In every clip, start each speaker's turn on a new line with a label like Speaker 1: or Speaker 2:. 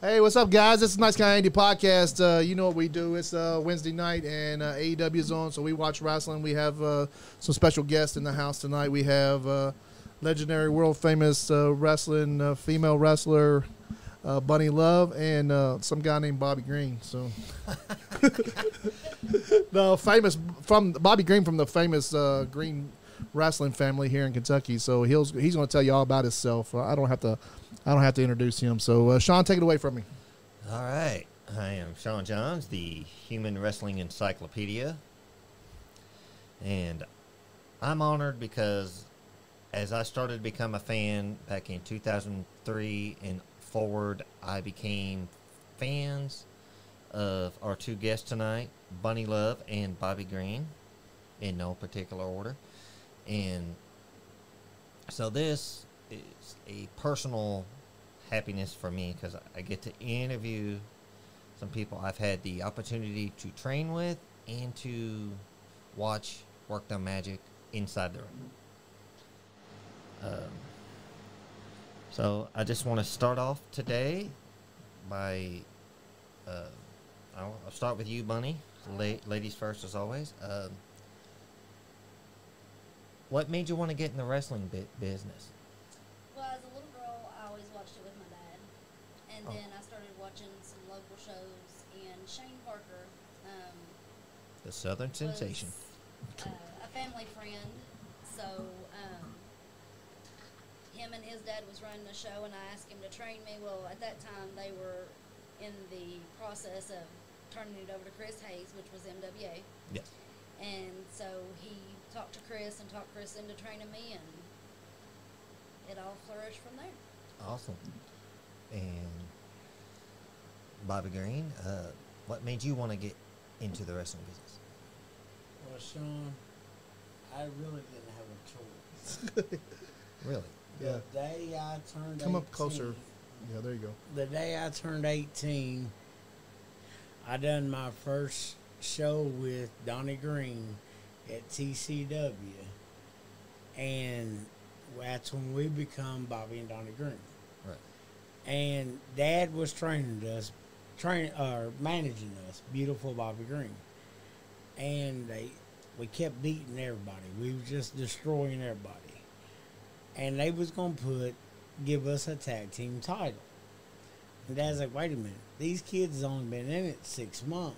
Speaker 1: Hey, what's up, guys? This is Nice Guy Andy podcast. You know what we do. It's Wednesday night, and AEW is on, so we watch wrestling. We have some special guests in the house tonight. We have legendary, world-famous wrestling female wrestler Bunny Love and some guy named Bobby Green. So, the famous from Bobby Green from the famous Green wrestling family here in Kentucky. So he's going to tell you all about himself. I don't have to introduce him. So Sean, take it away from me.
Speaker 2: All right. I am Sean Johns, the Human Wrestling Encyclopedia. And I'm honored because as I started to become a fan back in 2003 and forward, I became fans of our two guests tonight, Bunny Love and Bobby Green, in no particular order. And so this is a personal happiness for me because I get to interview some people I've had the opportunity to train with and to watch work their magic inside the ring. So I just want to start off today by I'll start with you, Bunny. Ladies first, as always. What made you want to get in the wrestling business?
Speaker 3: Well, as a little girl, I always watched it with my dad. And then I started watching some local shows, and Shane Parker
Speaker 2: The Southern Sensation.
Speaker 3: a family friend. So him and his dad was running the show, and I asked him to train me. Well, at that time, they were in the process of turning it over to Chris Hayes, which was MWA.
Speaker 2: Yes.
Speaker 3: And so he talked to Chris and talked Chris into training me, and it all flourished from there.
Speaker 2: Awesome. And Bobby Green, what made you want to get into the wrestling business?
Speaker 4: Well, Sean, I really didn't have a choice.
Speaker 2: Really?
Speaker 1: Yeah.
Speaker 4: The day I turned 18...
Speaker 1: Come up closer. Yeah, there you go.
Speaker 4: The day I turned 18, I done my first show with Donnie Green at TCW, and that's when we become Bobby and Donnie Green.
Speaker 2: Right.
Speaker 4: And Dad was managing us, beautiful Bobby Green, and we kept beating everybody. We were just destroying everybody, and they was gonna give us a tag team title. And Dad's like, wait a minute, these kids has only been in it 6 months.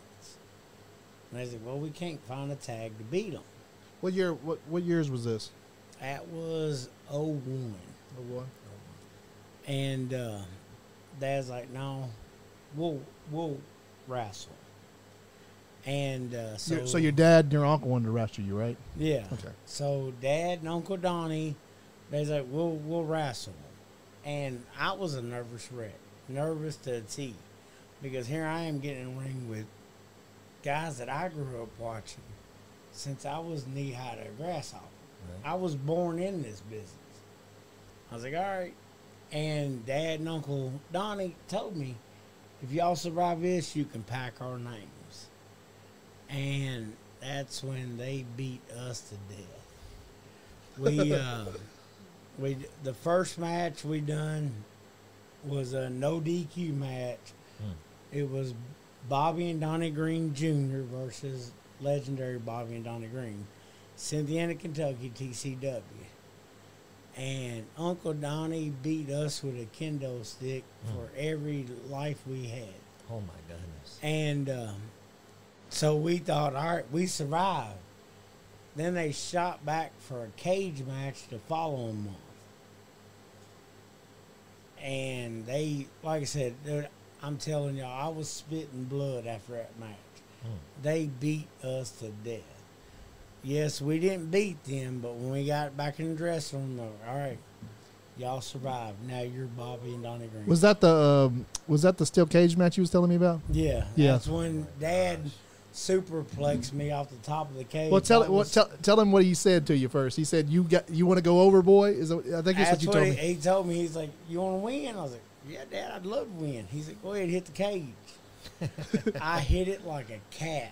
Speaker 4: And I was like, well, we can't find a tag to beat them.
Speaker 1: What year? What years was this?
Speaker 4: That was 01.
Speaker 1: Oh, boy.
Speaker 4: And Dad's like, no, we'll wrestle. And
Speaker 1: So your dad and your uncle wanted to wrestle you, right?
Speaker 4: yeah.
Speaker 1: Okay.
Speaker 4: So Dad and Uncle Donnie, they's like, we'll wrestle. And I was a nervous wreck, nervous to a T, because here I am getting in the ring with guys that I grew up watching since I was knee-high to a grasshopper.
Speaker 2: Right.
Speaker 4: I was born in this business. I was like, all right. And Dad and Uncle Donnie told me, if y'all survive this, you can pack our names. And that's when they beat us to death. The first match we done was a no DQ match. It was Bobby and Donnie Green Jr. versus legendary Bobby and Donnie Green, Cynthiana, Kentucky, TCW. And Uncle Donnie beat us with a kendo stick for every life we had.
Speaker 2: Oh, my goodness.
Speaker 4: And so we thought, all right, we survived. Then they shot back for a cage match to follow them off. And they, like I said, I'm telling y'all, I was spitting blood after that match. They beat us to death. Yes, we didn't beat them, but when we got back in the dressing room, they were, all right, y'all survived. Now you're Bobby and Donnie Green.
Speaker 1: Was that the steel cage match you was telling me about?
Speaker 4: Yeah.
Speaker 1: Yeah.
Speaker 4: That's when Dad superplexed me off the top of the cage.
Speaker 1: Well, tell him what he said to you first. He said you want to go over, boy. I think that's what you told me.
Speaker 4: He told me. He's like, you want to win? I was like, yeah, Dad, I'd love to win. He's like, go ahead, hit the cage. I hit it like a cat.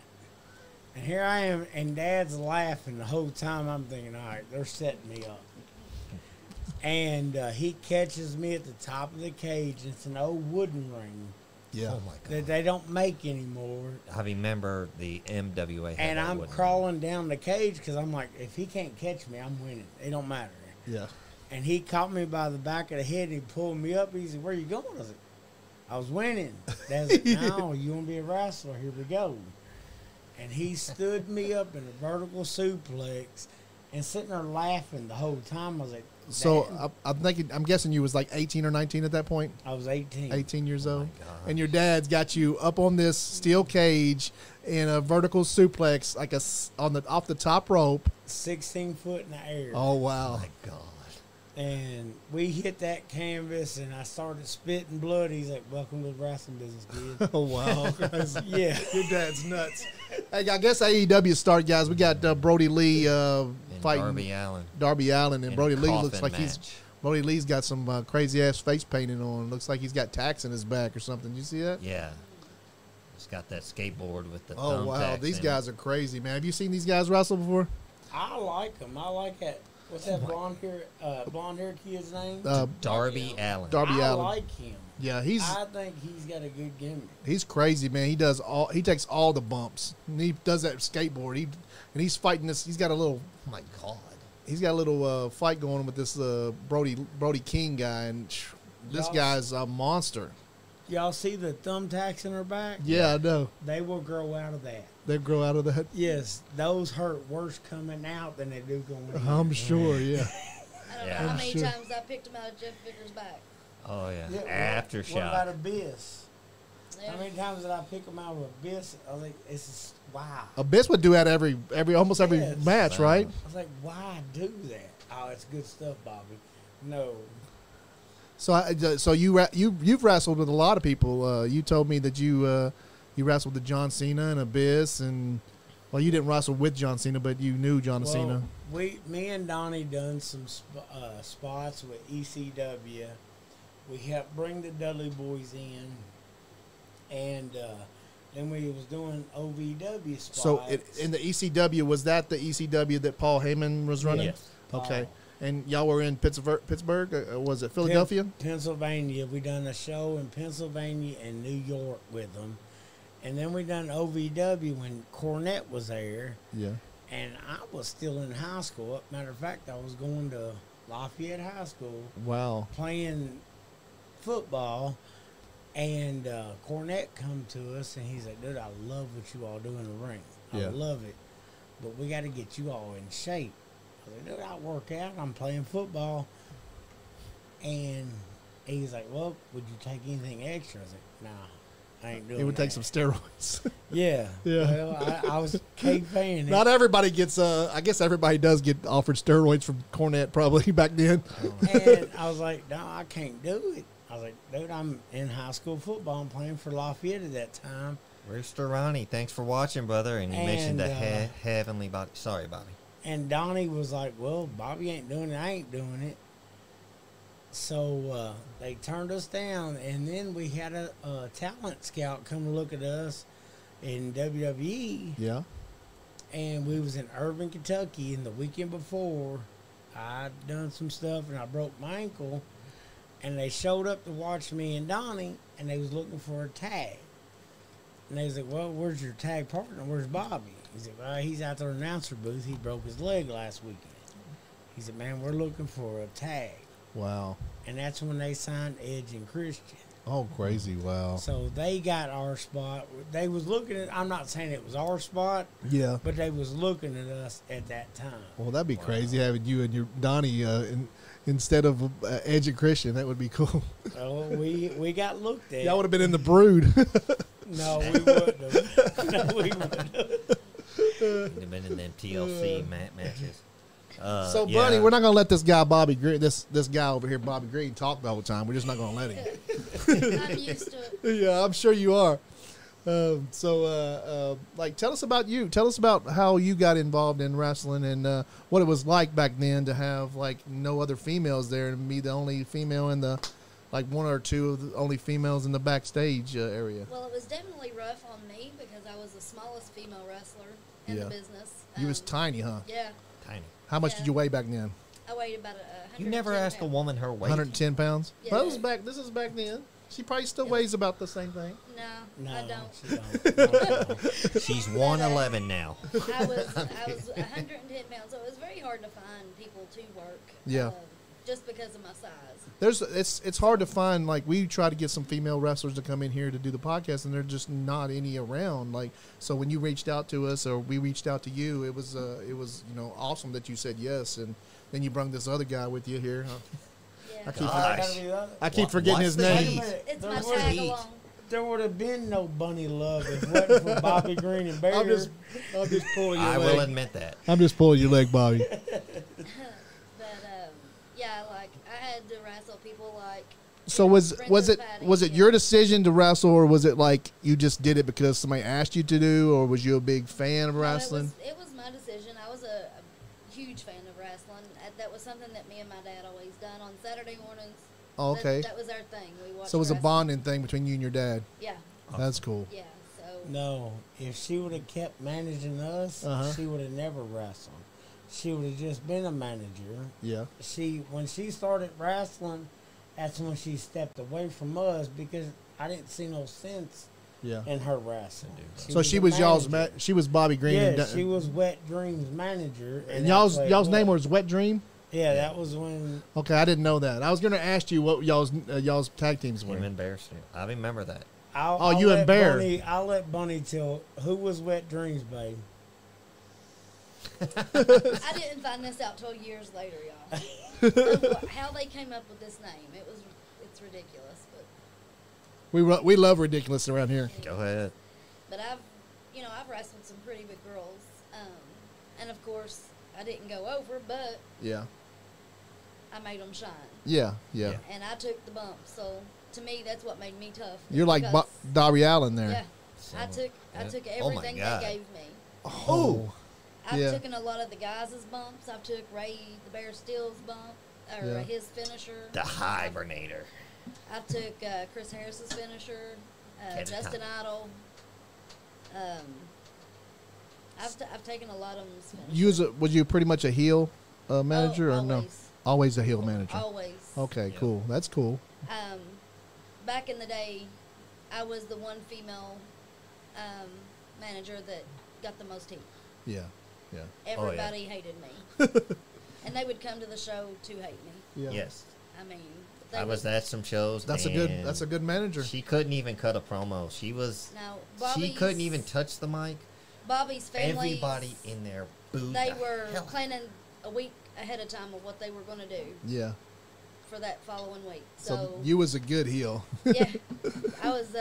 Speaker 4: And here I am, and Dad's laughing the whole time. I'm thinking, all right, they're setting me up. And he catches me at the top of the cage. It's an old wooden ring
Speaker 1: Yeah.
Speaker 2: Oh my
Speaker 4: that
Speaker 2: god!
Speaker 4: they don't make anymore.
Speaker 2: I remember the MWA. had
Speaker 4: And
Speaker 2: that
Speaker 4: I'm
Speaker 2: wooden
Speaker 4: crawling down the cage because I'm like, if he can't catch me, I'm winning. It don't matter.
Speaker 1: Yeah.
Speaker 4: And he caught me by the back of the head and he pulled me up. He said, "Where you going?" I was like, "I was winning." Dad's like, "No, you want to be a wrestler? Here we go." And he stood me up in a vertical suplex and sitting there laughing the whole time. I was like,
Speaker 1: So
Speaker 4: "Dad."
Speaker 1: I'm guessing you was like 18 or 19 at that point.
Speaker 4: I was 18.
Speaker 1: 18 years old.
Speaker 2: gosh.
Speaker 1: And your dad's got you up on this steel cage in a vertical suplex, like off the top rope.
Speaker 4: 16 foot in the air.
Speaker 1: Oh wow.
Speaker 2: My god!
Speaker 4: And we hit that canvas and I started spitting blood. He's like, "Welcome to the wrestling business, kid."
Speaker 1: Oh wow.
Speaker 4: Yeah.
Speaker 1: Your dad's nuts. Hey, I guess AEW start, guys. We got Brody Lee
Speaker 2: And
Speaker 1: fighting
Speaker 2: Darby Allin.
Speaker 1: and
Speaker 2: in
Speaker 1: Brody
Speaker 2: a
Speaker 1: Lee looks
Speaker 2: coffin
Speaker 1: like
Speaker 2: match.
Speaker 1: Brody Lee's got some crazy ass face painting on. Looks like he's got tacks in his back or something. You see that?
Speaker 2: Yeah. He's got that skateboard with the
Speaker 1: Oh wow,
Speaker 2: thumbtacks
Speaker 1: these
Speaker 2: in
Speaker 1: guys are crazy, man. Have you seen these guys wrestle before?
Speaker 4: I like him. I like that. What's that blonde hair kid's name?
Speaker 2: it. Darby Allin.
Speaker 1: Darby
Speaker 4: I
Speaker 1: Allin.
Speaker 4: like him.
Speaker 1: Yeah,
Speaker 4: I think he's got a good gimmick.
Speaker 1: he's crazy, man. He takes all the bumps. And he does that skateboard. He's fighting this. He's got a little
Speaker 2: Oh my god!
Speaker 1: fight going on with this Brody King guy, and this
Speaker 4: Y'all-
Speaker 1: guy's a monster.
Speaker 4: Y'all see the thumbtacks in her back?
Speaker 1: Yeah, I know.
Speaker 4: They will grow out of that.
Speaker 1: They grow out of that.
Speaker 4: Yes, those hurt worse coming out than they do going in.
Speaker 1: I'm sure. Yeah.
Speaker 3: I don't
Speaker 2: Yeah.
Speaker 3: know how
Speaker 1: I'm
Speaker 3: many
Speaker 1: sure.
Speaker 3: times I picked him out of Jeff Vickers' back.
Speaker 2: Oh yeah.
Speaker 4: Yeah, What about
Speaker 2: Aftershock.
Speaker 4: Abyss?
Speaker 3: Yeah.
Speaker 4: How many times did I pick him out with Abyss? I was like, it's just, wow.
Speaker 1: Abyss would do that almost every
Speaker 4: Yes.
Speaker 1: match,
Speaker 2: Wow.
Speaker 1: right?
Speaker 4: I was like, why do that? Oh, it's good stuff, Bobby. No.
Speaker 1: So you've wrestled with a lot of people. You told me that you wrestled with John Cena and Abyss, and well, you didn't wrestle with John Cena, but you knew John Cena.
Speaker 4: Me and Donnie done some spots with ECW. We helped bring the Dudley Boys in, and then we was doing OVW spots.
Speaker 1: So in the ECW, was that the ECW that Paul Heyman was running?
Speaker 2: Yes.
Speaker 1: Okay. And y'all were in Pittsburgh? Was it Philadelphia?
Speaker 4: Pennsylvania. We done a show in Pennsylvania and New York with them. And then we done OVW when Cornette was there.
Speaker 1: Yeah.
Speaker 4: And I was still in high school. Matter of fact, I was going to Lafayette High School
Speaker 1: Wow.
Speaker 4: playing football. And Cornette come to us and he's like, "Dude, I love what you all do in the ring.
Speaker 1: Yeah.
Speaker 4: I love it. But we got to get you all in shape." I was like, "Dude, I'll work out. I'm playing football." And he's like, "Well, would you take anything extra?" I was like, "Nah, I ain't doing
Speaker 1: He would take
Speaker 4: that."
Speaker 1: some steroids.
Speaker 4: Yeah.
Speaker 1: Yeah.
Speaker 4: Well, I was paying
Speaker 1: Not everybody gets. I guess everybody does get offered steroids from Cornette probably back then.
Speaker 4: And I was like, "No, I can't do it." I was like, "Dude, I'm in high school football. I'm playing for Lafayette at that time."
Speaker 2: Rooster Ronnie, thanks for watching, brother. And you mentioned the
Speaker 4: And,
Speaker 2: heavenly body. Sorry, Bobby.
Speaker 4: And Donnie was like, "Well, Bobby ain't doing it. I ain't doing it." So they turned us down. And then we had a talent scout come to look at us in WWE.
Speaker 1: Yeah.
Speaker 4: And we was in Irving, Kentucky. And the weekend before, I'd done some stuff and I broke my ankle. And they showed up to watch me and Donnie. And they was looking for a tag. And they was like, "Well, where's your tag partner? Where's Bobby?" He said, "Well, he's out there in the announcer booth. He broke his leg last weekend." He said, "Man, we're looking for a tag."
Speaker 1: Wow.
Speaker 4: And that's when they signed Edge and Christian.
Speaker 1: Oh, crazy. Wow.
Speaker 4: So they got our spot. They was looking at, I'm not saying it was our spot,
Speaker 1: Yeah.
Speaker 4: but they was looking at us at that time.
Speaker 1: Well, that'd be crazy having you and your Donnie instead of Edge and Christian. That would be cool.
Speaker 4: So we got looked at.
Speaker 1: Y'all would have been in the Brood.
Speaker 4: No, we wouldn't have. No, we wouldn't have.
Speaker 2: You've been in them TLC matches.
Speaker 1: So,
Speaker 2: yeah.
Speaker 1: Bunny, we're not gonna let this guy Bobby Green, this guy over here, Bobby Green, talk the whole time. We're just not gonna let him.
Speaker 3: I'm used to it.
Speaker 1: Yeah, I'm sure you are. Like, tell us about you. Tell us about how you got involved in wrestling and what it was like back then to have like no other females there and be the only female in the, like one or two of the only females in the backstage area.
Speaker 3: Well, it was definitely rough on me because I was the smallest female wrestler in
Speaker 1: Yeah.
Speaker 3: the business.
Speaker 1: You was tiny, huh?
Speaker 3: Yeah.
Speaker 2: Tiny.
Speaker 1: How much
Speaker 3: Yeah.
Speaker 1: did you weigh back then?
Speaker 3: I weighed about 110
Speaker 2: You never ask a
Speaker 3: pounds.
Speaker 2: woman her weight.
Speaker 1: 110 pounds.
Speaker 3: Yeah.
Speaker 1: Well, this is back then. She probably still weighs about the same thing.
Speaker 3: No,
Speaker 4: No,
Speaker 3: I don't.
Speaker 4: she don't.
Speaker 2: She's 111 now.
Speaker 3: I was 110 pounds, so it was very hard to find people to work.
Speaker 1: Yeah.
Speaker 3: Just because of my size.
Speaker 1: It's hard to find. Like, we try to get some female wrestlers to come in here to do the podcast, and there's just not any around. Like, so when you reached out to us or we reached out to you, it was awesome that you said yes, and then you brought this other guy with you here.
Speaker 3: Yeah.
Speaker 1: I keep forgetting
Speaker 2: What's
Speaker 1: his
Speaker 2: the
Speaker 1: name.
Speaker 2: heat?
Speaker 3: It's
Speaker 4: There
Speaker 3: my
Speaker 4: was
Speaker 3: tag
Speaker 2: heat.
Speaker 3: along.
Speaker 4: There would have been no Bunny Love if it wasn't for Bobby Green and Bear.
Speaker 1: I'm just pulling your
Speaker 2: I
Speaker 1: leg.
Speaker 2: will admit that.
Speaker 1: I'm just pulling your leg, Bobby.
Speaker 3: But yeah, like I had to wrestle people like.
Speaker 1: So
Speaker 3: you know,
Speaker 1: was
Speaker 3: Princess
Speaker 1: it
Speaker 3: Patty
Speaker 1: was it
Speaker 3: and-
Speaker 1: your decision to wrestle, or was it like you just did it because somebody asked you to do, or was you a big fan of
Speaker 3: No,
Speaker 1: wrestling?
Speaker 3: It was my decision. I was a huge fan of wrestling. That was something that me and my dad always done on Saturday mornings.
Speaker 1: Oh, okay.
Speaker 3: That was our thing. We watched.
Speaker 1: So it was a
Speaker 3: wrestling.
Speaker 1: bonding thing between you and your dad.
Speaker 3: Yeah,
Speaker 1: That's cool.
Speaker 3: yeah. So
Speaker 4: No, if she would have kept managing us,
Speaker 1: Uh-huh.
Speaker 4: she would have never wrestled. She would have just been a manager.
Speaker 1: Yeah.
Speaker 4: When she started wrestling, that's when she stepped away from us because I didn't see no sense
Speaker 1: Yeah.
Speaker 4: in her wrestling.
Speaker 1: So she
Speaker 4: a
Speaker 1: was y'all's
Speaker 4: manager.
Speaker 1: she was Bobby Green.
Speaker 4: Yeah,
Speaker 1: and
Speaker 4: she was Wet Dream's manager.
Speaker 1: and
Speaker 4: that's what it
Speaker 1: y'all's name was Wet Dream.
Speaker 4: Yeah, that was when.
Speaker 1: Okay, I didn't know that. I was going to ask you what y'all's tag teams were.
Speaker 2: Him and Bear Stew. I remember that.
Speaker 4: I'll
Speaker 1: you and
Speaker 4: let
Speaker 1: Bear.
Speaker 4: I'll let Bunny tell who was Wet Dreams, babe.
Speaker 3: I didn't find this out till years later, y'all. How they came up with this name? It's ridiculous, but
Speaker 1: We love ridiculous around here.
Speaker 2: Go ahead.
Speaker 3: but I've wrestled some pretty big girls, and of course I didn't go over, but
Speaker 1: Yeah.
Speaker 3: I made them shine,
Speaker 1: Yeah. Yeah.
Speaker 2: Yeah.
Speaker 3: and I took the bump. So to me, that's what made me tough.
Speaker 1: You're like
Speaker 3: because-
Speaker 1: Darby Allen there.
Speaker 3: yeah. I
Speaker 2: So,
Speaker 3: took
Speaker 2: yeah.
Speaker 3: everything they
Speaker 2: God.
Speaker 3: gave me.
Speaker 1: Oh.
Speaker 3: I've
Speaker 1: Yeah.
Speaker 3: taken a lot of the guys' bumps. I've took Ray the Bear Steele's bump, or
Speaker 1: Yeah.
Speaker 3: his finisher.
Speaker 2: The Hibernator.
Speaker 3: I've took Chris Harris's finisher,
Speaker 2: Can't
Speaker 3: Justin
Speaker 2: time.
Speaker 3: Idol. I've taken a lot of them's finishers.
Speaker 1: Was you pretty much a heel manager or no?
Speaker 3: always.
Speaker 1: Always a heel manager.
Speaker 3: Always.
Speaker 1: Okay,
Speaker 2: Yeah.
Speaker 1: cool. That's cool.
Speaker 3: Back in the day, I was the one female manager that got the most heat.
Speaker 1: Yeah. Yeah.
Speaker 3: Everybody hated me. And they would come to the show to hate me.
Speaker 1: Yeah.
Speaker 2: Yes.
Speaker 3: I mean,
Speaker 2: I was at some shows.
Speaker 1: That's a good manager.
Speaker 2: She couldn't even cut a promo. She
Speaker 3: Bobby's,
Speaker 2: couldn't even touch the mic.
Speaker 3: Bobby's family.
Speaker 2: Everybody in there booed.
Speaker 3: They
Speaker 2: the
Speaker 3: were
Speaker 2: hell-
Speaker 3: planning a week ahead of time of what they were going to do
Speaker 1: Yeah.
Speaker 3: for that following week.
Speaker 1: So
Speaker 3: So,
Speaker 1: you was a good heel.
Speaker 3: yeah, I was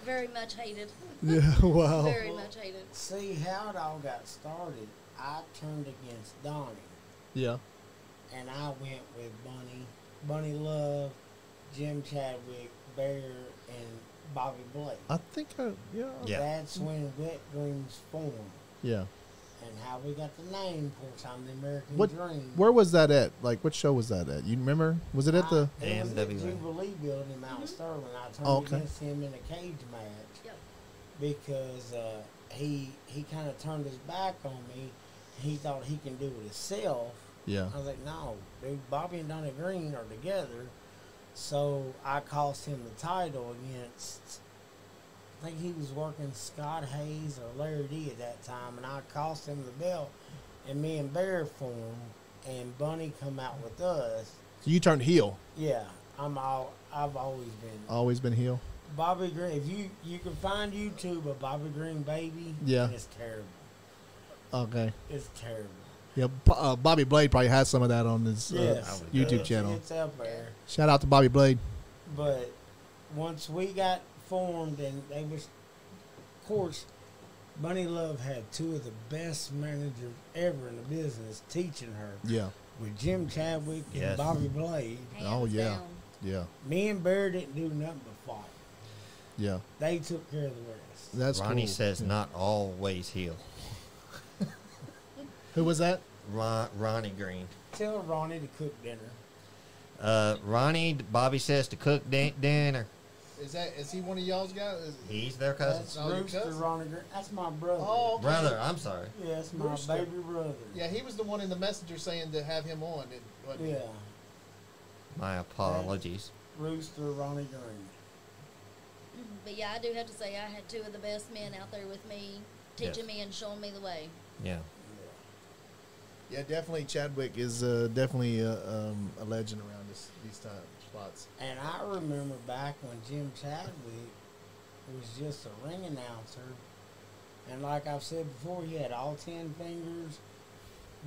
Speaker 3: very much hated.
Speaker 1: Yeah. Wow.
Speaker 3: Very much hated.
Speaker 4: See how it all got started. I turned against Donnie,
Speaker 1: Yeah.
Speaker 4: and I went with Bunny Love, Jim Chadwick, Bear, and Bobby Blake.
Speaker 1: I think. Yeah.
Speaker 2: Yeah.
Speaker 4: That's when Wet Dreams formed,
Speaker 1: Yeah.
Speaker 4: and how we got the name. Of course, I'm the American
Speaker 1: What?
Speaker 4: Dream.
Speaker 1: Where was that at? Like, what show was that at? You remember? Was it at the?
Speaker 4: It was at
Speaker 2: AMWA.
Speaker 4: Jubilee Building in Mount Sterling. I turned
Speaker 1: Oh, okay.
Speaker 4: against him in a cage match
Speaker 3: Yep.
Speaker 4: because he kind of turned his back on me. He thought he can do it himself.
Speaker 1: Yeah.
Speaker 4: I was like, no, dude, Bobby and Donnie Green are together. So I cost him the title against, I think he was working Scott Hayes or Larry D at that time, and I cost him the belt. And me and Bear formed, and Bunny come out with us.
Speaker 1: So you turned heel.
Speaker 4: Yeah, I've always been
Speaker 1: Always been heel.
Speaker 4: Bobby Green. If you can find YouTube of Bobby Green Baby,
Speaker 1: Yeah.
Speaker 4: and it's terrible.
Speaker 1: Okay.
Speaker 4: It's terrible.
Speaker 1: Yeah. Bobby Blade probably has some of that on his
Speaker 4: Yes,
Speaker 1: YouTube channel.
Speaker 4: It's up there.
Speaker 1: Shout out to Bobby Blade.
Speaker 4: But once we got formed, and they was, of course, Bunny Love had two of the best managers ever in the business teaching her
Speaker 1: Yeah.
Speaker 4: with Jim Chadwick and
Speaker 2: Yes.
Speaker 4: Bobby Blade.
Speaker 1: Oh,
Speaker 3: Hands
Speaker 1: yeah.
Speaker 3: down.
Speaker 1: Yeah.
Speaker 4: Me and Bear didn't do nothing but fight.
Speaker 1: Yeah.
Speaker 4: They took care of the rest.
Speaker 1: That's
Speaker 2: Ronnie
Speaker 1: cool.
Speaker 2: says
Speaker 1: Yeah.
Speaker 2: not always heel.
Speaker 1: Who was that?
Speaker 2: Ronnie Green.
Speaker 4: Tell Ronnie to cook dinner.
Speaker 2: Ronnie, Bobby says to cook dinner.
Speaker 1: Is he one of y'all's guys?
Speaker 2: He's their
Speaker 4: That's
Speaker 2: cousin.
Speaker 1: Oh, your
Speaker 4: Rooster
Speaker 1: cousin?
Speaker 4: Ronnie Green. That's my brother.
Speaker 1: Oh, okay.
Speaker 2: Brother, I'm sorry.
Speaker 4: Yeah, that's my
Speaker 1: Rooster.
Speaker 4: baby brother.
Speaker 1: Yeah, he was the one in the messenger saying to have him on. Wasn't he?
Speaker 4: Yeah,
Speaker 2: My apologies.
Speaker 4: Rooster Ronnie Green.
Speaker 3: But yeah, I do have to say I had two of the best men out there with me, teaching me and showing me the way.
Speaker 2: Yeah.
Speaker 1: Yeah, definitely. Chadwick is definitely a legend around these time spots.
Speaker 4: And I remember back when Jim Chadwick was just a ring announcer, and like I've said before, he had all 10 fingers.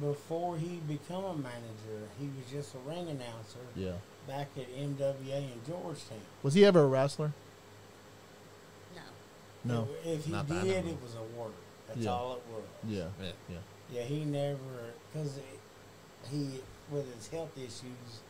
Speaker 4: Before he become a manager, he was just a ring announcer
Speaker 1: Yeah.
Speaker 4: back at MWA in Georgetown.
Speaker 1: Was he ever a wrestler?
Speaker 3: No.
Speaker 1: No.
Speaker 4: If he
Speaker 2: Not that I
Speaker 4: did,
Speaker 2: know
Speaker 4: it
Speaker 2: of.
Speaker 4: was a work. That's
Speaker 1: Yeah.
Speaker 4: all it was.
Speaker 1: Yeah.
Speaker 2: Yeah.
Speaker 1: Yeah.
Speaker 4: Yeah, he never, because he, with his health issues,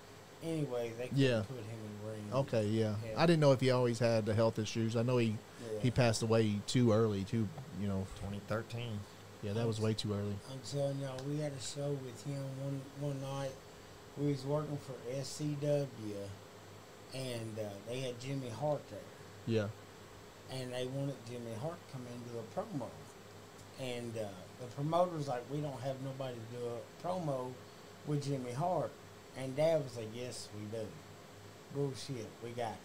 Speaker 4: anyway, they couldn't
Speaker 1: Yeah.
Speaker 4: put him in the ring.
Speaker 1: Okay. Yeah.
Speaker 4: Yeah.
Speaker 1: I didn't know if he always had the health issues. I know he
Speaker 4: Yeah.
Speaker 1: passed away too early. Too.
Speaker 2: 2013.
Speaker 1: Yeah, that was way too early.
Speaker 4: I'm telling y'all, we had a show with him one night. We was working for SCW, and they had Jimmy Hart there.
Speaker 1: Yeah.
Speaker 4: And they wanted Jimmy Hart to come in and do a promo. And the promoter's like, we don't have nobody to do a promo with Jimmy Hart. And Dad was like, yes, we do. Bullshit, we got him.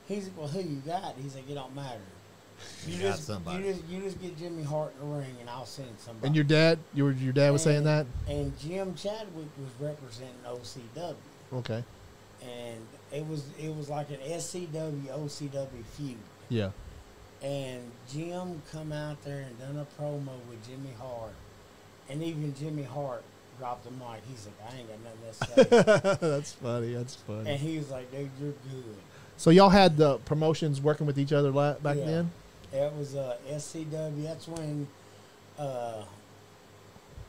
Speaker 4: He's like, well, who you got? He's like, it don't matter.
Speaker 2: You got somebody.
Speaker 4: You just get Jimmy Hart in the ring, and I'll send somebody.
Speaker 1: And your dad, your dad was saying that.
Speaker 4: And Jim Chadwick was representing OCW,
Speaker 1: Okay.
Speaker 4: and it was like an SCW OCW feud.
Speaker 1: Yeah.
Speaker 4: And Jim come out there and done a promo with Jimmy Hart, and even Jimmy Hart dropped the mic. He's like, I ain't got nothing to say.
Speaker 1: That's funny. That's funny.
Speaker 4: And he was like, dude, you're good.
Speaker 1: So y'all had the promotions working with each other back
Speaker 4: Yeah.
Speaker 1: then.
Speaker 4: It was SCW. That's when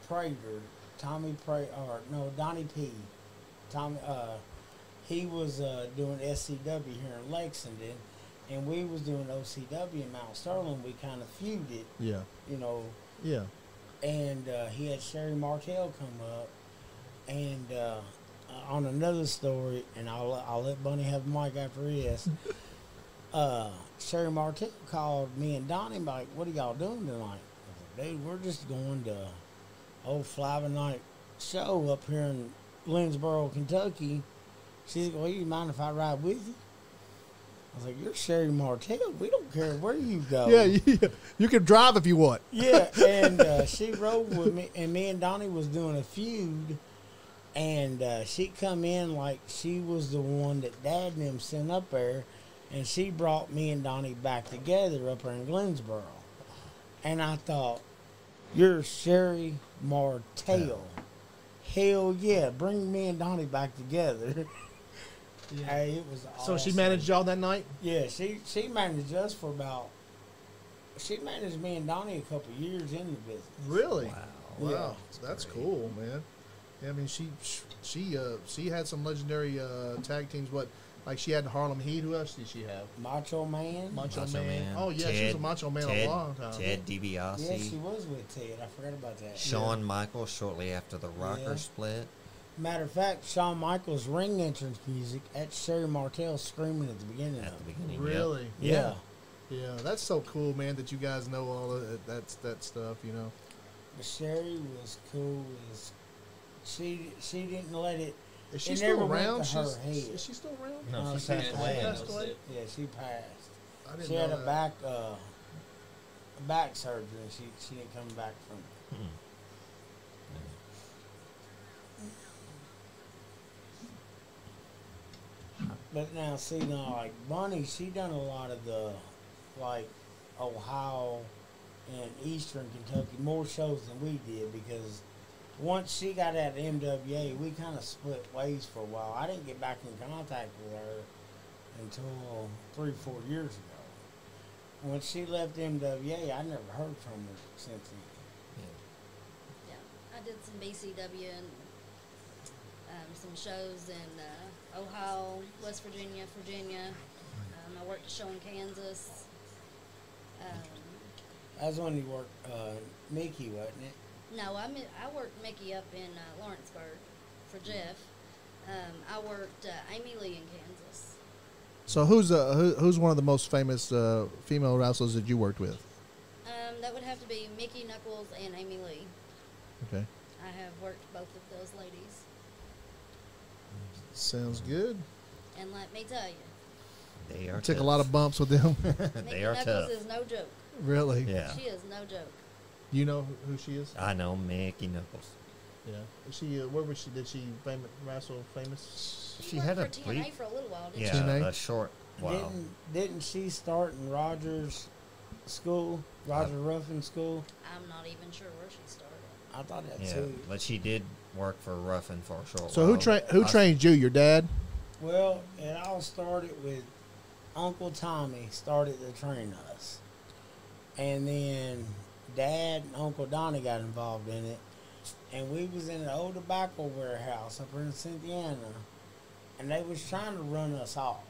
Speaker 4: Prater, Donnie P. He was doing SCW here in Lexington, and we was doing OCW in Mount Sterling. We kind of feuded,
Speaker 1: Yeah.
Speaker 4: you know.
Speaker 1: Yeah.
Speaker 4: And he had Sherry Martell come up, and on another story, and I'll let Bunny have the mic after this. Sherry Martell called me and Donnie like, "What are y'all doing tonight?" I was like, "Dude, we're just going to old Flavor Night show up here in Lindsboro, Kentucky." She's like, "Well, you mind if I ride with you?" I was like, "You're Sherry Martell. We don't care where you go."
Speaker 1: Yeah. You can drive if you want.
Speaker 4: Yeah, and she rode with me, and me and Donnie was doing a feud, and she come in like she was the one that Dad and them sent up there, and she brought me and Donnie back together up there in Glensboro. And I thought, you're Sherry Martell. Hell yeah, bring me and Donnie back together.
Speaker 1: Yeah.
Speaker 4: Hey, it was
Speaker 1: So she
Speaker 4: awesome.
Speaker 1: managed y'all that night.
Speaker 4: Yeah, she managed us for about. She managed me and Donnie a couple years in the business.
Speaker 1: Really?
Speaker 2: Wow.
Speaker 4: Yeah.
Speaker 1: That's cool, man. Yeah, I mean, she had some legendary tag teams. What, like she had Harlem Heat. Who else did she have?
Speaker 4: Macho Man.
Speaker 1: Macho
Speaker 2: Macho
Speaker 1: Man.
Speaker 2: Man.
Speaker 1: Oh yeah, she was a Macho Man a long time.
Speaker 2: Ted DiBiase.
Speaker 4: Yeah, she was with Ted. I forgot about that.
Speaker 2: Shawn Michaels shortly after the Rocker
Speaker 4: Yeah.
Speaker 2: split.
Speaker 4: Matter of fact, Shawn Michaels' ring entrance music at Sherry Martell screaming at the beginning
Speaker 2: At
Speaker 4: of
Speaker 2: the
Speaker 4: it.
Speaker 2: beginning.
Speaker 1: Really?
Speaker 4: Yeah.
Speaker 1: Yeah, that's so cool, man. That you guys know all of that stuff. You know.
Speaker 4: But Sherry was cool as she didn't let it.
Speaker 1: Is she
Speaker 4: It
Speaker 1: still
Speaker 4: never went
Speaker 1: around?
Speaker 4: to her
Speaker 1: She's-
Speaker 4: head.
Speaker 1: Is she still around?
Speaker 2: No,
Speaker 4: No,
Speaker 2: she
Speaker 4: she
Speaker 2: passed away.
Speaker 1: passed away?
Speaker 4: Yeah, she passed.
Speaker 1: I didn't
Speaker 4: She
Speaker 1: know
Speaker 4: had
Speaker 1: that.
Speaker 4: a back surgery, and she didn't come back from it.
Speaker 2: Hmm.
Speaker 4: But now, see, now, like Bunny, she done a lot of the, like, Ohio and Eastern Kentucky, more shows than we did, because once she got out of MWA, we kind of split ways for a while. I didn't get back in contact with her until 3-4 years ago. When she left MWA, I never heard from her since then.
Speaker 3: Yeah, I did some BCW and some shows in Ohio, West Virginia, Virginia. I worked a show in Kansas.
Speaker 4: That was when you worked Mickey, wasn't it?
Speaker 3: No, I worked Mickey up in Lawrenceburg for Jeff. I worked Amy Lee in Kansas.
Speaker 1: So who's one of the most famous female wrestlers that you worked with?
Speaker 3: That would have to be Mickey Knuckles and Amy Lee.
Speaker 1: Okay.
Speaker 3: I have worked both of those ladies.
Speaker 1: Sounds good.
Speaker 3: And let me tell you,
Speaker 2: They are
Speaker 1: Took a
Speaker 2: tough.
Speaker 1: lot of bumps with them.
Speaker 2: They
Speaker 3: Mickey
Speaker 2: are
Speaker 3: Knuckles
Speaker 2: tough.
Speaker 3: is no joke.
Speaker 1: Really?
Speaker 2: Yeah.
Speaker 3: She is no joke.
Speaker 1: You know who she is?
Speaker 2: I know Mickey Knuckles.
Speaker 1: Yeah. She where was she? Did she wrestle famous?
Speaker 2: She
Speaker 3: worked
Speaker 2: had a
Speaker 3: for TNA
Speaker 2: brief-
Speaker 3: for a little while, didn't
Speaker 2: Yeah,
Speaker 3: she?
Speaker 1: TNA?
Speaker 2: a short while.
Speaker 4: Didn't she start in Rogers School, Roger Ruffin School?
Speaker 3: I'm not even sure where she started.
Speaker 4: I thought that
Speaker 2: Yeah,
Speaker 4: too.
Speaker 2: but she did work for Ruffin for a short
Speaker 1: So
Speaker 2: while.
Speaker 1: who
Speaker 2: I-
Speaker 1: trained you? Your dad?
Speaker 4: Well, it all started with Uncle Tommy started to train us. And then Dad and Uncle Donnie got involved in it. And we was in an old tobacco warehouse up in Cynthiana. And they was trying to run us off.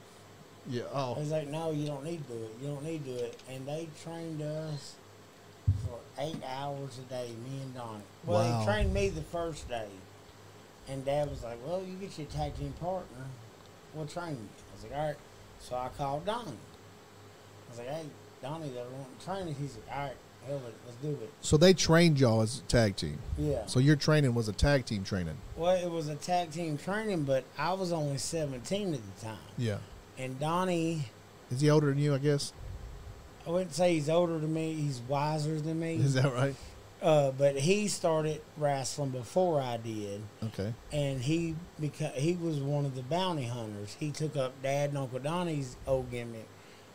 Speaker 1: Yeah.
Speaker 4: They
Speaker 1: Oh.
Speaker 4: was like, no, you don't need to do it. You don't need to do it. And they trained us for 8 hours a day, me and Donnie. Well,
Speaker 1: Wow.
Speaker 4: they trained me the first day. And Dad was like, well, you get your tag team partner. We'll train you. I was like, all right. So I called Donnie. I was like, hey, Donnie, they want to train us. He's like, all right, hell, let's do it.
Speaker 1: So they trained y'all as a tag team.
Speaker 4: Yeah.
Speaker 1: So your training was a tag team training.
Speaker 4: Well, it was a tag team training, but I was only 17 at the time.
Speaker 1: Yeah.
Speaker 4: And Donnie,
Speaker 1: Is he older than you? I guess.
Speaker 4: I wouldn't say he's older than me. He's wiser than me.
Speaker 1: Is that right?
Speaker 4: But he started wrestling before I did,
Speaker 1: Okay.
Speaker 4: and he was one of the bounty hunters. He took up Dad and Uncle Donnie's old gimmick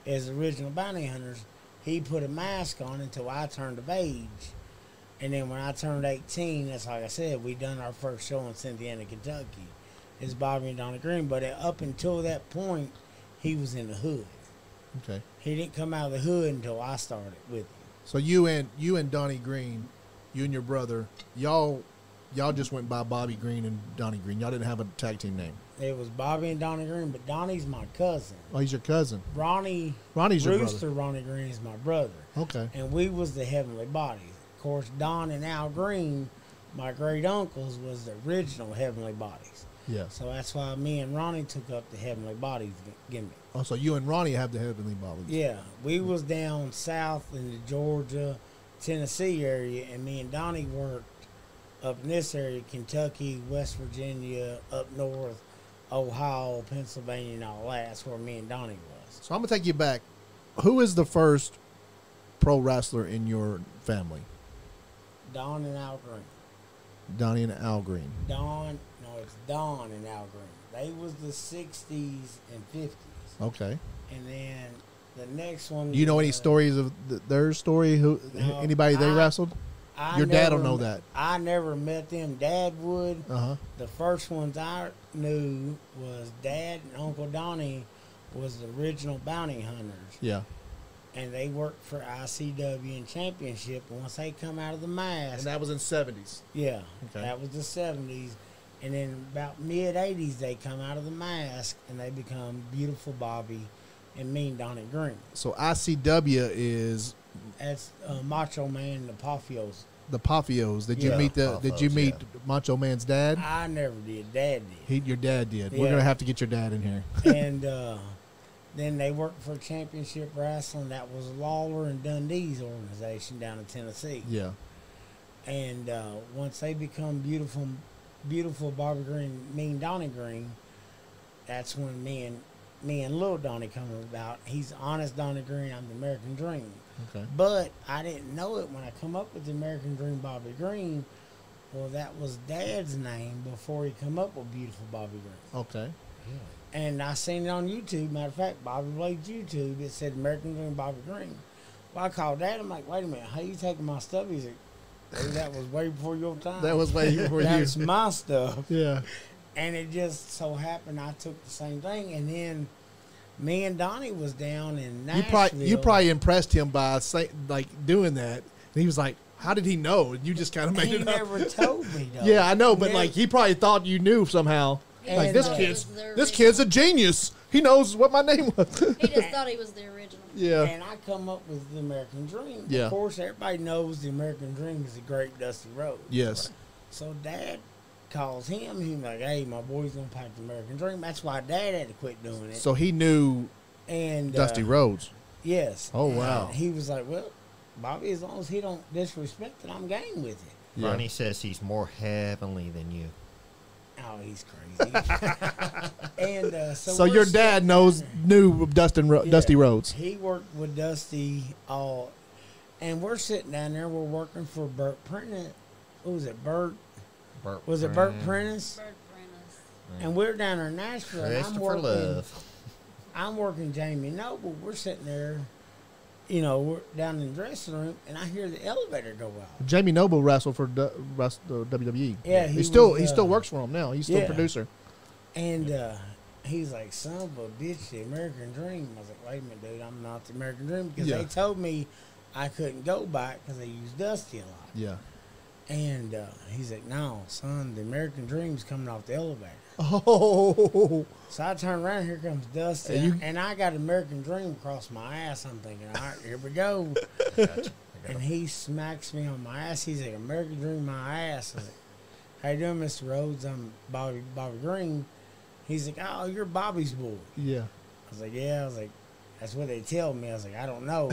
Speaker 4: as original bounty hunters. He put a mask on until I turned of age, and then when I turned 18, that's like I said, we done our first show in Cynthiana, Kentucky. It's Bobby and Donnie Green, but up until that point, he was in the hood.
Speaker 1: Okay.
Speaker 4: He didn't come out of the hood until I started with him.
Speaker 1: So you and Donnie Green, you and your brother, y'all just went by Bobby Green and Donnie Green. Y'all didn't have a tag team name.
Speaker 4: It was Bobby and Donnie Green, but Donnie's my cousin.
Speaker 1: Oh, he's your cousin.
Speaker 4: Ronnie's
Speaker 1: your
Speaker 4: Rooster
Speaker 1: brother.
Speaker 4: Ronnie Green is my brother.
Speaker 1: Okay.
Speaker 4: And we was the Heavenly Bodies. Of course, Don and Al Green, my great uncles, was the original Heavenly Bodies.
Speaker 1: Yeah.
Speaker 4: So that's why me and Ronnie took up the Heavenly Bodies gimmick.
Speaker 1: Oh, so you and Ronnie have the Heavenly Bodies.
Speaker 4: Yeah, we was down south in the Georgia, Tennessee area, and me and Donnie worked up in this area, Kentucky, West Virginia, up north, Ohio, Pennsylvania, and all that. That's where me and Donnie was.
Speaker 1: So I'm gonna take you back. Who is the first pro wrestler in your family?
Speaker 4: Don and Al Green.
Speaker 1: Donnie and Al Green.
Speaker 4: It's Don and Al Green. They was the 60s and 50s.
Speaker 1: Okay.
Speaker 4: And then the next one.
Speaker 1: Do you know any stories of their story? Who
Speaker 4: No,
Speaker 1: anybody they wrestled? Your dad don't know that.
Speaker 4: I never met them. Dad would.
Speaker 1: Uh huh.
Speaker 4: The first ones I knew was Dad and Uncle Donnie was the original bounty hunters.
Speaker 1: Yeah.
Speaker 4: And they worked for ICW and Championship. And once they come out of the mask,
Speaker 1: that was in '70s.
Speaker 4: yeah,
Speaker 1: Okay.
Speaker 4: that was the 70s. And then about mid-80s, they come out of the mask and they become Beautiful Bobby and Mean Donnie Green.
Speaker 1: So ICW is
Speaker 4: That's Macho Man and the Apotheos.
Speaker 1: the Pafios. Did you
Speaker 4: Yeah.
Speaker 1: meet Did you
Speaker 2: Pafios,
Speaker 1: meet
Speaker 2: yeah.
Speaker 1: Macho Man's dad?
Speaker 4: I never did. Dad did.
Speaker 1: Your dad did. We're
Speaker 4: Yeah.
Speaker 1: gonna have to get your dad in here.
Speaker 4: And then they worked for Championship Wrestling. That was Lawler and Dundee's organization down in Tennessee.
Speaker 1: Yeah.
Speaker 4: And once they become beautiful Bobby Green, Mean Donnie Green, that's when me and Little Donnie come about. He's Honest Donnie Green. I'm the American Dream.
Speaker 1: Okay.
Speaker 4: But I didn't know it when I come up with the American Dream Bobby Green. Well, that was Dad's name before he come up with Beautiful Bobby Green.
Speaker 1: Okay.
Speaker 4: And I seen it on YouTube. Matter of fact, Bobby Blade's YouTube. It said American Dream Bobby Green. Well, I called Dad. I'm like, wait a minute. How you taking my stuff? He's like, "Hey, that was way before your time.
Speaker 1: That was way before you.
Speaker 4: That's my stuff."
Speaker 1: Yeah.
Speaker 4: And it just so happened I took the same thing. And then me and Donnie was down in Nashville.
Speaker 1: You probably impressed him by doing that. And he was like, "How did he know?" And you just kind of made
Speaker 4: He
Speaker 1: it
Speaker 4: never
Speaker 1: up.
Speaker 4: told me, though.
Speaker 1: Yeah, I know, but
Speaker 4: Never-
Speaker 1: like he probably thought you knew somehow.
Speaker 3: He
Speaker 1: Like
Speaker 3: just
Speaker 1: this
Speaker 3: thought it
Speaker 1: kid's
Speaker 3: was their
Speaker 1: this kid's a genius. He knows what my name was.
Speaker 3: He just thought he was the original.
Speaker 1: Yeah.
Speaker 4: And I come up with the American Dream.
Speaker 1: Yeah.
Speaker 4: Of course, everybody knows the American Dream is the Great Dusty Road.
Speaker 1: Yes.
Speaker 4: So Dad calls him. He's like, "Hey, my boy's gonna pack the American Dream." That's why Dad had to quit doing it.
Speaker 1: So he knew
Speaker 4: And
Speaker 1: Dusty Rhodes.
Speaker 4: yes.
Speaker 1: Oh, wow.
Speaker 4: And he was like, "Well, Bobby, as long as he don't disrespect it, I'm game with it."
Speaker 1: Yeah.
Speaker 2: Ronnie says he's more heavenly than you.
Speaker 4: Oh, he's crazy. And
Speaker 1: So
Speaker 4: we're
Speaker 1: your
Speaker 4: sitting
Speaker 1: dad
Speaker 4: there.
Speaker 1: knew
Speaker 4: Yeah.
Speaker 1: Dusty Rhodes.
Speaker 4: He worked with Dusty all, and we're sitting down there. We're working for Burt Prentice. What was it, Burt?
Speaker 2: Burt
Speaker 4: Was it Burt Prentice?
Speaker 3: Bird Prentice.
Speaker 4: And we're down there in Nashville. And
Speaker 2: Christopher Love.
Speaker 4: I'm working Jamie Noble. We're sitting there, we're down in the dressing room, and I hear the elevator go out.
Speaker 1: Jamie Noble wrestled for WWE.
Speaker 4: Yeah,
Speaker 1: he
Speaker 4: he
Speaker 1: still
Speaker 4: was,
Speaker 1: works for him now. He's still
Speaker 4: yeah.
Speaker 1: producer.
Speaker 4: And he's like, "Son of a bitch, the American Dream." I was like, "Wait a minute, dude, I'm not the American Dream," because
Speaker 1: Yeah.
Speaker 4: they told me I couldn't go back because they used Dusty a lot.
Speaker 1: Yeah.
Speaker 4: And he's like, "No, son, the American Dream's coming off the elevator."
Speaker 1: Oh.
Speaker 4: So I turn around, here comes Dusty,
Speaker 1: And you-
Speaker 4: and I got American Dream across my ass. I'm thinking, all right, here we go.
Speaker 2: Gotcha.
Speaker 4: And he smacks me on my ass. He's like, "American Dream my ass." I was like, "How you doing, Mr. Rhodes? I'm Bobby Green." He's like, "Oh, you're Bobby's boy."
Speaker 1: Yeah.
Speaker 4: I was like, "Yeah." I was like, "That's what they tell me." I was like, "I don't know."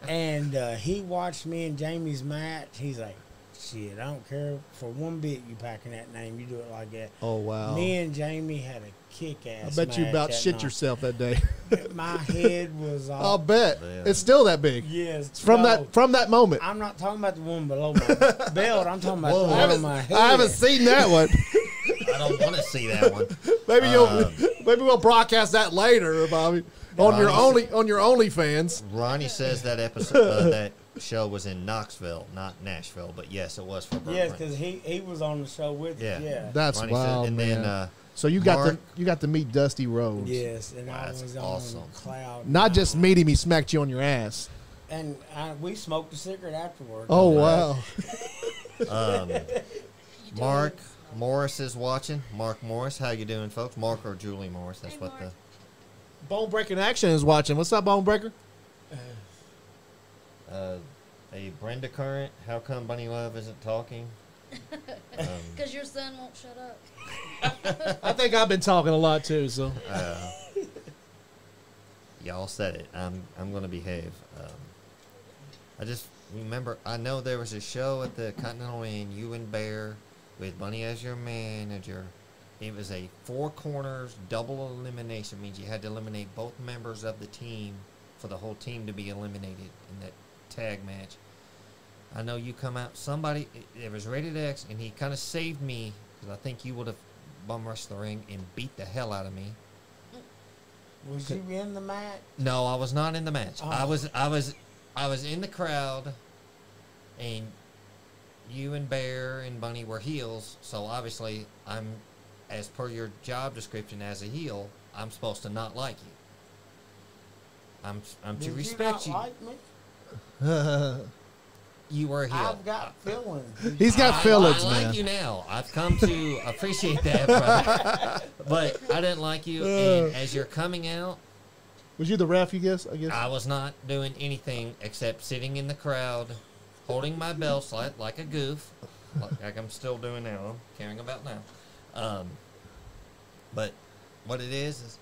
Speaker 4: And he watched me and Jamie's match. He's like, "Shit, I don't care for one bit you packing that name. You do it like that."
Speaker 1: Oh, wow.
Speaker 4: Me and Jamie had a kick-ass
Speaker 1: I bet you
Speaker 4: match
Speaker 1: about
Speaker 4: that
Speaker 1: shit
Speaker 4: night.
Speaker 1: yourself that day.
Speaker 4: My head was
Speaker 1: I'll
Speaker 4: all...
Speaker 1: bet.
Speaker 2: Yeah.
Speaker 1: It's still that big.
Speaker 4: Yes.
Speaker 1: From
Speaker 4: no,
Speaker 1: that moment.
Speaker 4: I'm not talking about the one below my belt. I'm talking about
Speaker 2: Whoa.
Speaker 4: the one on my head.
Speaker 1: I haven't seen that one.
Speaker 2: I don't want to see that one.
Speaker 1: Maybe we'll broadcast that later, Bobby. On your OnlyFans.
Speaker 2: Ronnie says that episode, that show was in Knoxville, not Nashville, but yes, it was for Burt
Speaker 4: Yes,
Speaker 2: Prentice.
Speaker 4: because he was on the show with
Speaker 2: Yeah.
Speaker 4: us. Yeah.
Speaker 1: That's
Speaker 2: Ronnie
Speaker 1: wild,
Speaker 2: said, and
Speaker 1: man.
Speaker 2: then
Speaker 1: So you got to meet Dusty Rhodes.
Speaker 4: Yes, and I
Speaker 2: That's
Speaker 4: was
Speaker 2: awesome.
Speaker 4: on cloud.
Speaker 1: Not
Speaker 4: nine.
Speaker 1: just meet him, he smacked you on your ass.
Speaker 4: And we smoked a cigarette afterwards.
Speaker 1: Oh, wow.
Speaker 2: Mark Morris is watching. Mark Morris, how you doing, folks? Mark or Julie Morris? That's
Speaker 3: Hey,
Speaker 2: what
Speaker 3: Mark.
Speaker 1: Bone Breaking Action is watching. What's up, Bone Breaker?
Speaker 2: A Brenda Current. How come Bunny Love isn't talking?
Speaker 3: Because your son won't shut up.
Speaker 1: I think I've been talking a lot too, so.
Speaker 2: Y'all said it. I'm gonna behave. I just remember. I know there was a show at the Continental Inn, you and Bear, with Bunny as your manager. It was a 4 corners double elimination. Means you had to eliminate both members of the team for the whole team to be eliminated in that tag match. I know you come out. Somebody. It was Rated X, and he kind of saved me because I think you would have bum rushed the ring and beat the hell out of me.
Speaker 4: Was you in the match?
Speaker 2: No, I was not in the match.
Speaker 4: Oh.
Speaker 2: I was in the crowd, and you and Bear and Bunny were heels. So obviously, I'm, as per your job description as a heel, I'm supposed to not like you. I'm to
Speaker 4: Did
Speaker 2: respect
Speaker 4: you.
Speaker 2: you.
Speaker 4: Not like me?
Speaker 2: You were a heel.
Speaker 4: I've got feelings.
Speaker 1: He's got feelings,
Speaker 2: I
Speaker 1: man.
Speaker 2: like you now. I've come to appreciate that, brother. But I didn't like you, and as you're coming out,
Speaker 1: Was you the ref, you guess? I guess.
Speaker 2: I was not doing anything except sitting in the crowd, holding my belt like a goof, like I'm still doing now. I'm caring about now. But what it is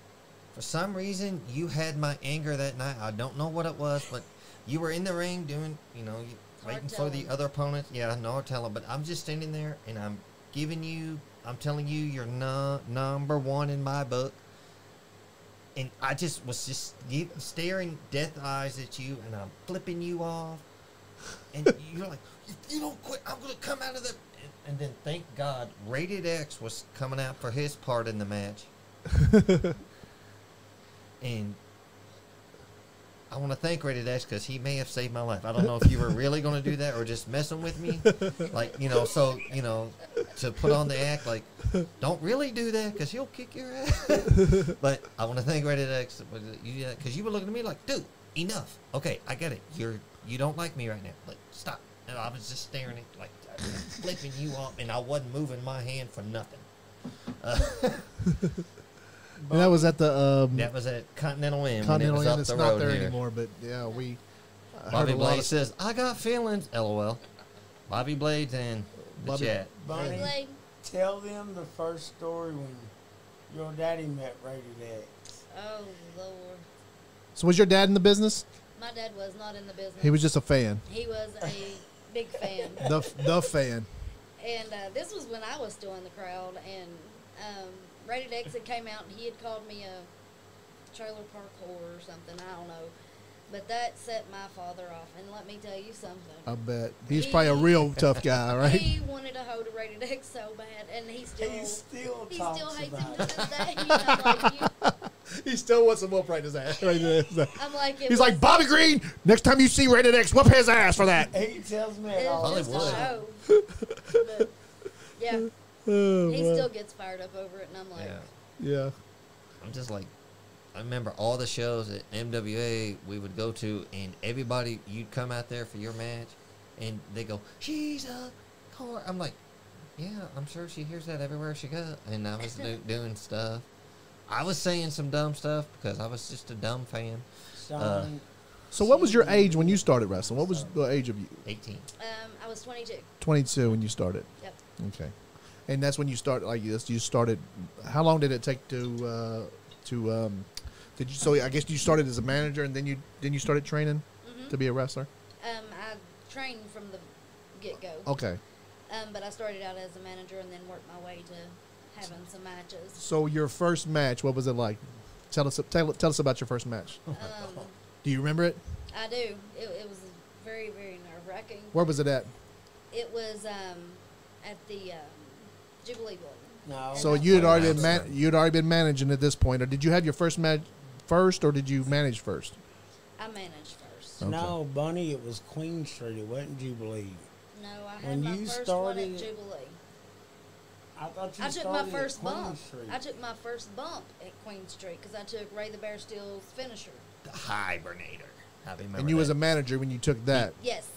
Speaker 2: for some reason you had my anger that night. I don't know what it was, but you were in the ring doing, waiting for the
Speaker 3: telling.
Speaker 2: other opponent. Yeah, no telling. But I'm just standing there and I'm telling you you're number one in my book. And I just was staring death eyes at you, and I'm flipping you off. And you're like, "If you don't quit, I'm going to come out of the..." And then, thank God, Rated X was coming out for his part in the match. And I want to thank Rated X because he may have saved my life. I don't know if you were really going to do that or just messing with me. Like, to put on the act, like, don't really do that because he'll kick your ass. But I want to thank Rated X because you were looking at me like, dude, enough. Okay, I get it. You don't like me right now. Like, stop. And I was just staring at, like, flipping you off, and I wasn't moving my hand for nothing.
Speaker 1: And that was at the
Speaker 2: That was at Continental Inn.
Speaker 1: Continental
Speaker 2: when it
Speaker 1: Inn.
Speaker 2: was
Speaker 1: It's
Speaker 2: up the
Speaker 1: not
Speaker 2: road
Speaker 1: there
Speaker 2: here.
Speaker 1: anymore, but yeah, we heard
Speaker 2: Bobby
Speaker 1: a lot
Speaker 2: Blades
Speaker 1: of
Speaker 2: says, I got feelings. LOL. Bobby Blades and the
Speaker 1: Bobby-
Speaker 2: chat.
Speaker 3: Bobby
Speaker 4: Bunny,
Speaker 3: Blade.
Speaker 4: tell them the first story when your daddy met Rated X.
Speaker 3: Oh Lord,
Speaker 1: So was your dad in the business?
Speaker 3: my dad was not in the business.
Speaker 1: He was just a fan.
Speaker 3: He was a big fan.
Speaker 1: The fan.
Speaker 3: And this was when I was still in the crowd, and Rated X had came out, and he had called me a trailer park whore or something. I don't know, but that set my father off. And let me tell you something.
Speaker 1: I bet. He's probably a real tough guy, right?
Speaker 3: He wanted a hoe to Rated X so bad, and he still
Speaker 4: Talks
Speaker 3: hates him
Speaker 4: about
Speaker 3: to
Speaker 4: it.
Speaker 3: this day. I'm like,
Speaker 1: He still wants to whoop right his ass. Right his ass.
Speaker 3: I'm like, it
Speaker 1: He's like,
Speaker 3: was-
Speaker 1: Bobby Green, next time you see Rated X, whoop his ass for that.
Speaker 4: He tells me it
Speaker 3: It
Speaker 4: all
Speaker 3: was
Speaker 4: the
Speaker 3: just a
Speaker 4: time.
Speaker 3: show. But, yeah,
Speaker 1: Oh,
Speaker 3: he
Speaker 1: wow.
Speaker 3: still gets fired up over it, and I'm like,
Speaker 2: Yeah.
Speaker 1: Yeah.
Speaker 2: I'm just like, I remember all the shows at MWA we would go to, and everybody, you'd come out there for your match, and they go, she's a whore. I'm like, yeah, I'm sure she hears that everywhere she goes. And I was doing stuff. I was saying some dumb stuff because I was just a dumb fan.
Speaker 4: Son,
Speaker 1: So what was your age when you started wrestling? What was the age of you?
Speaker 2: 18.
Speaker 3: I was 22.
Speaker 1: 22 when you started.
Speaker 3: Yep.
Speaker 1: Okay. And that's when you started like this. You started. How long did it take to? Did you? So I guess you started as a manager, and then you started training
Speaker 3: Mm-hmm.
Speaker 1: to be a wrestler.
Speaker 3: I trained from the get-go.
Speaker 1: Okay.
Speaker 3: But I started out as a manager and then worked my way to having some matches.
Speaker 1: So your first match, what was it like? Tell us about your first match. Do you remember it?
Speaker 3: I do. It was very, very nerve-wracking.
Speaker 1: Where was it at?
Speaker 3: It was at the Jubilee Building.
Speaker 4: no.
Speaker 1: So
Speaker 3: that's
Speaker 1: you had
Speaker 3: where
Speaker 1: already
Speaker 3: I
Speaker 1: been
Speaker 3: started.
Speaker 1: you'd already been managing at this point, or did you have your first match first, or did you manage first?
Speaker 3: I managed first.
Speaker 1: Okay.
Speaker 4: No, Bunny, it was Queen Street. It wasn't Jubilee.
Speaker 3: No, I had
Speaker 4: When
Speaker 3: my
Speaker 4: you
Speaker 3: first one
Speaker 4: started-
Speaker 3: at Jubilee.
Speaker 4: I thought you
Speaker 3: I took
Speaker 4: started
Speaker 3: my
Speaker 4: at
Speaker 3: first
Speaker 4: Queen
Speaker 3: bump.
Speaker 4: Street.
Speaker 3: I took my first bump at Queen Street because I took Ray the Bear Steele's finisher.
Speaker 2: The Hibernator. I remember
Speaker 1: And you was a
Speaker 2: that.
Speaker 1: manager when you took that.
Speaker 3: Yes,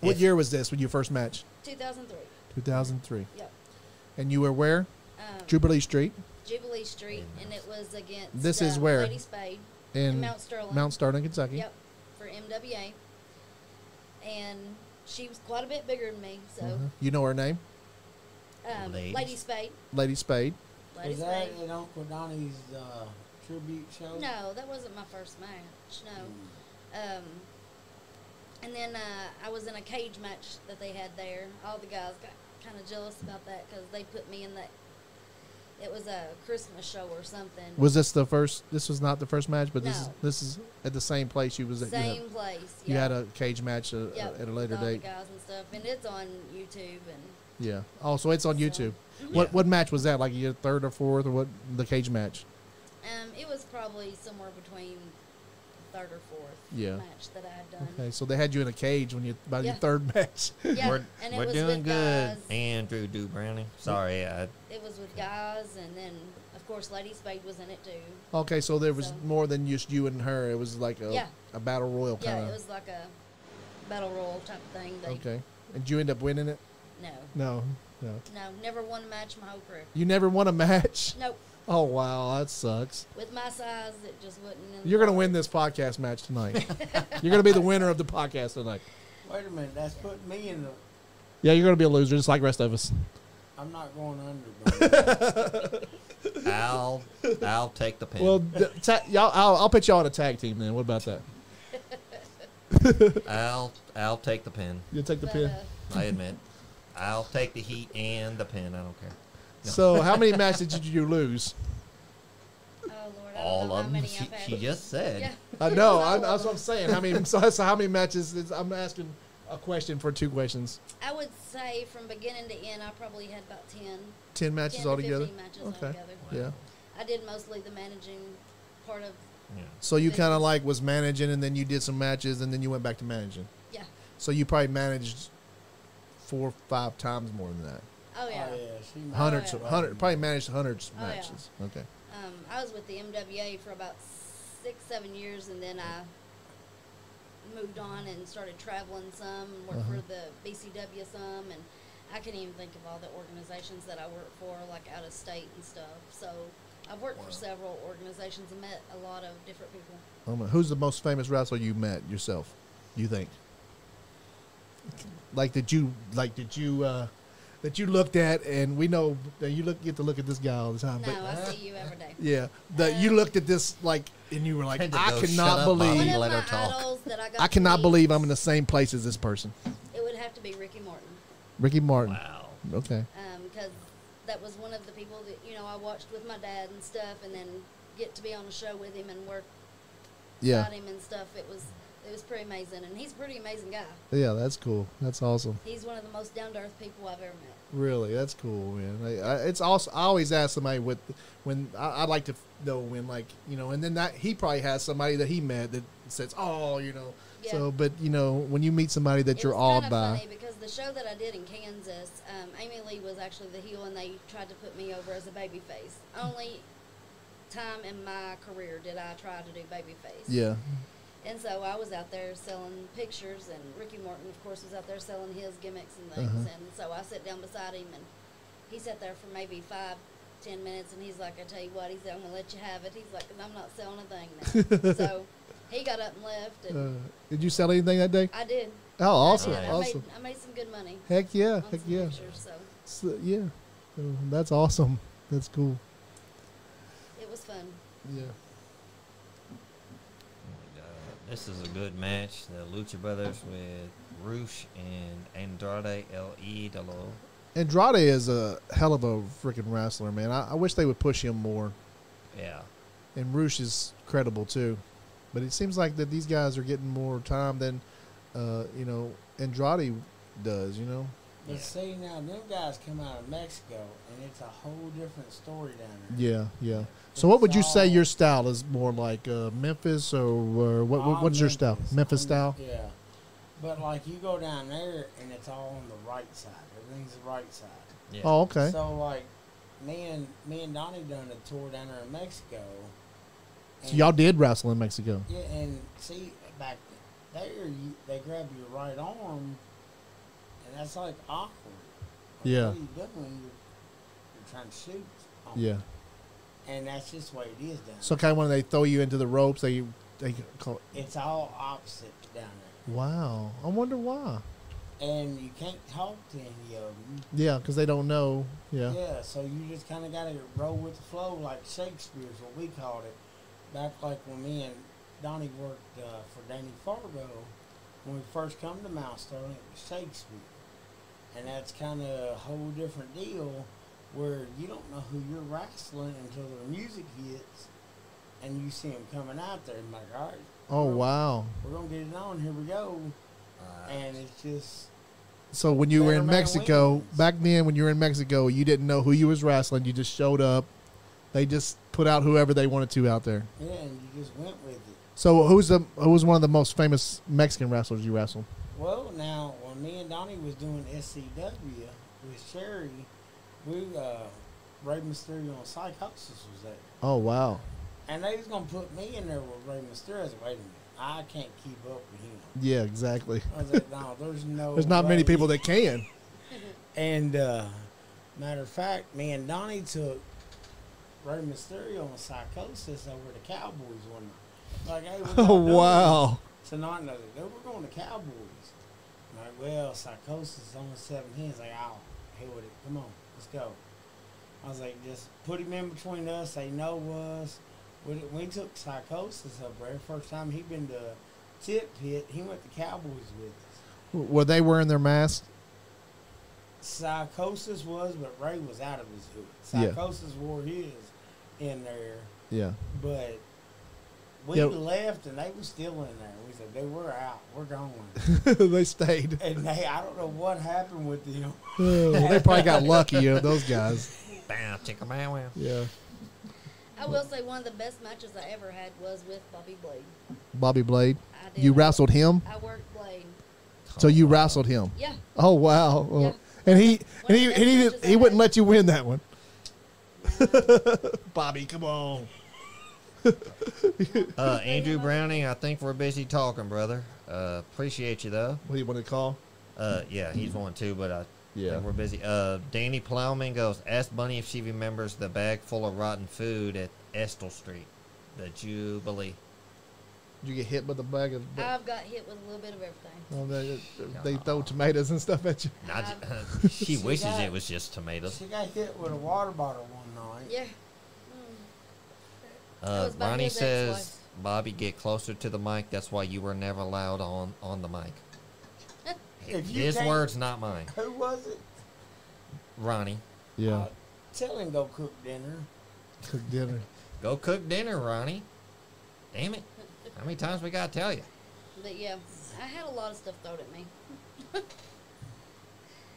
Speaker 1: What
Speaker 2: Yes.
Speaker 1: year was this when you first match?
Speaker 3: 2003.
Speaker 1: 2003.
Speaker 3: Yep.
Speaker 1: And you were where?
Speaker 3: Um,
Speaker 1: Jubilee Street
Speaker 3: Jubilee Street, and it was against
Speaker 1: This is where?
Speaker 3: Lady Spade
Speaker 1: in
Speaker 3: Mount Sterling.
Speaker 1: Mount Sterling, Kentucky.
Speaker 3: Yep, for MWA. And she was quite a bit bigger than me, so
Speaker 1: Uh-huh. You know her name?
Speaker 2: Ladies.
Speaker 3: Lady Spade.
Speaker 1: Lady Spade.
Speaker 3: Lady
Speaker 4: Was that
Speaker 3: Spade.
Speaker 4: in Uncle Donnie's tribute show?
Speaker 3: No, that wasn't my first match. No. And then I was in a cage match that they had there. All the guys got kind of jealous about that because they put me in that. It was a Christmas show or something.
Speaker 1: Was this the first? This was not the first match, but
Speaker 3: No.
Speaker 1: this is at the same place you was at.
Speaker 3: Same place.
Speaker 1: You
Speaker 3: yeah.
Speaker 1: had a cage match
Speaker 3: Yep,
Speaker 1: at a
Speaker 3: with
Speaker 1: later
Speaker 3: all the
Speaker 1: date.
Speaker 3: guys and stuff, and it's on YouTube and.
Speaker 1: Yeah. Oh, so it's on
Speaker 3: So-
Speaker 1: YouTube.
Speaker 3: Mhm.
Speaker 1: What match was that? Like your third or fourth, or what? The cage match.
Speaker 3: It was probably somewhere between third or fourth
Speaker 1: Yeah.
Speaker 3: match that I had done.
Speaker 1: Okay, so they had you in a cage when you by your
Speaker 3: Yeah.
Speaker 1: third match.
Speaker 3: Yeah,
Speaker 2: We're,
Speaker 3: and it
Speaker 2: we're
Speaker 3: was
Speaker 2: doing
Speaker 3: with
Speaker 2: good,
Speaker 3: guys.
Speaker 2: Andrew Do Browning. Sorry,
Speaker 3: It was with guys, and then of course Lady Spade was in it too.
Speaker 1: Okay, so there was
Speaker 3: So-
Speaker 1: more than just you and her. It was like
Speaker 3: Yeah.
Speaker 1: a battle royal
Speaker 3: Yeah,
Speaker 1: kind
Speaker 3: it
Speaker 1: of.
Speaker 3: was like a battle royal type of thing. They,
Speaker 1: Okay. And did you end up winning it?
Speaker 3: No,
Speaker 1: No.
Speaker 3: no, never won a match my whole career.
Speaker 1: You never won a match?
Speaker 3: Nope.
Speaker 1: Oh, wow. That sucks.
Speaker 3: With my size, it just wouldn't. in the
Speaker 1: You're going to
Speaker 3: cards.
Speaker 1: win this podcast match tonight. You're going to be the winner of the podcast tonight.
Speaker 4: Wait a minute, that's putting me in the.
Speaker 1: Yeah, you're going to be a loser just like the rest of us.
Speaker 4: I'm not going under. Bunny.
Speaker 2: I'll take the pin.
Speaker 1: Well, I'll put y'all on a tag team then. What about that?
Speaker 2: I'll take the pin.
Speaker 1: You'll take the
Speaker 3: But,
Speaker 1: pin.
Speaker 2: I admit. I'll take the heat and the pin. I don't care. No.
Speaker 1: So, how many matches did you lose?
Speaker 3: oh Lord, I don't know
Speaker 2: All
Speaker 3: how
Speaker 2: of them.
Speaker 3: many
Speaker 2: She,
Speaker 3: I've had.
Speaker 2: she just said.
Speaker 3: Yeah.
Speaker 1: I know.
Speaker 3: All
Speaker 1: That's
Speaker 3: of
Speaker 1: what I'm saying. How many? So how many matches? I'm asking a question for two questions.
Speaker 3: I would say from beginning to end, I probably had about 10,
Speaker 1: 10 matches
Speaker 3: 10 to
Speaker 1: altogether.
Speaker 3: 15 matches
Speaker 1: Okay.
Speaker 3: altogether.
Speaker 1: Yeah.
Speaker 3: I did mostly the managing part of.
Speaker 2: Yeah.
Speaker 1: So you
Speaker 3: This
Speaker 1: kind of
Speaker 3: is-
Speaker 1: like was managing, and then you did some matches, and then you went back to managing.
Speaker 3: Yeah.
Speaker 1: So you probably managed 4 or 5 times more than that.
Speaker 3: Oh yeah.
Speaker 4: Oh, yeah, she might-
Speaker 1: Hundreds,
Speaker 3: yeah.
Speaker 1: probably managed hundreds of
Speaker 3: Oh, yeah.
Speaker 1: matches. Okay.
Speaker 3: I was with the MWA for about 6-7 years, and then I moved on and started traveling some, and worked
Speaker 1: Uh-huh.
Speaker 3: for the BCW some, and I can't even think of all the organizations that I worked for, like out of state and stuff. So I've worked for several organizations and met a lot of different people.
Speaker 1: Who's the most famous wrestler you met yourself? You think? Like, did you that you looked at, and we know that you get to look at this guy all the time.
Speaker 3: No,
Speaker 1: But
Speaker 3: I see you every day.
Speaker 1: yeah, that you looked at this like, and you were like,
Speaker 2: Had to
Speaker 1: I
Speaker 2: go,
Speaker 1: cannot
Speaker 2: "Shut up, Bobby."
Speaker 3: One
Speaker 1: believe,
Speaker 3: of
Speaker 2: Let
Speaker 3: my
Speaker 2: her talk.
Speaker 3: idols that I got
Speaker 1: I
Speaker 3: to
Speaker 1: cannot
Speaker 3: meet,
Speaker 1: believe I'm in the same place as this person,
Speaker 3: It would have to be Ricky Martin.
Speaker 1: Ricky Martin.
Speaker 2: Wow.
Speaker 1: Okay.
Speaker 3: Because that was one of the people that, you know, I watched with my dad and stuff, and then get to be on the show with him and work
Speaker 1: Yeah.
Speaker 3: about him and stuff. It was pretty amazing, and he's a pretty amazing guy.
Speaker 1: Yeah, that's cool. That's awesome.
Speaker 3: He's one of the most down-to-earth people I've ever met.
Speaker 1: Really, that's cool, man. It's also, I always ask somebody when I'd like to know when, like, you know, and then that he probably has somebody that he met that says, oh, you know.
Speaker 3: Yeah.
Speaker 1: So, but you know, when you meet somebody that
Speaker 3: It
Speaker 1: you're
Speaker 3: was
Speaker 1: awed
Speaker 3: kinda
Speaker 1: by,
Speaker 3: funny because the show that I did in Kansas, Amy Lee was actually the heel, and they tried to put me over as a baby face. Only time in my career did I try to do baby face.
Speaker 1: yeah,
Speaker 3: And so I was out there selling pictures, and Ricky Morton, of course, was out there selling his gimmicks and things.
Speaker 1: Uh-huh.
Speaker 3: And so I sat down beside him, and he sat there for maybe 5-10 minutes, and he's like, I tell you what, he said, I'm going to let you have it. He's like, 'cause I'm not selling a thing now. So he got up and left, and
Speaker 1: did you sell anything that day?
Speaker 3: I did.
Speaker 1: Oh, awesome,
Speaker 3: I did.
Speaker 1: awesome.
Speaker 3: I made some good money
Speaker 1: Heck yeah,
Speaker 3: on
Speaker 1: heck
Speaker 3: some
Speaker 1: yeah,
Speaker 3: pictures, so
Speaker 1: yeah. So that's awesome. That's cool.
Speaker 3: it was fun.
Speaker 1: Yeah.
Speaker 2: This is a good match. The Lucha Brothers with Rush and Andrade El Idolo.
Speaker 1: Andrade is a hell of a freaking wrestler, man. I wish they would push him more.
Speaker 2: Yeah.
Speaker 1: And Roosh is credible too, but it seems like that these guys are getting more time than, you know, Andrade does. You know.
Speaker 4: But
Speaker 2: Yeah.
Speaker 4: see, now them guys come out of Mexico, and it's a whole different story down there.
Speaker 1: Yeah, yeah. So what would you say
Speaker 4: all-
Speaker 1: your style is more like Memphis or what's your style? Memphis style.
Speaker 4: Yeah. But like you go down there, and it's all on the right side. Everything's the right side.
Speaker 2: Yeah.
Speaker 1: Oh, okay.
Speaker 4: So like, me and Donnie done a tour down there in Mexico.
Speaker 1: So y'all did wrestle in Mexico.
Speaker 4: Yeah, and see back there, they grab your right arm, and that's like awkward. Like,
Speaker 1: Yeah.
Speaker 4: What are you doing? You're trying to shoot.
Speaker 1: Yeah.
Speaker 4: And that's just the way it is down
Speaker 1: So kind of when they throw you into the ropes, they call.
Speaker 4: there. It's all opposite down there.
Speaker 1: Wow. I wonder why.
Speaker 4: And you can't talk to any of them.
Speaker 1: Yeah, because they don't know. Yeah.
Speaker 4: Yeah, so you just kind of got to roll with the flow, like Shakespeare's what we called it. Back like when me and Donnie worked for Danny Fargo, when we first come to Mount Sterling, it was Shakespeare. And that's kind of a whole different deal where you don't know who you're wrestling until the music hits and you see them coming out there and like, all right,
Speaker 1: Oh wow.
Speaker 4: we're going to get it on, here we go. And it's just,
Speaker 1: So when you were
Speaker 4: Better
Speaker 1: in
Speaker 4: man
Speaker 1: Mexico,
Speaker 4: wins.
Speaker 1: back then when you were in Mexico, you didn't know who you was wrestling. You just showed up. They just put out whoever they wanted to out there.
Speaker 4: yeah, and you just went with it.
Speaker 1: So who was one of the most famous Mexican wrestlers you wrestled?
Speaker 4: Well, now when me and Donnie was doing SCW with Sherry, we Rey Mysterio and Psychosis was there,
Speaker 1: Oh wow.
Speaker 4: and they was gonna put me in there with Rey Mysterio. I said, wait a minute, I can't keep up with him.
Speaker 1: Yeah, exactly.
Speaker 4: I was like, no, there's no.
Speaker 1: There's not many
Speaker 4: way.
Speaker 1: people that can.
Speaker 4: And matter of fact, me and Donnie took Rey Mysterio and Psychosis over to Cowboys one night. Like, hey, we're
Speaker 1: Oh wow.
Speaker 4: tonight, and I was like, no, we're going to Cowboys. I'm like, well, Psychosis is only 17. He's like, oh, hell with it. Come on, let's go. I was like, just put him in between us. They know us. When we took Psychosis up there, first time he been to Tip Pit, he went to Cowboys with us.
Speaker 1: Were they wearing their masks?
Speaker 4: Psychosis was, but Ray was out of his hood.
Speaker 1: Yeah.
Speaker 4: Psychosis wore his in there,
Speaker 1: Yeah.
Speaker 4: but we
Speaker 1: Yeah.
Speaker 4: left and they were still in there. We said, they were out. We're going.
Speaker 1: They stayed.
Speaker 4: And I don't know what happened with them.
Speaker 1: They probably got lucky, you know, those guys.
Speaker 2: Bow, chicka, bow, wow.
Speaker 1: Yeah.
Speaker 3: I will say one of the best matches I ever had was with Bobby Blade.
Speaker 1: Bobby Blade.
Speaker 3: I did.
Speaker 1: You wrestled him?
Speaker 3: I worked Blade.
Speaker 1: So you wrestled him?
Speaker 3: Yeah.
Speaker 1: Oh wow.
Speaker 3: Yeah.
Speaker 1: And he
Speaker 3: One of the best matches I
Speaker 1: he wouldn't
Speaker 3: had.
Speaker 1: let you win that one. Bobby, come on.
Speaker 2: Andrew Browning, I think we're busy talking, brother. Appreciate you, though.
Speaker 1: What do you want to call?
Speaker 2: Yeah, he's one too, but I
Speaker 1: Yeah.
Speaker 2: think we're busy. Danny Plowman goes, ask Bunny if she remembers the bag full of rotten food at Estill Street, the Jubilee.
Speaker 1: Did you get hit with a bag of?
Speaker 3: I've got hit with a little bit of everything.
Speaker 1: They throw tomatoes and stuff at you.
Speaker 2: She wishes it was just tomatoes.
Speaker 4: She got hit with a water bottle one night.
Speaker 3: Yeah. That was by
Speaker 2: Ronnie
Speaker 3: his
Speaker 2: says,
Speaker 3: ex-wife.
Speaker 2: Bobby, get closer to the mic. That's why you were never allowed on the mic.
Speaker 4: If you
Speaker 2: His
Speaker 4: can't-
Speaker 2: words, not mine.
Speaker 4: Who was it?
Speaker 2: Ronnie,
Speaker 1: Yeah,
Speaker 4: Tell him go cook dinner.
Speaker 1: cook dinner.
Speaker 2: go cook dinner, Ronnie. Damn it. How many times we got to tell you?
Speaker 3: But yeah, I had a lot of stuff thrown at me.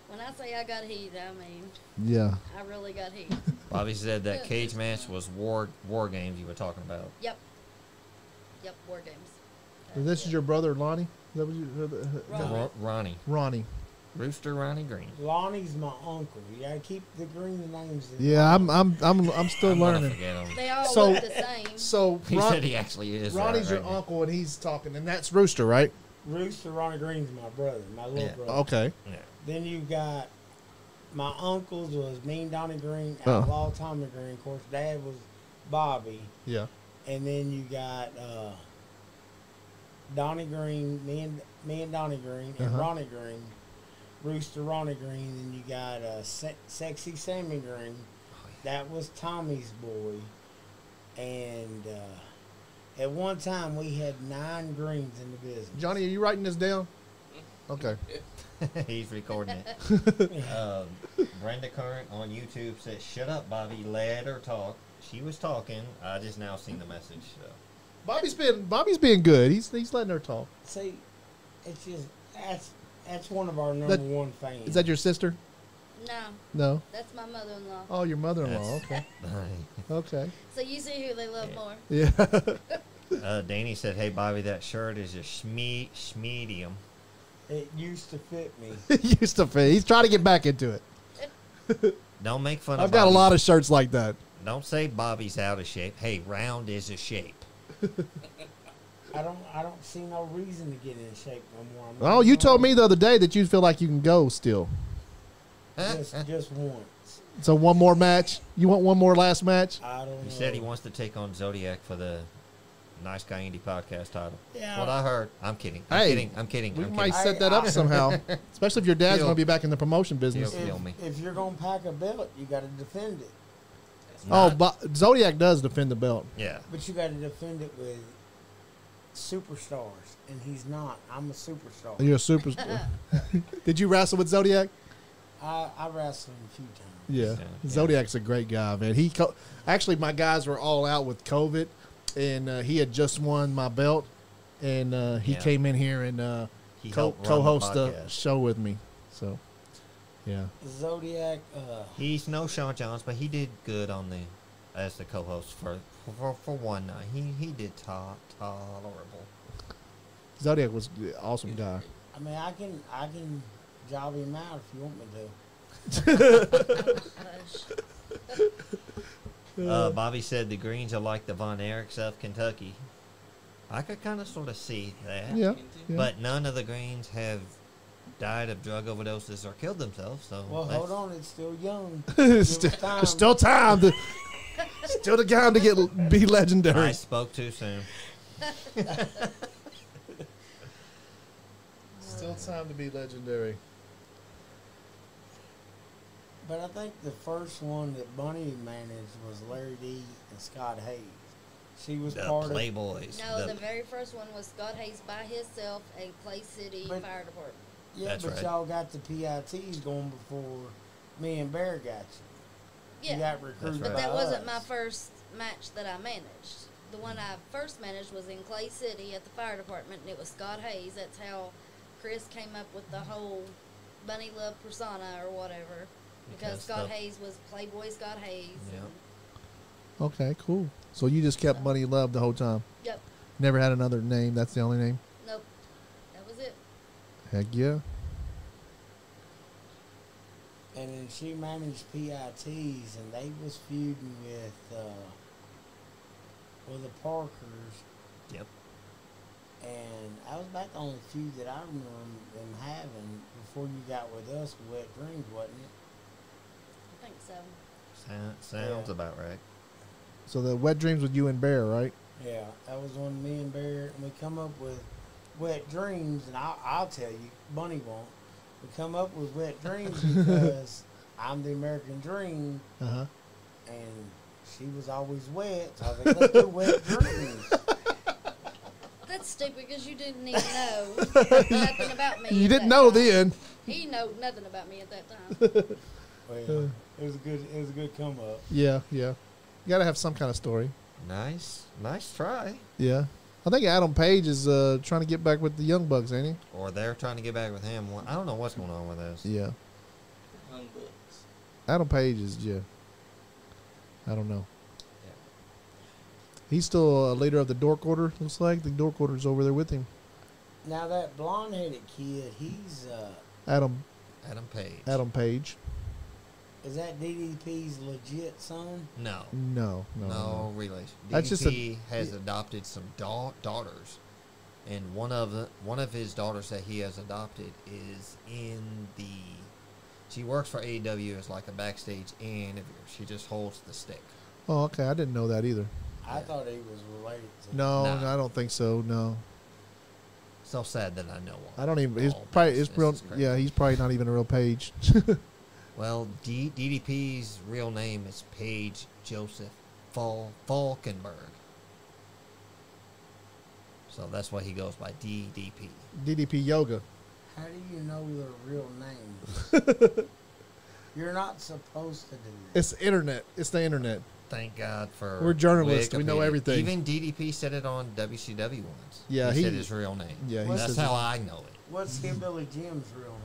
Speaker 3: When I say I got heat, I mean
Speaker 1: Yeah.
Speaker 3: I really got heat.
Speaker 2: Bobby said that cage match was war games you were talking about.
Speaker 3: Yep, war games.
Speaker 1: This is your brother, Lonnie. Is that what you?
Speaker 3: Ronnie.
Speaker 2: Ronnie.
Speaker 1: Ronnie.
Speaker 2: Rooster Ronnie Green.
Speaker 4: Lonnie's my uncle. You gotta keep the green names.
Speaker 1: Yeah, I'm still
Speaker 2: I'm gonna
Speaker 1: learning.
Speaker 2: forget him.
Speaker 3: They all
Speaker 1: So-
Speaker 3: look the same.
Speaker 1: So
Speaker 2: He said he actually is.
Speaker 1: Ronnie's
Speaker 2: right
Speaker 1: your
Speaker 2: now.
Speaker 1: uncle, and he's talking, and that's Rooster, right?
Speaker 4: Rooster Ronnie Green's my brother, my little
Speaker 2: Yeah.
Speaker 4: brother.
Speaker 1: Okay.
Speaker 2: Yeah.
Speaker 4: Then you got my uncles was Mean Donnie Green,
Speaker 1: Oh.
Speaker 4: Outlaw Tommy Green. Of course, Dad was Bobby,
Speaker 1: Yeah.
Speaker 4: and then you got Donnie Green, me and Donnie Green, and
Speaker 1: Uh-huh.
Speaker 4: Ronnie Green, Rooster Ronnie Green. Then you got Sexy Sammy Green. That was Tommy's boy, and at one time we had 9 greens in the business.
Speaker 1: Johnny, are you writing this down? Okay.
Speaker 2: He's recording it. Brenda Current on YouTube says, "Shut up, Bobby. Let her talk." She was talking. I just now seen the message. So.
Speaker 1: Bobby's being good. He's letting her talk.
Speaker 4: See, it's just that's one of our number one fans.
Speaker 1: Is that your sister?
Speaker 3: No,
Speaker 1: No.
Speaker 3: that's my mother-in-law.
Speaker 1: Oh, your mother-in-law.
Speaker 2: That's-
Speaker 1: Okay. Okay.
Speaker 3: So you see who they love more.
Speaker 1: Yeah.
Speaker 2: Danny said, "Hey, Bobby, that shirt is a medium."
Speaker 4: It used to fit me.
Speaker 1: He used to fit. He's trying to get back into it.
Speaker 2: Don't make fun of
Speaker 1: I've got a
Speaker 2: Bobby's-
Speaker 1: lot of shirts like that.
Speaker 2: Don't say Bobby's out of shape. Hey, round is a shape.
Speaker 4: I don't see no reason to get in shape no more.
Speaker 1: Oh, you told me the other day that you feel like you can go still.
Speaker 4: just once.
Speaker 1: So one more match. You want one more last match?
Speaker 4: I don't know.
Speaker 2: He said he wants to take on Zodiac for the Nice Guy Indie podcast title.
Speaker 4: Yeah.
Speaker 2: What I heard. I'm kidding.
Speaker 1: Hey,
Speaker 2: I'm kidding.
Speaker 1: We
Speaker 2: I'm
Speaker 1: might
Speaker 2: kidding.
Speaker 1: set that up somehow. Especially if your dad's
Speaker 2: Deal.
Speaker 1: going to be back in the promotion business.
Speaker 2: Deal. Kill me.
Speaker 4: If you're gonna pack a belt, you got to defend it.
Speaker 1: Oh,
Speaker 2: Not-
Speaker 1: but Zodiac does defend the belt.
Speaker 2: yeah.
Speaker 4: But you got to defend it with superstars, and he's not. I'm a superstar.
Speaker 1: You're a superstar. Did you wrestle with Zodiac?
Speaker 4: I wrestled him a few times.
Speaker 1: Yeah.
Speaker 2: Yeah.
Speaker 1: Zodiac's a great guy, man. Actually, my guys were all out with COVID, and he had just won my belt, and he
Speaker 2: Yeah.
Speaker 1: came in here and
Speaker 2: He helped run the
Speaker 1: co-host a
Speaker 2: podcast.
Speaker 1: show with me. So, yeah.
Speaker 4: Zodiac.
Speaker 2: He's no Sean Jones, but he did good on as the co-host for one night. He did tolerable.
Speaker 1: Zodiac was an awesome guy.
Speaker 4: I mean, I can job him out if you want me to.
Speaker 3: Hush.
Speaker 2: Bobby said the Greens are like the Von Erichs of Kentucky. I could kind of sort of see that.
Speaker 1: Yeah. Yeah.
Speaker 2: But none of the Greens have died of drug overdoses or killed themselves. So
Speaker 4: Well,
Speaker 2: that's-
Speaker 4: hold on, it's still young.
Speaker 1: still,
Speaker 4: time.
Speaker 1: still time to still the time to be legendary.
Speaker 2: I spoke too soon.
Speaker 1: Still time to be legendary.
Speaker 4: But I think the first one that Bunny managed was Larry D and Scott Hayes. She was
Speaker 2: The
Speaker 4: part
Speaker 2: Playboys.
Speaker 3: No,
Speaker 2: the-
Speaker 3: the very first one was Scott Hayes by himself at Clay City
Speaker 4: But-
Speaker 3: Fire Department.
Speaker 4: of. Yeah,
Speaker 2: That's
Speaker 4: but
Speaker 2: right.
Speaker 4: y'all got the PITs going before me and Bear got you.
Speaker 3: Yeah,
Speaker 4: You got recruited
Speaker 2: right.
Speaker 3: but
Speaker 4: by
Speaker 3: that wasn't
Speaker 4: us.
Speaker 3: my first match that I managed. The one I first managed was in Clay City at the fire department, and it was Scott Hayes. That's how Chris came up with the whole Bunny Love persona or whatever. Because Scott
Speaker 2: the-
Speaker 3: Hayes was Playboy Scott Hayes.
Speaker 2: Yep.
Speaker 1: Okay, cool. So you just kept Bunny Love the whole time.
Speaker 3: Yep.
Speaker 1: Never had another name. That's the only name.
Speaker 3: Nope. That was it.
Speaker 1: Heck yeah.
Speaker 4: And then she managed PITs, and they was feuding with the Parkers.
Speaker 2: Yep.
Speaker 4: And that was about the only feud that I remember them having before you got with us with Wet Dreams, wasn't it?
Speaker 3: I think so.
Speaker 2: Sounds
Speaker 4: Yeah.
Speaker 2: about right.
Speaker 1: So the Wet Dreams with you and Bear, right?
Speaker 4: Yeah, that was when me and Bear, and we come up with Wet Dreams, and I'll tell you, Bunny won't. We come up with Wet Dreams because I'm the American Dream,
Speaker 1: Uh-huh.
Speaker 4: and she was always wet, so I was like, let's do Wet Dreams.
Speaker 3: That's stupid because you didn't even know nothing about me.
Speaker 1: You
Speaker 3: at
Speaker 1: didn't
Speaker 3: that
Speaker 1: know
Speaker 3: time.
Speaker 1: then.
Speaker 3: He know nothing about me at that time.
Speaker 4: Well, it was a good come up.
Speaker 1: Yeah, yeah. You got to have some kind of story.
Speaker 2: Nice try.
Speaker 1: Yeah. I think Adam Page is trying to get back with the Young Bucks, ain't
Speaker 2: Or they're trying to get back with him. I don't know what's going on with this.
Speaker 1: he? Yeah.
Speaker 5: Young Bucks.
Speaker 1: Adam Page is, yeah. I don't know. He's still a leader of the Dork Order, looks like. The Dork Order's over there with him.
Speaker 4: Now that blonde-headed kid, he's
Speaker 1: Adam
Speaker 2: Adam Page.
Speaker 1: Page.
Speaker 4: is that DDP's legit son?
Speaker 2: No.
Speaker 1: No.
Speaker 2: No relation.
Speaker 1: That's just a-
Speaker 2: DDP has adopted some daughters, and one of his daughters that he has adopted is in the. She works for AEW as like a backstage interviewer. She just holds the stick.
Speaker 1: Oh, okay. I didn't know that either.
Speaker 4: I
Speaker 2: Yeah.
Speaker 4: thought he was related to
Speaker 1: No,
Speaker 2: Nah.
Speaker 1: I don't think so. No.
Speaker 2: So sad that I know one.
Speaker 1: I don't even. He's
Speaker 2: Oh,
Speaker 1: probably.
Speaker 2: this
Speaker 1: It's real.
Speaker 2: is crazy.
Speaker 1: Yeah, he's probably not even a real Page.
Speaker 2: Well, DDP's real name is Paige Joseph Falkenberg. So that's why he goes by DDP.
Speaker 1: DDP Yoga.
Speaker 4: How do you know their real names? You're not supposed to do that.
Speaker 1: It's the internet. It's the internet.
Speaker 2: Thank God for
Speaker 1: We're journalists. We know
Speaker 2: Wikipedia.
Speaker 1: everything.
Speaker 2: Even DDP said it on WCW once.
Speaker 1: Yeah,
Speaker 2: he
Speaker 1: he-
Speaker 2: said his real name.
Speaker 1: Yeah, he
Speaker 2: That's
Speaker 1: says
Speaker 2: how
Speaker 1: it.
Speaker 2: I know it.
Speaker 4: What's Hillbilly Jim's real name?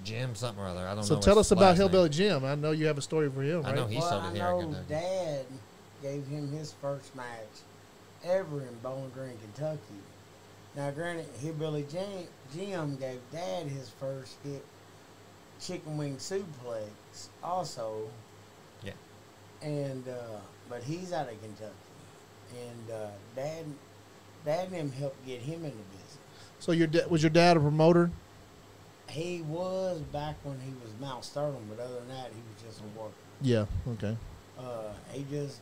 Speaker 2: Jim something or other. I don't
Speaker 1: So
Speaker 2: know.
Speaker 1: tell
Speaker 2: his
Speaker 1: us about
Speaker 2: last name.
Speaker 1: Hillbilly Jim. I know you have a story for him,
Speaker 2: I
Speaker 1: right?
Speaker 2: know he
Speaker 4: Well,
Speaker 2: started
Speaker 4: I
Speaker 2: here.
Speaker 4: know Dad gave him his first match ever in Bowling Green, Kentucky. Now, granted, Hillbilly Jim gave Dad his first hit chicken wing suplex also.
Speaker 2: Yeah.
Speaker 4: And but he's out of Kentucky, and Dad and him helped get him into business.
Speaker 1: So was your dad a promoter?
Speaker 4: He was back when he was Mount Sterling, but other than that, he was just a worker.
Speaker 1: Yeah. Okay.
Speaker 4: He just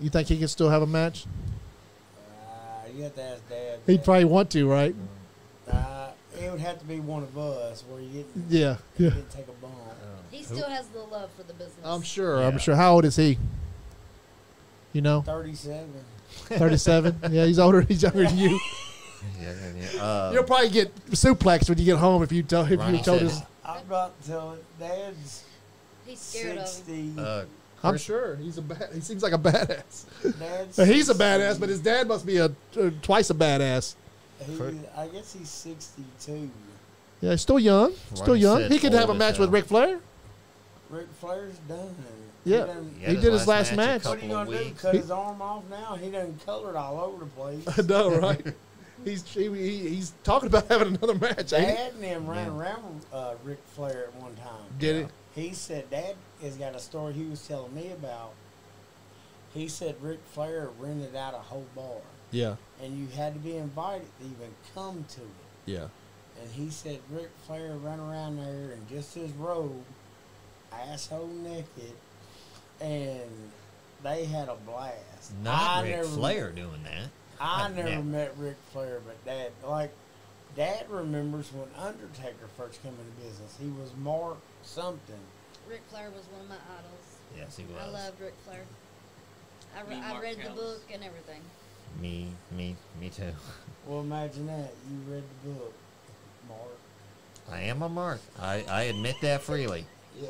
Speaker 1: You think he could still have a match?
Speaker 4: you have to ask Dad.
Speaker 1: He'd
Speaker 4: that.
Speaker 1: probably want to, right?
Speaker 4: It would have to be one of us where you didn't,
Speaker 1: Yeah.
Speaker 4: you
Speaker 1: Yeah.
Speaker 4: didn't take a bump.
Speaker 3: He still has the love for the business.
Speaker 1: I'm sure.
Speaker 2: Yeah.
Speaker 1: I'm sure. How old is he? You know,
Speaker 4: 37.
Speaker 1: 37. Yeah, he's older. He's younger than you.
Speaker 2: Yeah.
Speaker 1: You'll probably get suplexed when you get home if you told
Speaker 2: Ronnie
Speaker 1: told
Speaker 2: said
Speaker 1: us.
Speaker 4: I'm about to tell it. Dad's
Speaker 3: He's scared of him.
Speaker 4: 60.
Speaker 1: I'm
Speaker 2: Chris-
Speaker 1: sure he seems like a badass.
Speaker 4: Dad's
Speaker 1: He's a
Speaker 4: 60.
Speaker 1: badass, but his dad must be a twice a badass.
Speaker 4: I guess he's 62.
Speaker 1: Yeah, he's still young. Still
Speaker 2: Ronnie
Speaker 1: young.
Speaker 2: said
Speaker 1: He could have a
Speaker 2: old as
Speaker 1: match with
Speaker 2: hell.
Speaker 1: Ric Flair.
Speaker 4: Ric Flair's done.
Speaker 1: Yeah.
Speaker 2: He
Speaker 1: He did his last match.
Speaker 2: a
Speaker 4: What are you
Speaker 2: couple of
Speaker 4: gonna do?
Speaker 2: weeks.
Speaker 4: Cut his arm off now? He done colored all over the place.
Speaker 1: I know, right? He's talking about having another match. Ain't he?
Speaker 4: Dad and him ran around Ric Flair at one time.
Speaker 1: Did it?
Speaker 4: He said Dad has got a story he was telling me about. He said Ric Flair rented out a whole bar,
Speaker 1: Yeah.
Speaker 4: and you had to be invited to even come to it.
Speaker 1: Yeah.
Speaker 4: And he said Ric Flair ran around there in just his robe, asshole naked, and they had a blast.
Speaker 2: Not
Speaker 4: I
Speaker 2: Ric
Speaker 4: never
Speaker 2: Flair
Speaker 4: met-
Speaker 2: doing that.
Speaker 4: I never
Speaker 2: Yeah.
Speaker 4: met Ric Flair, but Dad remembers when Undertaker first came into business. He was Mark something.
Speaker 3: Ric Flair was one of my idols.
Speaker 2: Yes, he was.
Speaker 3: I loved Ric Flair.
Speaker 5: Me,
Speaker 3: I
Speaker 5: Mark
Speaker 3: read the
Speaker 5: Helms.
Speaker 3: book and everything.
Speaker 2: Me too.
Speaker 4: Well, imagine that. You read the book, Mark.
Speaker 2: I am a mark. I admit that freely.
Speaker 4: Yeah.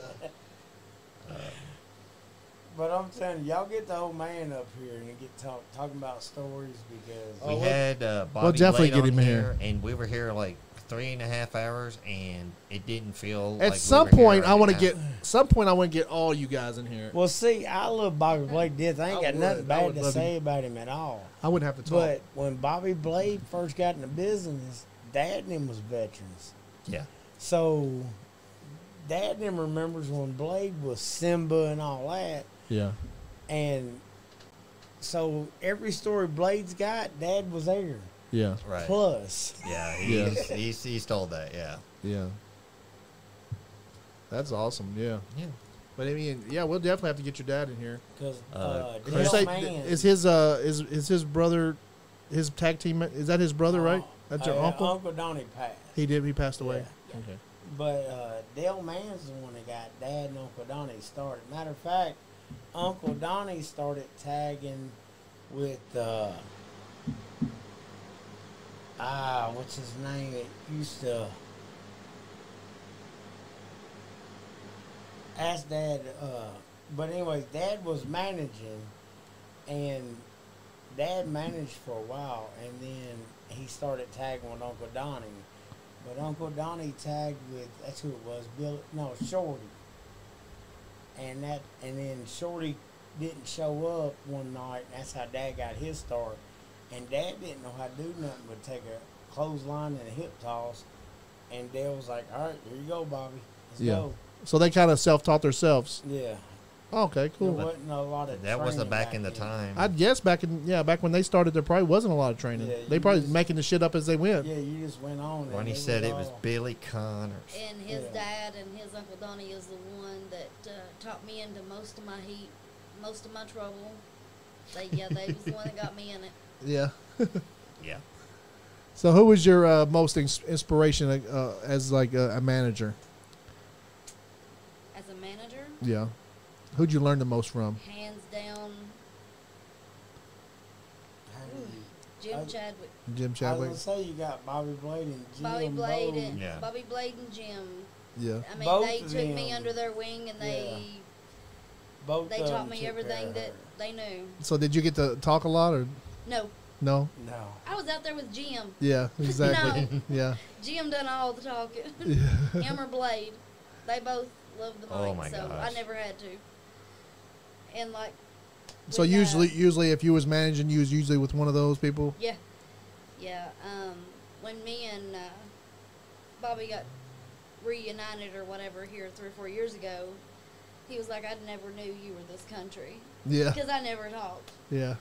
Speaker 4: But I'm telling you, y'all get the old man up here and get talking about stories because
Speaker 2: We
Speaker 1: Oh,
Speaker 2: had Bobby
Speaker 1: we'll definitely
Speaker 2: Blade
Speaker 1: get
Speaker 2: on
Speaker 1: him
Speaker 2: here,
Speaker 1: here.
Speaker 2: and we were here like 3.5 hours, and it didn't feel.
Speaker 1: At
Speaker 2: like
Speaker 1: some
Speaker 2: we were
Speaker 1: point,
Speaker 2: here
Speaker 1: I want to
Speaker 2: right
Speaker 1: get all you guys in here.
Speaker 4: Well, see, I love Bobby Blade. This I ain't
Speaker 1: I
Speaker 4: got
Speaker 1: would.
Speaker 4: nothing
Speaker 1: I
Speaker 4: bad
Speaker 1: would
Speaker 4: to
Speaker 1: love
Speaker 4: say
Speaker 1: you.
Speaker 4: about him at all.
Speaker 1: I wouldn't have to talk.
Speaker 4: But when Bobby Blade first got into business, Dad and him was veterans.
Speaker 2: now. Yeah.
Speaker 4: So Dad and him remembers when Blade was Simba and all that.
Speaker 1: yeah.
Speaker 4: And so every story Blade's got, Dad was there.
Speaker 1: Yeah.
Speaker 2: Right.
Speaker 4: Plus.
Speaker 2: Yeah.
Speaker 1: Yeah.
Speaker 2: He's told that. Yeah.
Speaker 1: Yeah. That's awesome. Yeah.
Speaker 2: Yeah.
Speaker 1: But I mean, yeah, we'll definitely have to get your dad in here.
Speaker 4: Because
Speaker 1: Did you say is his brother, his tag team? Is that his brother, right? That's your uncle.
Speaker 4: Uncle Donnie passed.
Speaker 1: He passed away.
Speaker 4: Yeah.
Speaker 1: Okay.
Speaker 4: But Dale Mann's the one that got Dad and Uncle Donnie started. Matter of fact, Uncle Donnie started tagging with what's his name? It used to ask Dad. But anyways, Dad was managing, and Dad managed for a while, and then he started tagging with Uncle Donnie. But Uncle Donnie tagged with, that's who it was, Shorty. And then Shorty didn't show up one night. That's how Dad got his start. And Dad didn't know how to do nothing but take a clothesline and a hip toss. And Dale was like, all right, here you go, Bobby. Let's go.
Speaker 1: So they kind of self-taught themselves.
Speaker 4: Yeah.
Speaker 1: Oh, okay,
Speaker 4: There
Speaker 1: cool.
Speaker 4: wasn't a lot of
Speaker 2: That was the
Speaker 4: training
Speaker 2: back in the
Speaker 4: then.
Speaker 2: time.
Speaker 1: I guess back when they started, there probably wasn't a lot of training.
Speaker 4: Yeah,
Speaker 1: they
Speaker 4: you
Speaker 1: probably
Speaker 4: just-
Speaker 1: making the shit up as they went.
Speaker 4: Yeah, you just went on.
Speaker 2: When
Speaker 4: and
Speaker 2: he said it was
Speaker 4: all-
Speaker 2: Billy Connors.
Speaker 3: And his
Speaker 4: Yeah.
Speaker 3: dad and his Uncle Donnie is the one that taught me into most of my heat, most of my trouble. They was the one that got me in it.
Speaker 1: Yeah.
Speaker 2: Yeah.
Speaker 1: So who was your most inspiration as like a manager?
Speaker 3: As a manager,
Speaker 1: Yeah. Who'd you learn the most from?
Speaker 3: hands down,
Speaker 4: How do you-
Speaker 3: Jim
Speaker 4: I-
Speaker 3: Chadwick.
Speaker 1: Jim
Speaker 4: I was
Speaker 1: Chadwick.
Speaker 4: gonna say you got Bobby Blade and Jim
Speaker 3: Bobby Blade
Speaker 4: Bowden.
Speaker 3: and
Speaker 2: Yeah.
Speaker 3: Bobby Blade and Jim.
Speaker 1: Yeah.
Speaker 3: I mean,
Speaker 4: Both
Speaker 3: they
Speaker 4: of
Speaker 3: took me
Speaker 4: them.
Speaker 3: under their wing and
Speaker 4: Both
Speaker 3: they
Speaker 4: of
Speaker 3: taught
Speaker 4: them
Speaker 3: me
Speaker 4: took
Speaker 3: everything
Speaker 4: care
Speaker 3: that
Speaker 4: of her.
Speaker 3: they knew.
Speaker 1: So did you get to talk a lot or
Speaker 3: No,
Speaker 1: no?
Speaker 4: No.
Speaker 3: I was out there with Jim.
Speaker 1: Yeah, exactly. Yeah.
Speaker 3: Jim done all the talking. Him or Blade, they both loved the mic,
Speaker 2: Oh my
Speaker 3: so
Speaker 2: gosh.
Speaker 3: I never had to. And like,
Speaker 1: So
Speaker 3: with,
Speaker 1: usually if you was managing, you was usually with one of those people.
Speaker 3: yeah. When me and Bobby got reunited or whatever here 3 or 4 years ago, he was like, "I never knew you were this country,"
Speaker 1: Yeah.
Speaker 3: because I never talked.
Speaker 1: Yeah.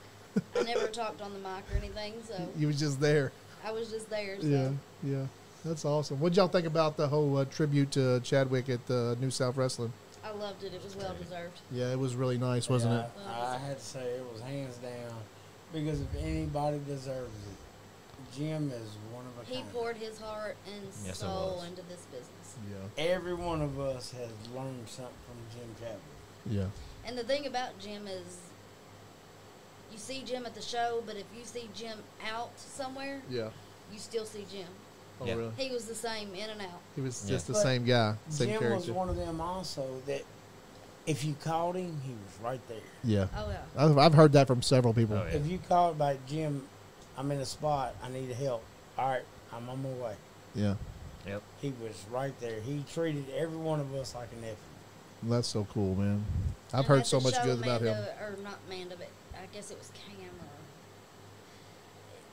Speaker 3: I never talked on the mic or anything, so
Speaker 1: You was just there.
Speaker 3: I was just there. So.
Speaker 1: Yeah. Yeah. That's awesome. What'd y'all think about the whole tribute to Chadwick at New South Wrestling?
Speaker 3: I loved it. It was well deserved.
Speaker 1: Yeah, it was really nice, wasn't it?
Speaker 4: I had to say it was hands down because if anybody deserves it, Jim is one of a
Speaker 3: He
Speaker 4: kind.
Speaker 3: poured his heart and
Speaker 2: Yes, it
Speaker 3: soul
Speaker 2: was.
Speaker 3: into this business.
Speaker 1: Yeah.
Speaker 4: Every one of us has learned something from Jim Chadwick.
Speaker 1: Yeah.
Speaker 3: And the thing about Jim is, you see Jim at the show, but if you see Jim out somewhere,
Speaker 1: Yeah.
Speaker 3: you still see Jim.
Speaker 1: Oh,
Speaker 2: Yeah.
Speaker 1: really?
Speaker 3: He was the same in and out.
Speaker 1: He was
Speaker 2: Yeah.
Speaker 1: just the
Speaker 4: But
Speaker 1: same guy, same
Speaker 4: Jim
Speaker 1: character.
Speaker 4: was one of them also that if you called him, he was right there.
Speaker 1: Yeah.
Speaker 3: Oh yeah.
Speaker 1: I've heard that from several people.
Speaker 2: Oh, yeah.
Speaker 4: If you called like Jim, I'm in a spot, I need help. All right, I'm on my way.
Speaker 1: Yeah.
Speaker 2: Yep.
Speaker 4: He was right there. He treated every one of us like a nephew.
Speaker 1: That's so cool, man. I've
Speaker 3: And
Speaker 1: heard
Speaker 3: at
Speaker 1: so
Speaker 3: the
Speaker 1: much
Speaker 3: show,
Speaker 1: good about him.
Speaker 3: Amanda, or not Amanda, but I guess it was Cam.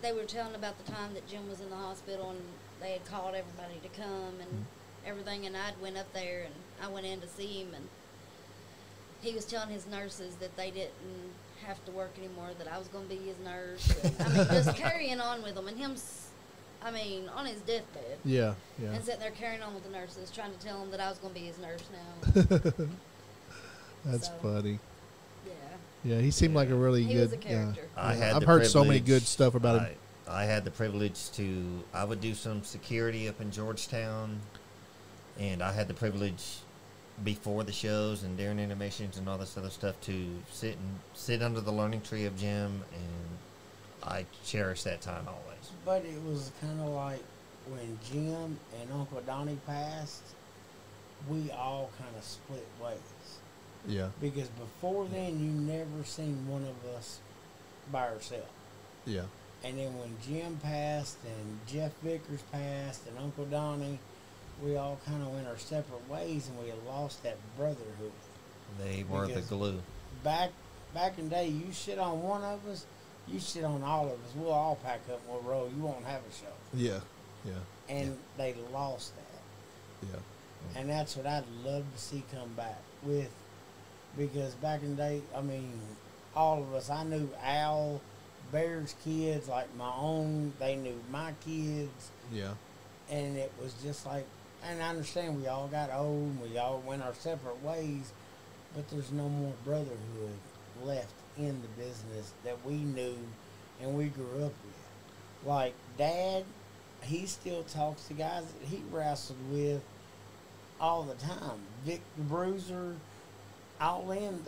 Speaker 3: They were telling about the time that Jim was in the hospital and they had called everybody to come and everything, and I'd went up there and I went in to see him, and he was telling his nurses that they didn't have to work anymore, that I was going to be his nurse. And, I mean, just carrying on with him, and on his deathbed.
Speaker 1: Yeah. Yeah.
Speaker 3: And sitting there carrying on with the nurses, trying to tell him that I was going to be his nurse now.
Speaker 1: That's
Speaker 3: So,
Speaker 1: funny.
Speaker 3: Yeah.
Speaker 1: Yeah, he seemed like a really
Speaker 3: He
Speaker 1: good
Speaker 3: was a character.
Speaker 2: I
Speaker 1: Yeah,
Speaker 2: had
Speaker 1: I've
Speaker 2: the
Speaker 1: heard so many
Speaker 2: privilege-
Speaker 1: good stuff about him.
Speaker 2: I had the privilege I would do some security up in Georgetown, and I had the privilege before the shows and during intermissions and all this other stuff to sit under the learning tree of Jim, and I cherish that time always.
Speaker 4: But it was kind of like when Jim and Uncle Donnie passed, we all kind of split ways.
Speaker 1: Yeah.
Speaker 4: Because before then, you never seen one of us by ourselves.
Speaker 1: Yeah.
Speaker 4: And then when Jim passed and Jeff Vickers passed and Uncle Donnie, we all kind of went our separate ways and we had lost that brotherhood.
Speaker 2: They were the
Speaker 4: Because-
Speaker 2: glue.
Speaker 4: Back in the day, you shit on one of us, you shit on all of us. We'll all pack up and we'll roll. You won't have a show.
Speaker 1: Yeah. Yeah.
Speaker 4: And they lost that.
Speaker 1: Yeah.
Speaker 4: And that's what I'd love to see come back with. Because back in the day, I mean, all of us, I knew Al, Bear's kids, like my own, they knew my kids.
Speaker 1: Yeah.
Speaker 4: And it was just like, and I understand we all got old and we all went our separate ways, but there's no more brotherhood left in the business that we knew and we grew up with. Like Dad, he still talks to guys that he wrestled with all the time. Vic the Bruiser, all them,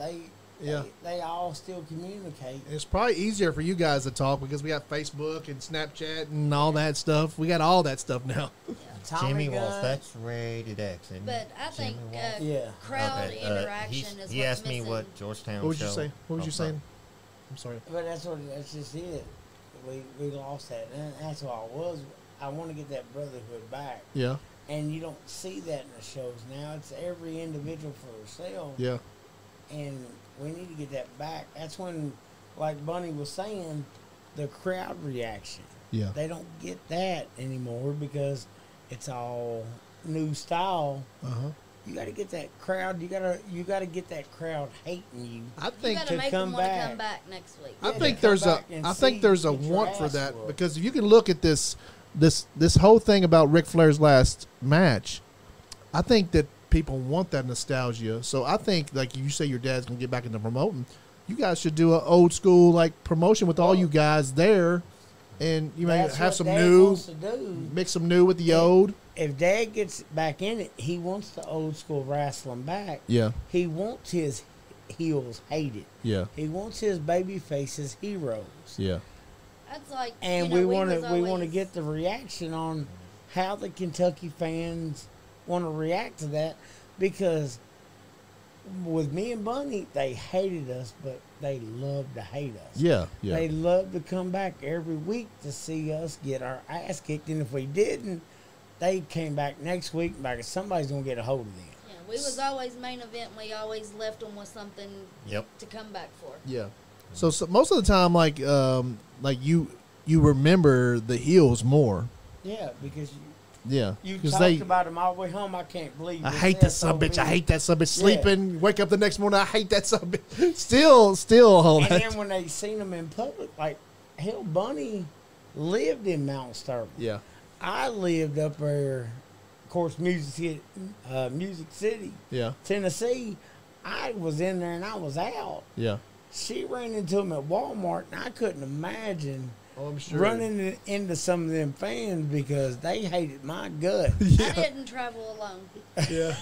Speaker 1: Yeah.
Speaker 4: they all still communicate.
Speaker 1: It's probably easier for you guys to talk because we got Facebook and Snapchat and all that stuff. We got all that stuff now.
Speaker 4: Tommy
Speaker 2: Jimmy Walsh,
Speaker 4: Gunn,
Speaker 2: that's rated X, isn't
Speaker 3: But I
Speaker 2: Jimmy
Speaker 3: think
Speaker 2: Walsh?
Speaker 4: Yeah.
Speaker 3: crowd
Speaker 2: Okay,
Speaker 3: interaction is
Speaker 2: he
Speaker 3: what's
Speaker 2: asked me
Speaker 3: missing.
Speaker 2: what Georgetown
Speaker 1: What would you
Speaker 2: show
Speaker 1: say? What was you
Speaker 2: about.
Speaker 1: saying? I'm sorry.
Speaker 4: but that's just it. We lost that, and that's what I was. I want to get that brotherhood back,
Speaker 1: Yeah.
Speaker 4: and you don't see that in the shows now. It's every individual for themselves,
Speaker 1: Yeah.
Speaker 4: and we need to get that back. That's when, like Bunny was saying, the crowd reaction.
Speaker 1: Yeah.
Speaker 4: They don't get that anymore because it's all new style.
Speaker 1: Uh-huh.
Speaker 4: You got to get that crowd. You gotta get that crowd hating you.
Speaker 1: I
Speaker 3: You
Speaker 1: think
Speaker 3: gotta
Speaker 4: to
Speaker 3: make
Speaker 4: come
Speaker 3: them want to
Speaker 4: back.
Speaker 3: come back next week.
Speaker 1: I
Speaker 4: Yeah,
Speaker 1: think
Speaker 4: to
Speaker 1: there's
Speaker 4: come
Speaker 1: a
Speaker 4: back and
Speaker 1: I think
Speaker 4: see,
Speaker 1: there's a
Speaker 4: get your
Speaker 1: want for
Speaker 4: ass
Speaker 1: that
Speaker 4: whooped.
Speaker 1: because if you can look at this whole thing about Ric Flair's last match, I think that people want that nostalgia. So I think, like you say, your dad's gonna get back into promoting. You guys should do an old school like promotion with all you guys there, and you may
Speaker 4: That's
Speaker 1: have
Speaker 4: what
Speaker 1: some
Speaker 4: Dad
Speaker 1: new,
Speaker 4: wants to do.
Speaker 1: mix some new with the
Speaker 4: Yeah.
Speaker 1: old.
Speaker 4: If Dad gets back in it, he wants the old school wrestling back.
Speaker 1: Yeah,
Speaker 4: He wants his heels hated.
Speaker 1: yeah,
Speaker 4: He wants his baby faces heroes.
Speaker 1: yeah.
Speaker 3: That's like,
Speaker 4: And
Speaker 3: you know,
Speaker 4: we want
Speaker 3: was
Speaker 4: to we want to
Speaker 3: always-
Speaker 4: get the reaction on how the Kentucky fans want to react to that, because with me and Bunny, they hated us, but they love to hate us.
Speaker 1: Yeah, yeah.
Speaker 4: They love to come back every week to see us get our ass kicked, and if we didn't, they came back next week and like somebody's gonna get a hold of them.
Speaker 3: Yeah, we was always main event. We always left them with something
Speaker 2: Yep.
Speaker 3: to come back for.
Speaker 1: Yeah. So most of the time, like you remember the heels more.
Speaker 4: Yeah, because
Speaker 1: Yeah.
Speaker 4: you
Speaker 1: 'Cause
Speaker 4: talked about them all the way home. I can't believe
Speaker 1: I
Speaker 4: this
Speaker 1: hate that son of a bitch. I
Speaker 4: SOB.
Speaker 1: hate that son of a bitch.
Speaker 4: Yeah.
Speaker 1: Sleeping, wake up the next morning. I hate that son of a bitch. Still all
Speaker 4: And
Speaker 1: that.
Speaker 4: then when they seen them in public, like hell, Bunny lived in Mount Sterling.
Speaker 1: Yeah.
Speaker 4: I lived up there, of course, Music City,
Speaker 1: Yeah.
Speaker 4: Tennessee. I was in there and I was out.
Speaker 1: Yeah.
Speaker 4: She ran into him at Walmart, and I couldn't imagine
Speaker 1: Oh, I'm sure.
Speaker 4: running into some of them fans because they hated my gut.
Speaker 3: I didn't travel alone.
Speaker 1: Yeah.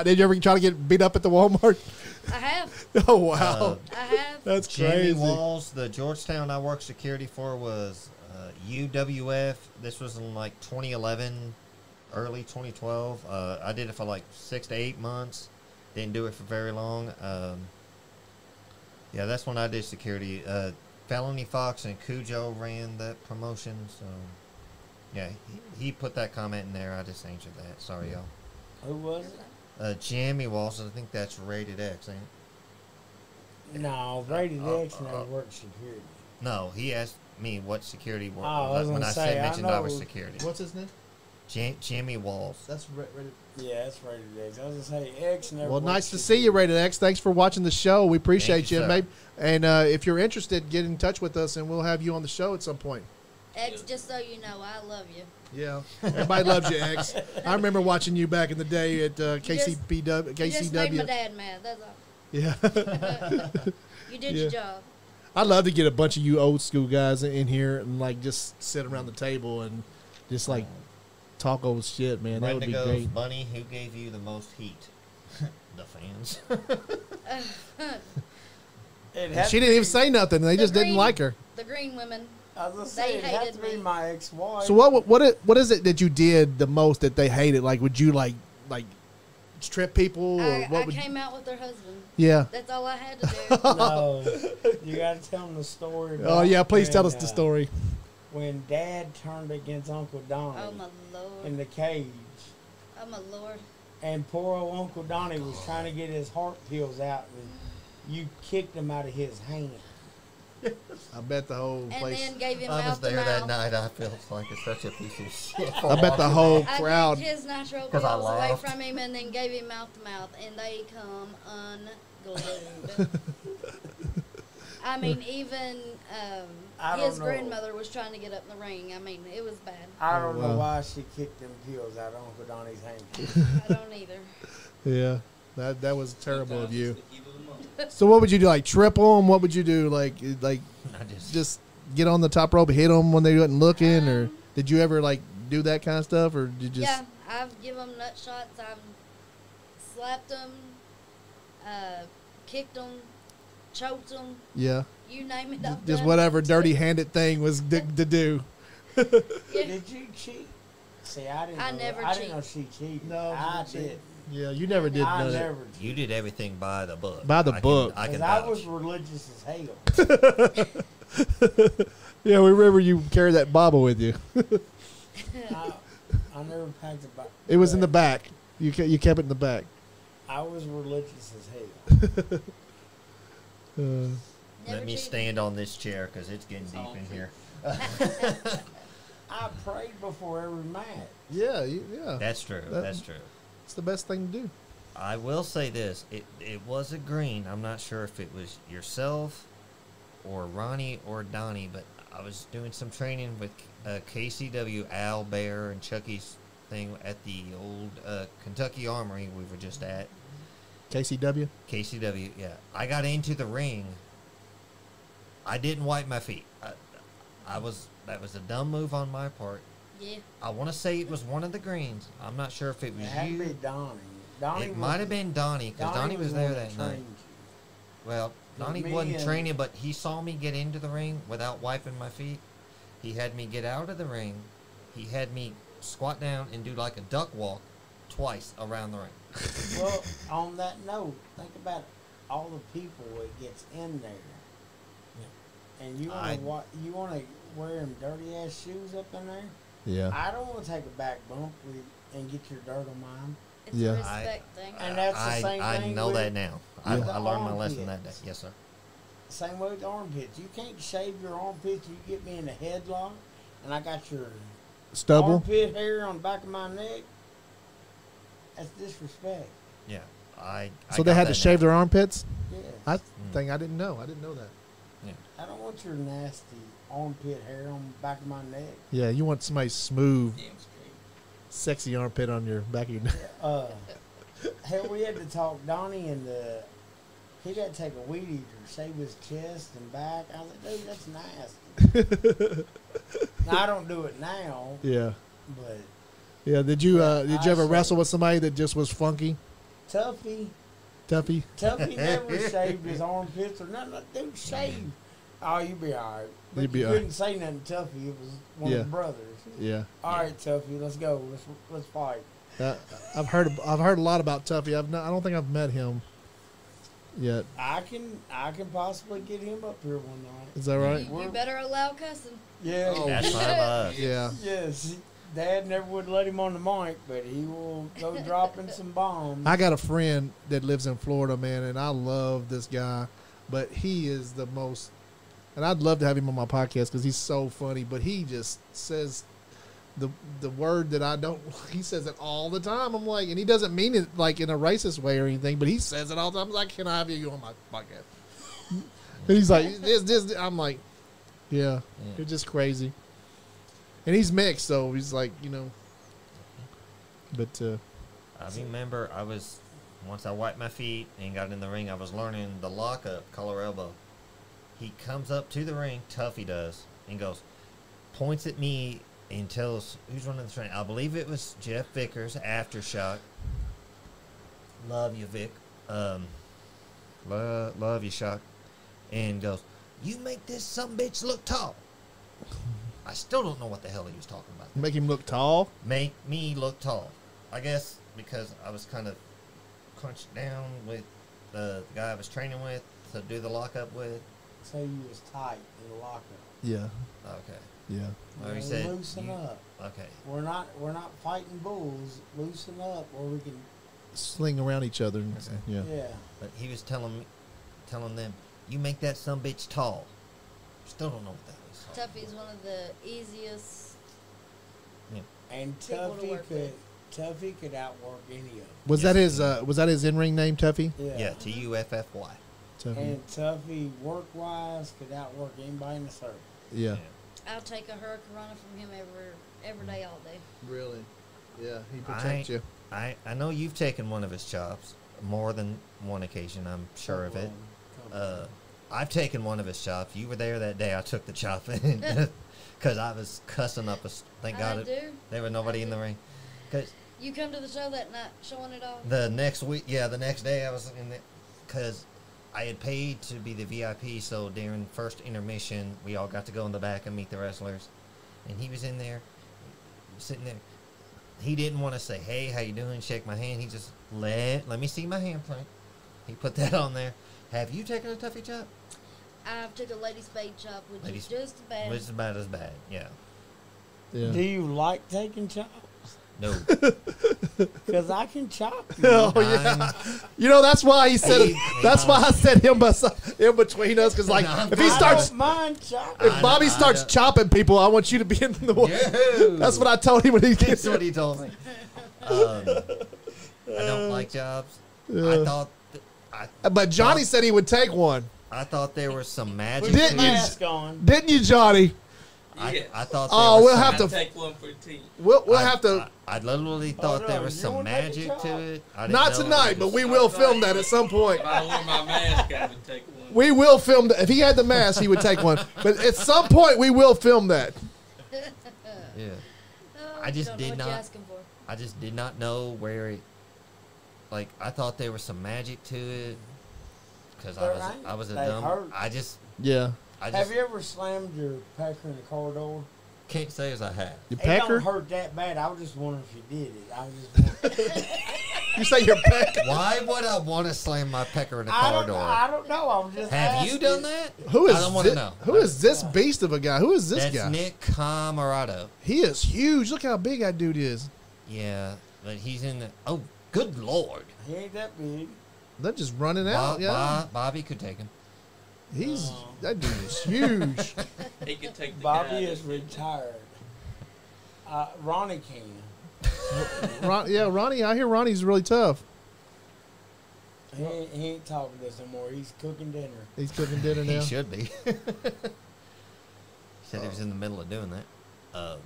Speaker 1: Did you ever try to get beat up at the Walmart?
Speaker 3: I have.
Speaker 1: Oh wow.
Speaker 3: I have.
Speaker 1: That's
Speaker 2: Jimmy
Speaker 1: crazy.
Speaker 2: Walls, the Georgetown I worked security for was UWF. This was in like 2011, early 2012. I did it for like 6 to 8 months. Didn't do it for very long. Yeah, that's when I did security. Felony Fox and Cujo ran that promotion. So, yeah, he put that comment in there. I just answered that. Sorry, y'all.
Speaker 4: Who was it?
Speaker 2: Jimmy Walls, I think that's rated X, ain't it?
Speaker 4: No, Rated X never worked security.
Speaker 2: No, he asked me what security work
Speaker 4: Oh, I was
Speaker 2: when
Speaker 4: gonna
Speaker 2: I
Speaker 4: say,
Speaker 2: said
Speaker 4: I
Speaker 2: mentioned I was
Speaker 4: know-
Speaker 2: security.
Speaker 1: What's his name?
Speaker 2: Jimmy Walls.
Speaker 1: That's rated.
Speaker 4: Yeah, that's Rated X. I was gonna say X never.
Speaker 1: Well,
Speaker 4: worked
Speaker 1: nice to see you,
Speaker 4: security.
Speaker 1: Rated X. Thanks for watching the show. We appreciate
Speaker 2: Thank you,
Speaker 1: you.
Speaker 2: sir.
Speaker 1: Maybe, and if you're interested, get in touch with us, and we'll have you on the show at some point.
Speaker 3: X, just so you know, I love you.
Speaker 1: Yeah, everybody loves you, X. I remember watching you back in the day at KCPW.
Speaker 3: You just made my
Speaker 1: KCW.
Speaker 3: dad mad. That's all.
Speaker 1: Yeah,
Speaker 3: You did
Speaker 1: Yeah.
Speaker 3: your job.
Speaker 1: I'd love to get a bunch of you old school guys in here and like just sit around the table and just like talk old shit, man. That would
Speaker 2: Brenda
Speaker 1: be
Speaker 2: goes,
Speaker 1: great.
Speaker 2: Bunny, who gave you the most heat? The fans.
Speaker 4: It had
Speaker 1: She
Speaker 4: to
Speaker 1: didn't even
Speaker 4: be-
Speaker 1: say nothing. They
Speaker 3: The
Speaker 1: just didn't
Speaker 3: green-
Speaker 1: like her.
Speaker 3: The green women.
Speaker 4: I was gonna say
Speaker 3: They
Speaker 4: it had
Speaker 3: hated
Speaker 4: to be
Speaker 3: me.
Speaker 4: my ex-wife.
Speaker 1: So what is it that you did the most that they hated? Like, would you like strip people or
Speaker 3: I
Speaker 1: what would?
Speaker 3: came out with her husband.
Speaker 1: Yeah.
Speaker 3: That's all I had to do.
Speaker 4: No, you got to tell them the story.
Speaker 1: Oh
Speaker 4: about
Speaker 1: yeah. Please tell us
Speaker 4: when,
Speaker 1: the story.
Speaker 4: When Dad turned against Uncle Donnie
Speaker 3: Oh my lord.
Speaker 4: in the cage,
Speaker 3: Oh my lord.
Speaker 4: and poor old Uncle Donnie was trying to get his heart pills out, and you kicked him out of his hand.
Speaker 1: I bet the whole
Speaker 3: And
Speaker 1: place.
Speaker 3: then gave him
Speaker 2: I was
Speaker 3: mouth to
Speaker 2: there that
Speaker 3: mouth.
Speaker 2: night. I felt like such a piece of shit. for
Speaker 1: I bet the
Speaker 2: watching
Speaker 1: whole
Speaker 2: that.
Speaker 3: I
Speaker 1: crowd.
Speaker 3: licked his nitro
Speaker 2: 'Cause I
Speaker 3: pills away
Speaker 2: laughed.
Speaker 3: from him and then gave him mouth to mouth, and they come unglued. I mean, even
Speaker 4: I don't
Speaker 3: his
Speaker 4: know.
Speaker 3: grandmother was trying to get up in the ring. I mean, it was bad.
Speaker 4: I don't know
Speaker 1: wow.
Speaker 4: why she kicked them pills out of Uncle Donnie's hand.
Speaker 3: I don't either.
Speaker 1: Yeah. That was terrible of
Speaker 5: Sometimes
Speaker 1: you.
Speaker 5: it's the heat of the moment.
Speaker 1: So what would you do? Like trip them? What would you do? Like
Speaker 2: I
Speaker 1: just get on the top rope, hit them when they wasn't looking, or
Speaker 3: Um,
Speaker 1: did you ever like do that kind of stuff, or did you just?
Speaker 3: Yeah, I've given them nut shots. I've slapped them, kicked them, choked them.
Speaker 1: Yeah.
Speaker 3: You name it. I've
Speaker 1: Just
Speaker 3: done
Speaker 1: whatever
Speaker 3: it.
Speaker 1: dirty-handed thing was to do.
Speaker 3: Yeah.
Speaker 4: Did you cheat? See, I didn't.
Speaker 3: I
Speaker 4: know,
Speaker 3: never
Speaker 4: I didn't
Speaker 3: cheat.
Speaker 4: know she cheated.
Speaker 1: No, she
Speaker 4: I
Speaker 1: didn't cheat.
Speaker 4: did.
Speaker 1: Yeah, you never did
Speaker 4: I
Speaker 1: know that.
Speaker 4: never.
Speaker 2: You did everything by the book.
Speaker 1: By the book.
Speaker 2: I can
Speaker 4: I
Speaker 2: vouch.
Speaker 4: was religious as hell.
Speaker 1: Yeah, we remember you carried that Bible with you.
Speaker 4: I never packed a Bible.
Speaker 1: It was in the back. You kept it in the back.
Speaker 4: I was religious as hell.
Speaker 3: Never
Speaker 2: Let me
Speaker 3: cheated.
Speaker 2: stand on this chair because it's getting deep in here.
Speaker 4: I prayed before every match.
Speaker 1: Yeah, yeah.
Speaker 2: That's true.
Speaker 1: That-
Speaker 2: That's true.
Speaker 1: It's the best thing to do.
Speaker 2: I will say this: it was a green. I'm not sure if it was yourself, or Ronnie or Donnie, but I was doing some training with KCW, Al Bear, and Chucky's thing at the old Kentucky Armory we were just at.
Speaker 1: KCW.
Speaker 2: KCW, yeah. I got into the ring. I didn't wipe my feet. That was a dumb move on my part.
Speaker 3: Yeah.
Speaker 2: I want to say it was one of the greens. I'm not sure if it
Speaker 4: It
Speaker 2: was
Speaker 4: had to be
Speaker 2: you.
Speaker 4: Donnie. Donnie
Speaker 2: It
Speaker 4: was-
Speaker 2: might have been Donnie because Donnie was
Speaker 4: the
Speaker 2: there
Speaker 4: one
Speaker 2: that night.
Speaker 4: trained you.
Speaker 2: Well,
Speaker 4: But
Speaker 2: Donnie
Speaker 4: me
Speaker 2: wasn't
Speaker 4: and-
Speaker 2: training, but he saw me get into the ring without wiping my feet. He had me get out of the ring. He had me squat down and do like a duck walk twice around the ring.
Speaker 4: Well, on that note, think about all the people that gets in there, and you
Speaker 2: I-
Speaker 4: want to you want to wear them dirty ass shoes up in there.
Speaker 1: Yeah.
Speaker 4: I don't want to take a back bump and get your dirt on mine.
Speaker 3: It's
Speaker 1: Yeah.
Speaker 3: a respect thing.
Speaker 4: And that's the same
Speaker 2: I
Speaker 4: thing
Speaker 2: know
Speaker 4: with
Speaker 2: that now. I,
Speaker 1: the
Speaker 2: I learned my lesson that day.
Speaker 4: armpits.
Speaker 2: Yes, sir.
Speaker 4: Same way with the armpits. You can't shave your armpits. You get me in a headlock, and I got your
Speaker 1: Stubble.
Speaker 4: armpit hair on the back of my neck. That's disrespect.
Speaker 2: Yeah. I
Speaker 1: So they
Speaker 2: got
Speaker 1: had to
Speaker 2: that
Speaker 1: shave
Speaker 2: now.
Speaker 1: their armpits.
Speaker 4: Yes.
Speaker 1: I think I didn't know. I didn't know that.
Speaker 4: I don't want your nasty armpit hair on the back of my neck.
Speaker 1: Yeah, you want somebody smooth,
Speaker 5: Damn straight.
Speaker 1: sexy armpit on your back of your neck.
Speaker 4: Hell, we had to talk Donnie and he'd had to take a weed eater, shave his chest and back. I was like, dude, that's nasty. Now, I don't do it now,
Speaker 1: Yeah.
Speaker 4: but
Speaker 1: Yeah. Did you
Speaker 4: Yeah,
Speaker 1: did you
Speaker 4: I
Speaker 1: ever
Speaker 4: shaved.
Speaker 1: wrestle with somebody that just was funky,
Speaker 4: Tuffy
Speaker 1: Tuffy?
Speaker 4: never shaved his armpits or nothing. Like, dude, shave. Oh, you be all right. But
Speaker 1: You'd be
Speaker 4: you
Speaker 1: all right.
Speaker 4: couldn't say nothing to Tuffy. It was one
Speaker 1: Yeah.
Speaker 4: of the brothers.
Speaker 1: Yeah.
Speaker 4: All right, Tuffy, let's go. Let's fight.
Speaker 1: I've heard a lot about Tuffy. I don't think I've met him yet.
Speaker 4: I can possibly get him up here one night.
Speaker 1: Is that right?
Speaker 3: You better allow cussing.
Speaker 4: Yeah.
Speaker 1: Oh,
Speaker 2: That's fine by us.
Speaker 1: Yeah.
Speaker 4: Yes. Dad never would let him on the mic, but he will go dropping some bombs.
Speaker 1: I got a friend that lives in Florida, man, and I love this guy, but he is the most. And I'd love to have him on my podcast because he's so funny. But he just says the word that I don't. He says it all the time. I'm like, and he doesn't mean it like in a racist way or anything, but he says it all the time. I'm like, can I have you on my podcast? And he's like, this. I'm like, yeah, it's just crazy. And he's mixed, so he's like, But
Speaker 2: I remember once I wiped my feet and got in the ring, I was learning the lockup, collar elbow. He comes up to the ring, Tuffy does, and goes, points at me and tells who's running the train. I believe it was Jeff Vickers, Aftershock. Love you, Vic. Love you, Shock. And goes, you make this sumbitch look tall. I still don't know what the hell he was talking about.
Speaker 1: make him look tall.
Speaker 2: Make me look tall. I guess because I was kind of crunched down with the guy I was training with to do the lockup with.
Speaker 4: So you was tight in the lockup.
Speaker 1: Yeah,
Speaker 2: Okay.
Speaker 1: yeah.
Speaker 2: Well, he
Speaker 4: Now,
Speaker 2: said,
Speaker 4: loosen up.
Speaker 2: Okay.
Speaker 4: We're not fighting bulls. Loosen up, or we can.
Speaker 1: Sling around each other. And,
Speaker 2: Okay.
Speaker 1: Yeah.
Speaker 4: Yeah.
Speaker 2: But he was telling them, you make that sumbitch tall. Still don't know what that is.
Speaker 3: Tuffy's one of the easiest.
Speaker 4: And
Speaker 3: People to work
Speaker 4: Tuffy could outwork any of them.
Speaker 1: Was
Speaker 2: Yes.
Speaker 1: that his in ring name, Tuffy?
Speaker 2: Yeah, Tuffy.
Speaker 1: Tuffy.
Speaker 4: And Tuffy, work wise, could outwork anybody in the circle.
Speaker 1: Yeah.
Speaker 3: I'll take a hurricane from him every day, all day.
Speaker 1: Really? Yeah, he
Speaker 2: protects
Speaker 1: you.
Speaker 2: I know you've taken one of his chops. more than one occasion. I'm sure of it.
Speaker 4: Couple.
Speaker 2: I've taken one of his chops. You were there that day. I took the chop because I was cussing up. Thank God there was nobody in the ring. Cause
Speaker 3: You come to the show that night, showing it off.
Speaker 2: the next week, yeah, the next day I was in it because I had paid to be the VIP. So during first intermission, we all got to go in the back and meet the wrestlers, and he was in there, sitting there. He didn't want to say, "Hey, how you doing?" Shake my hand. He just let me see my handprint. He put that on there. Have you taken a Tuffy chop?
Speaker 3: I've took a lady spade chop, which
Speaker 2: Ladies-
Speaker 3: is just as bad.
Speaker 2: Which is about as bad. Yeah.
Speaker 1: Yeah.
Speaker 4: Do you like taking chops?
Speaker 2: No.
Speaker 4: Because I can chop you.
Speaker 1: Oh yeah. You know that's why he said. That's why I said him between us because like if he
Speaker 4: I
Speaker 1: starts,
Speaker 4: don't mind chopping.
Speaker 1: if Bobby starts chopping people, I want you to be in the way. That's what I told him when he
Speaker 2: That's
Speaker 1: gets.
Speaker 2: what he told me. I don't like jobs. I thought
Speaker 1: But Johnny said he would take one.
Speaker 2: I thought there was some magic.
Speaker 4: With the
Speaker 1: Didn't
Speaker 2: to
Speaker 1: you-
Speaker 2: it.
Speaker 4: mask on.
Speaker 1: Didn't you, Johnny?
Speaker 5: Yes.
Speaker 2: I thought.
Speaker 1: Oh,
Speaker 2: there was
Speaker 1: we'll
Speaker 2: some
Speaker 1: have
Speaker 5: I
Speaker 1: to-
Speaker 5: take one for the team.
Speaker 1: We'll have to.
Speaker 2: I literally thought
Speaker 4: no,
Speaker 2: there was
Speaker 4: you
Speaker 2: some
Speaker 4: wanna take a
Speaker 2: magic
Speaker 4: shot?
Speaker 2: to it. I didn't
Speaker 1: Not
Speaker 2: know
Speaker 1: tonight,
Speaker 2: it
Speaker 1: but
Speaker 2: was-
Speaker 1: we will film that at some point.
Speaker 5: If I wore my mask, I would take one.
Speaker 1: We will film that. If he had the mask, he would take one. But at some point, we will film that.
Speaker 2: Yeah.
Speaker 3: Oh,
Speaker 2: I
Speaker 3: you
Speaker 2: just
Speaker 3: don't know
Speaker 2: did
Speaker 3: what
Speaker 2: not-
Speaker 3: you're asking for.
Speaker 2: I just did not know where it. Like I thought there was some magic to it. Because
Speaker 4: There
Speaker 2: I
Speaker 4: ain't.
Speaker 2: was a
Speaker 4: They
Speaker 2: dumb.
Speaker 4: hurt.
Speaker 2: I just
Speaker 1: Yeah.
Speaker 4: Have you ever slammed your pecker in the car door?
Speaker 2: can't say as I have.
Speaker 1: Your
Speaker 4: It
Speaker 1: pecker?
Speaker 4: don't hurt that bad. I was just wondering if you did it. I was just wondering.
Speaker 1: You say your pecker?
Speaker 2: Why would I want to slam my pecker in a
Speaker 4: I
Speaker 2: car
Speaker 4: don't,
Speaker 2: door?
Speaker 4: I don't know. I was just
Speaker 2: Have you
Speaker 4: asking.
Speaker 2: done that?
Speaker 1: Who is
Speaker 2: I don't want to
Speaker 1: thi-
Speaker 2: know.
Speaker 1: Who is this beast of a guy? Who is this
Speaker 2: That's
Speaker 1: guy?
Speaker 2: Nick Camarado.
Speaker 1: He is huge. Look how big that dude is.
Speaker 2: Yeah, but he's in the. Oh, good lord!
Speaker 4: He ain't that big.
Speaker 1: They're just running out. Yeah.
Speaker 2: Bobby could take him.
Speaker 1: He's that dude is huge.
Speaker 5: He could take the
Speaker 4: Bobby
Speaker 5: guy
Speaker 4: is
Speaker 5: that-
Speaker 4: retired. Ronnie can.
Speaker 1: Ronnie. I hear Ronnie's really tough.
Speaker 4: He ain't talking to us no more. He's cooking dinner.
Speaker 1: He's cooking dinner
Speaker 2: He
Speaker 1: now.
Speaker 2: should be. Said he was in the middle of doing that.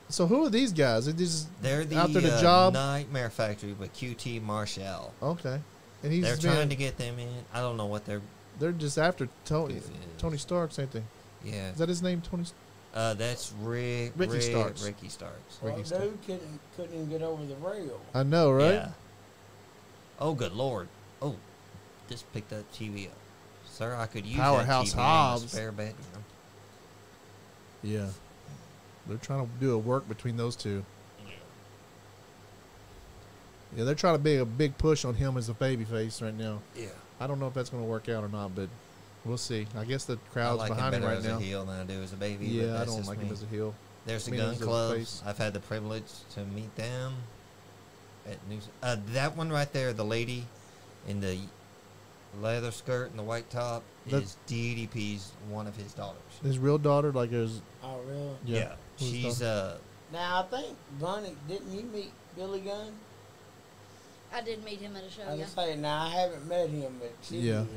Speaker 1: So who are these guys? Are these
Speaker 2: They're the,
Speaker 1: after the job?
Speaker 2: Nightmare Factory with QT Marshall.
Speaker 1: Okay, and he's
Speaker 2: They're
Speaker 1: been-
Speaker 2: trying to get them in. I don't know what they're.
Speaker 1: They're just after Tony.
Speaker 2: This is-
Speaker 1: Tony Stark, same thing.
Speaker 2: Yeah,
Speaker 1: Is that his name? Tony.
Speaker 2: that's
Speaker 1: Ricky Starks.
Speaker 2: Ricky Starks.
Speaker 4: Well,
Speaker 1: Ricky
Speaker 4: dude couldn't even get over the rail.
Speaker 1: I know, right?
Speaker 2: Yeah. Oh, good lord! Oh, just picked that TV up, sir. I could use
Speaker 1: Powerhouse
Speaker 2: that TV in
Speaker 1: Hobbs.
Speaker 2: the spare bedroom.
Speaker 1: Yeah. They're trying to do a work between those two. Yeah, they're trying to make a big push on him as a babyface right now.
Speaker 2: Yeah.
Speaker 1: I don't know if that's going to work out or not, but we'll see. I guess the
Speaker 2: I
Speaker 1: crowd's
Speaker 2: like
Speaker 1: behind
Speaker 2: him
Speaker 1: him
Speaker 2: better
Speaker 1: right
Speaker 2: as
Speaker 1: now.
Speaker 2: a heel than I do as a baby. but
Speaker 1: Yeah, I
Speaker 2: that's
Speaker 1: don't
Speaker 2: just
Speaker 1: like
Speaker 2: me.
Speaker 1: him as a heel.
Speaker 2: There's the
Speaker 1: Me
Speaker 2: Gun
Speaker 1: as a
Speaker 2: Clubs.
Speaker 1: face.
Speaker 2: I've had the privilege to meet them at News. That one right there, the lady in the leather skirt and the white top,
Speaker 1: That-
Speaker 2: is DDP's one of his daughters.
Speaker 1: His real daughter, like his
Speaker 4: Oh, really?
Speaker 1: yeah. Who's
Speaker 2: she's
Speaker 1: daughter?
Speaker 4: Now, I think, Bunny, didn't you meet Billy Gunn?
Speaker 3: I did meet him at a show,
Speaker 4: I
Speaker 3: yeah.
Speaker 4: was saying, now I haven't met him, but she
Speaker 1: Yeah.
Speaker 4: did.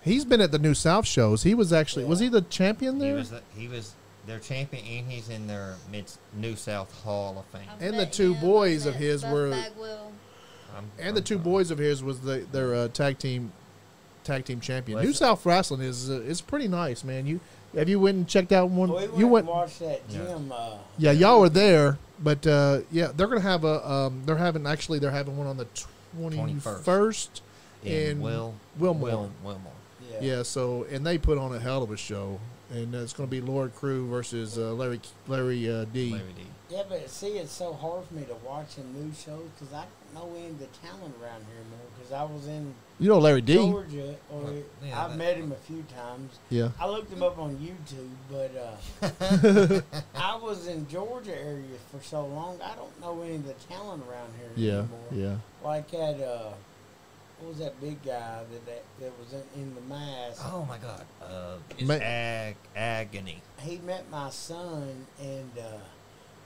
Speaker 1: He's been at the New South shows. He was actually was he the champion there?
Speaker 2: He was their champion, and he's in their New South Hall of Fame.
Speaker 3: I've
Speaker 1: And the
Speaker 3: met
Speaker 1: two
Speaker 3: him,
Speaker 1: boys
Speaker 3: I've
Speaker 1: of
Speaker 3: met
Speaker 1: his
Speaker 3: Buff
Speaker 1: were-
Speaker 3: Bagwell.
Speaker 1: And the two boys of his was their tag team champion.
Speaker 2: Was
Speaker 1: New
Speaker 2: it?
Speaker 1: South Wrestling is pretty nice, man. You went and checked out one?
Speaker 4: We went
Speaker 1: You went?
Speaker 4: and watched that
Speaker 2: Yeah.
Speaker 4: gym.
Speaker 1: Yeah, y'all were there, but yeah, they're gonna have a they're having one on the 21st
Speaker 2: in
Speaker 1: in
Speaker 2: Wilmore.
Speaker 1: Wilmore.
Speaker 4: Yeah.
Speaker 1: Yeah, so and they put on a hell of a show, and it's gonna be Lord Crew versus Larry D.
Speaker 2: Larry D.
Speaker 4: Yeah, but see, it's so hard for me to watch them new shows because I don't know any of the talent around here more. Because I was in
Speaker 1: You know Larry D.
Speaker 4: Georgia, or
Speaker 2: Well, yeah,
Speaker 4: I've
Speaker 2: that-
Speaker 4: met him a few times.
Speaker 1: Yeah.
Speaker 4: I looked him up on YouTube, but I was in Georgia area for so long. I don't know any of the talent around here
Speaker 1: Yeah.
Speaker 4: anymore.
Speaker 1: Yeah.
Speaker 4: Like at what was that big guy that was in the mask?
Speaker 2: Oh my God.
Speaker 1: Ma-
Speaker 2: Agony.
Speaker 4: He met my son, and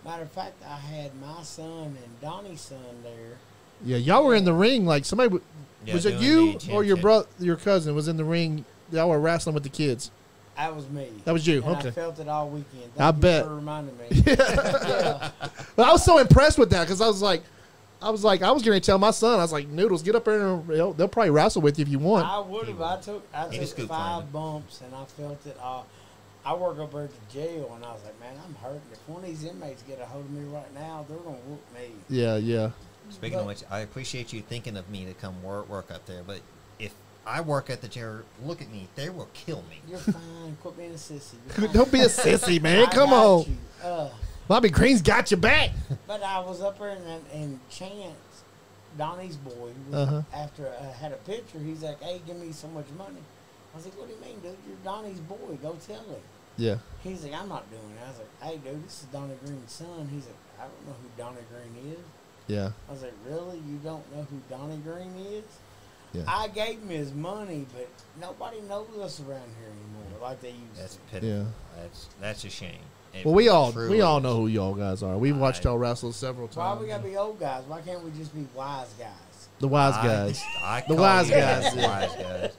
Speaker 4: matter of fact, I had my son and Donnie's son there.
Speaker 1: Yeah, y'all were in the ring like somebody.
Speaker 2: Yeah,
Speaker 1: Was it
Speaker 2: doing
Speaker 1: you
Speaker 2: the
Speaker 1: or your
Speaker 2: championship.
Speaker 1: your cousin was in the ring? Y'all were wrestling with the kids.
Speaker 4: That was me.
Speaker 1: That was you.
Speaker 4: And
Speaker 1: Okay.
Speaker 4: I felt it all weekend.
Speaker 1: I
Speaker 4: Thank you
Speaker 1: bet.
Speaker 4: for reminding me. Yeah.
Speaker 1: But I was so impressed with that because I was like, I was going to tell my son. I was like, Noodles, get up there and they'll probably wrestle with you if you want.
Speaker 4: I would have. I took
Speaker 2: scoop
Speaker 4: 5
Speaker 2: climbing.
Speaker 4: bumps, and I felt it. I work up there at the jail, and I was like, man, I'm hurting. If one of these inmates get a hold of me right now, they're gonna whoop me.
Speaker 1: Yeah.
Speaker 2: Speaking of which, I appreciate you thinking of me to come work up there. But if I work at the jail, look at me. They will kill me.
Speaker 4: You're fine. Quit being a sissy. You're fine.
Speaker 1: Don't be a sissy, man.
Speaker 4: I
Speaker 1: Come
Speaker 4: got
Speaker 1: on.
Speaker 4: you.
Speaker 1: Bobby Green's got your back.
Speaker 4: But I was up there, and Chance, Donnie's boy, after I had a picture, he's like, hey, give me so much money. I was like, what do you mean, dude? You're Donnie's boy. Go tell him.
Speaker 1: Yeah.
Speaker 4: He's like, I'm not doing it. I was like, hey, dude, this is Donnie Green's son. He's like, I don't know who Donnie Green is.
Speaker 1: Yeah.
Speaker 4: I was like, really? You don't know who Donnie Green is?
Speaker 1: Yeah.
Speaker 4: I gave him his money, but nobody knows us around here anymore like they used
Speaker 2: That's
Speaker 4: to.
Speaker 2: pitiful.
Speaker 1: Yeah.
Speaker 2: That's a shame. It
Speaker 1: Well, we all
Speaker 2: truly
Speaker 1: know who y'all guys are. We've watched y'all wrestle several
Speaker 4: Why
Speaker 1: times.
Speaker 4: we gotta be old guys? Why can't we just be wise guys?
Speaker 1: The wise guys.
Speaker 2: The
Speaker 1: wise guys,
Speaker 2: The
Speaker 1: yeah.
Speaker 2: wise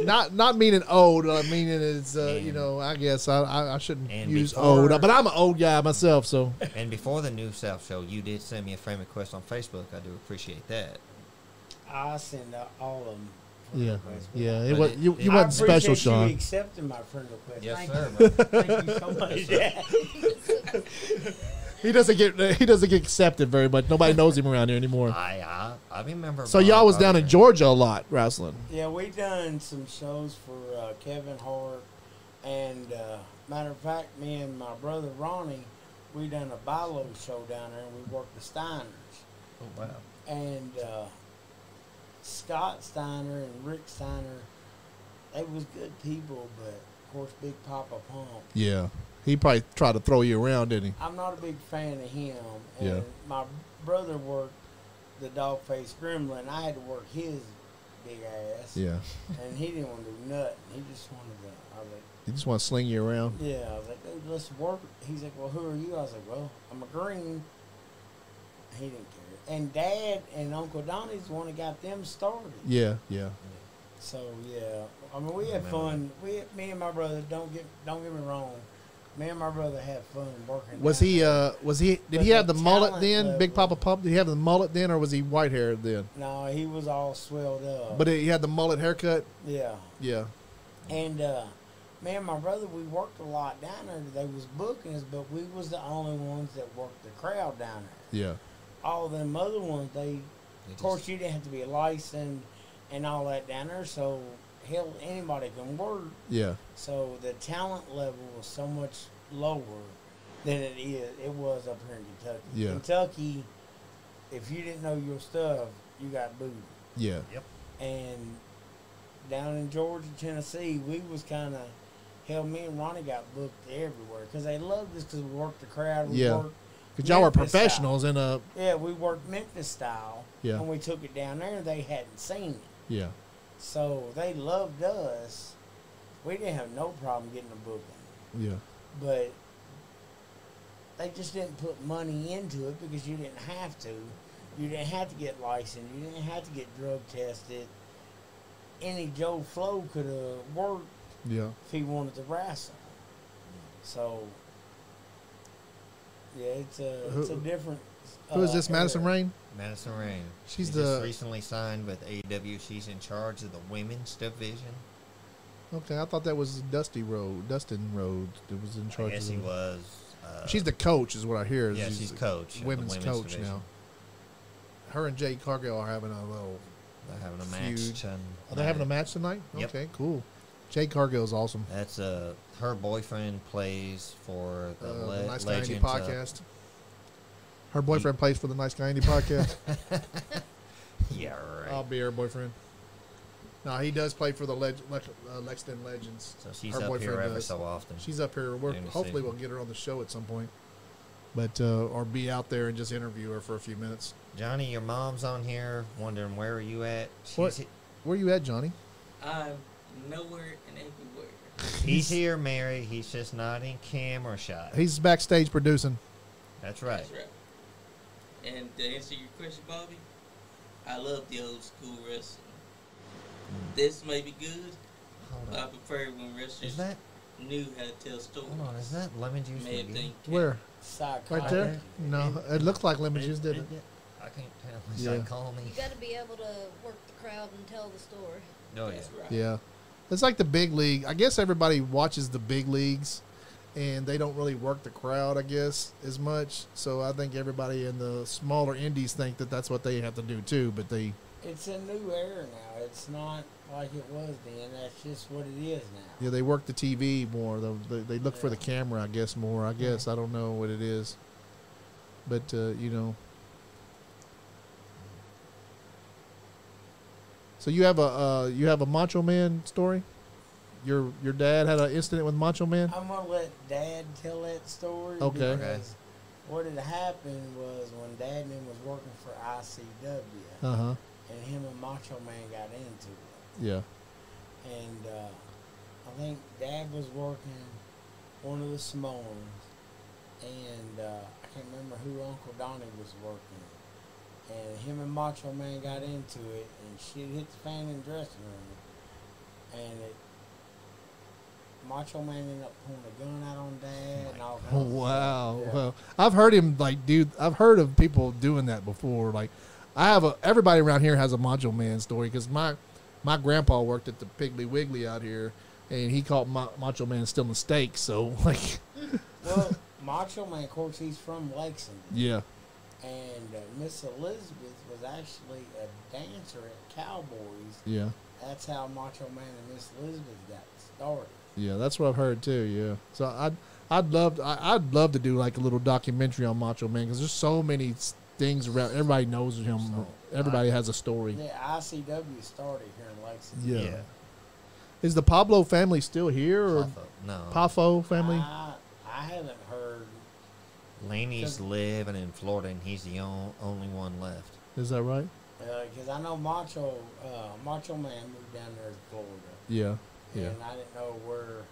Speaker 2: guys.
Speaker 1: Not meaning old. Meaning it's
Speaker 2: And-
Speaker 1: I guess I shouldn't
Speaker 2: and
Speaker 1: use
Speaker 2: before-
Speaker 1: old. But I'm an old guy myself, so
Speaker 2: And before the New South show, you did send me a friend request on Facebook. I do appreciate that.
Speaker 4: I send out all of them.
Speaker 1: yeah. Yeah. It
Speaker 2: But
Speaker 1: was
Speaker 2: it-
Speaker 1: you
Speaker 2: it-
Speaker 4: I
Speaker 1: wasn't special,
Speaker 4: appreciate you
Speaker 1: Sean.
Speaker 4: accepting my friend request.
Speaker 2: Yes,
Speaker 4: Thank
Speaker 2: sir.
Speaker 4: you.
Speaker 2: bro.
Speaker 4: Thank you so much. Yeah.
Speaker 1: He doesn't get accepted very much. Nobody knows him around here anymore.
Speaker 2: I remember.
Speaker 1: So y'all was down in Georgia a lot wrestling.
Speaker 4: Yeah, we done some shows for Kevin Hart, and matter of fact, me and my brother Ronnie, we done a Bilo show down there, and we worked the Steiners.
Speaker 2: Oh wow.
Speaker 4: And Scott Steiner and Rick Steiner, they was good people, but of course, Big Papa Pump.
Speaker 1: Yeah. He probably tried to throw you around, didn't he?
Speaker 4: I'm not a big fan of him. And
Speaker 1: Yeah.
Speaker 4: my brother worked the Dog-Faced Gremlin. I had to work his big ass.
Speaker 1: Yeah.
Speaker 4: And he didn't want to do nothing. He just wanted to. I was like,
Speaker 1: He just want to sling you around.
Speaker 4: yeah. I was like, dude, let's work. He's like, well, who are you? I was like, well, I'm a green. He didn't care. And Dad and Uncle Donnie's the one that got them started.
Speaker 1: Yeah.
Speaker 4: So yeah, I mean, we had fun. Me and my brother. Don't get me wrong. Me and my brother had fun working.
Speaker 1: Was
Speaker 4: down
Speaker 1: he?
Speaker 4: there.
Speaker 1: Did
Speaker 4: But
Speaker 1: he have
Speaker 4: the
Speaker 1: the mullet
Speaker 4: talent
Speaker 1: then?
Speaker 4: level-
Speaker 1: Big Papa Pump. Did he have the mullet then, or was he white haired then?
Speaker 4: No, he was all swelled up.
Speaker 1: But he had the mullet haircut.
Speaker 4: yeah,
Speaker 1: Yeah.
Speaker 4: and me and my brother, we worked a lot down there. They was booking us, but we was the only ones that worked the crowd down there.
Speaker 1: Yeah.
Speaker 4: All them other ones, of course, you didn't have to be licensed and all that down there. So hell, anybody can work.
Speaker 1: Yeah.
Speaker 4: So the talent level was so much lower than it was up here in Kentucky.
Speaker 1: Yeah.
Speaker 4: Kentucky, if you didn't know your stuff, you got booed.
Speaker 1: Yeah.
Speaker 4: And down in Georgia, Tennessee, we was kind of, hell, me and Ronnie got booked everywhere because they loved us because we worked the crowd. We
Speaker 1: Yeah.
Speaker 4: worked
Speaker 1: Because y'all were
Speaker 4: Memphis style.
Speaker 1: professionals in a.
Speaker 4: Yeah, we worked Memphis style.
Speaker 1: Yeah.
Speaker 4: And we took it down there. They hadn't seen it.
Speaker 1: Yeah.
Speaker 4: So they loved us. We didn't have no problem getting a booking.
Speaker 1: Yeah.
Speaker 4: But they just didn't put money into it because you didn't have to. You didn't have to get licensed. You didn't have to get drug tested. Any Joe Flo could have worked
Speaker 1: Yeah.
Speaker 4: if he wanted to wrestle. So, yeah, it's a different.
Speaker 1: Who is this? Madison
Speaker 4: era.
Speaker 1: Rain.
Speaker 2: Madison Rain.
Speaker 1: She's
Speaker 2: She
Speaker 1: the-
Speaker 2: just recently signed with AEW. She's in charge of the women's division.
Speaker 1: Okay, I thought that was Dustin Rhodes that was in
Speaker 2: I
Speaker 1: charge.
Speaker 2: guess
Speaker 1: of
Speaker 2: he
Speaker 1: the-
Speaker 2: was.
Speaker 1: She's the coach, is what I hear.
Speaker 2: Yeah, she's coach of the
Speaker 1: Women's
Speaker 2: women's
Speaker 1: coach
Speaker 2: division.
Speaker 1: now. Her and Jade Cargill are having a little.
Speaker 2: They're having a match.
Speaker 1: Feud. Are they having a match tonight?
Speaker 2: Yep.
Speaker 1: Okay, cool. Jade Cargill is awesome.
Speaker 2: That's her boyfriend plays for the,
Speaker 1: The Nice Guy Indie
Speaker 2: Legends.
Speaker 1: podcast. Her boyfriend plays for the Nice Guy Indie podcast.
Speaker 2: Yeah, right.
Speaker 1: I'll be her boyfriend. No, he does play for the Lexington Legends.
Speaker 2: So she's
Speaker 1: her
Speaker 2: up here
Speaker 1: boyfriend
Speaker 2: ever
Speaker 1: does.
Speaker 2: so often.
Speaker 1: She's up here.
Speaker 2: In the
Speaker 1: Hopefully,
Speaker 2: city.
Speaker 1: we'll get her on the show at some point. But or be out there and just interview her for a few minutes.
Speaker 2: Johnny, your mom's on here wondering where are you at?
Speaker 1: What? Where you at, Johnny?
Speaker 5: I'm nowhere and everywhere.
Speaker 2: He's here, Mary. He's just not in camera shot.
Speaker 1: He's backstage producing.
Speaker 2: That's right.
Speaker 5: That's right. And to answer your question, Bobby, I love the old school wrestling. This may be good,
Speaker 2: Hold
Speaker 5: but I
Speaker 2: on.
Speaker 5: prefer when wrestlers
Speaker 2: Is that?
Speaker 5: knew how to tell stories.
Speaker 2: Hold on. Is that lemon juice?
Speaker 5: May have
Speaker 2: McGee?
Speaker 5: been
Speaker 1: Where?
Speaker 4: Side
Speaker 1: Right there? No, it looked like lemon juice, didn't it?
Speaker 2: I can't tell. It's
Speaker 1: Yeah.
Speaker 2: like, call me.
Speaker 3: You got to be able to work the crowd and tell the story.
Speaker 2: Oh,
Speaker 5: That's right.
Speaker 1: Yeah. It's like the big league. I guess everybody watches the big leagues, and they don't really work the crowd, I guess, as much. So I think everybody in the smaller indies think that that's what they have to do too. But they,
Speaker 4: It's a new era now. It's not like it was then. That's just what it is now.
Speaker 1: yeah, they work the TV more. They look for the camera, I guess, more. I guess I don't know what it is, but you know. So you have a Macho Man story. Your dad had an incident with Macho Man.
Speaker 4: I'm gonna let Dad tell that story.
Speaker 1: Okay.
Speaker 4: Because what had happened was when Dad and him was working for ICW,
Speaker 1: Uh huh.
Speaker 4: and him and Macho Man got into it.
Speaker 1: Yeah.
Speaker 4: And I think Dad was working one of the Samoans, and I can't remember who Uncle Donnie was working. And him and Macho Man got into it, and shit hit the fan in the dressing room. And Macho Man ended up pulling a gun out on Dad and all kinds
Speaker 1: Oh
Speaker 4: of stuff.
Speaker 1: wow.
Speaker 4: Yeah.
Speaker 1: Well, I've heard him I've heard of people doing that before. Like, everybody around here has a Macho Man story because my grandpa worked at the Piggly Wiggly out here, and he caught Macho Man stealing steaks. So like,
Speaker 4: Well, Macho Man, of course, he's from Lexington.
Speaker 1: yeah,
Speaker 4: And Miss Elizabeth was actually a dancer at Cowboys.
Speaker 1: yeah,
Speaker 4: That's how Macho Man and Miss Elizabeth got started.
Speaker 1: yeah. That's what I've heard too. Yeah. So I'd love to do like a little documentary on Macho Man because there's so many things around. Everybody knows him. Everybody has a story.
Speaker 4: Yeah, ICW started here in Lexington.
Speaker 1: Yeah.
Speaker 2: Yeah.
Speaker 1: Is the Pablo family still here or
Speaker 2: Pafo. No.
Speaker 1: Pafo family?
Speaker 4: I haven't heard.
Speaker 2: Laney's living in Florida, and he's the only one left.
Speaker 1: Is that right?
Speaker 4: Because I know Macho Man moved down there to Florida.
Speaker 1: Yeah. Yeah.
Speaker 4: And I didn't know where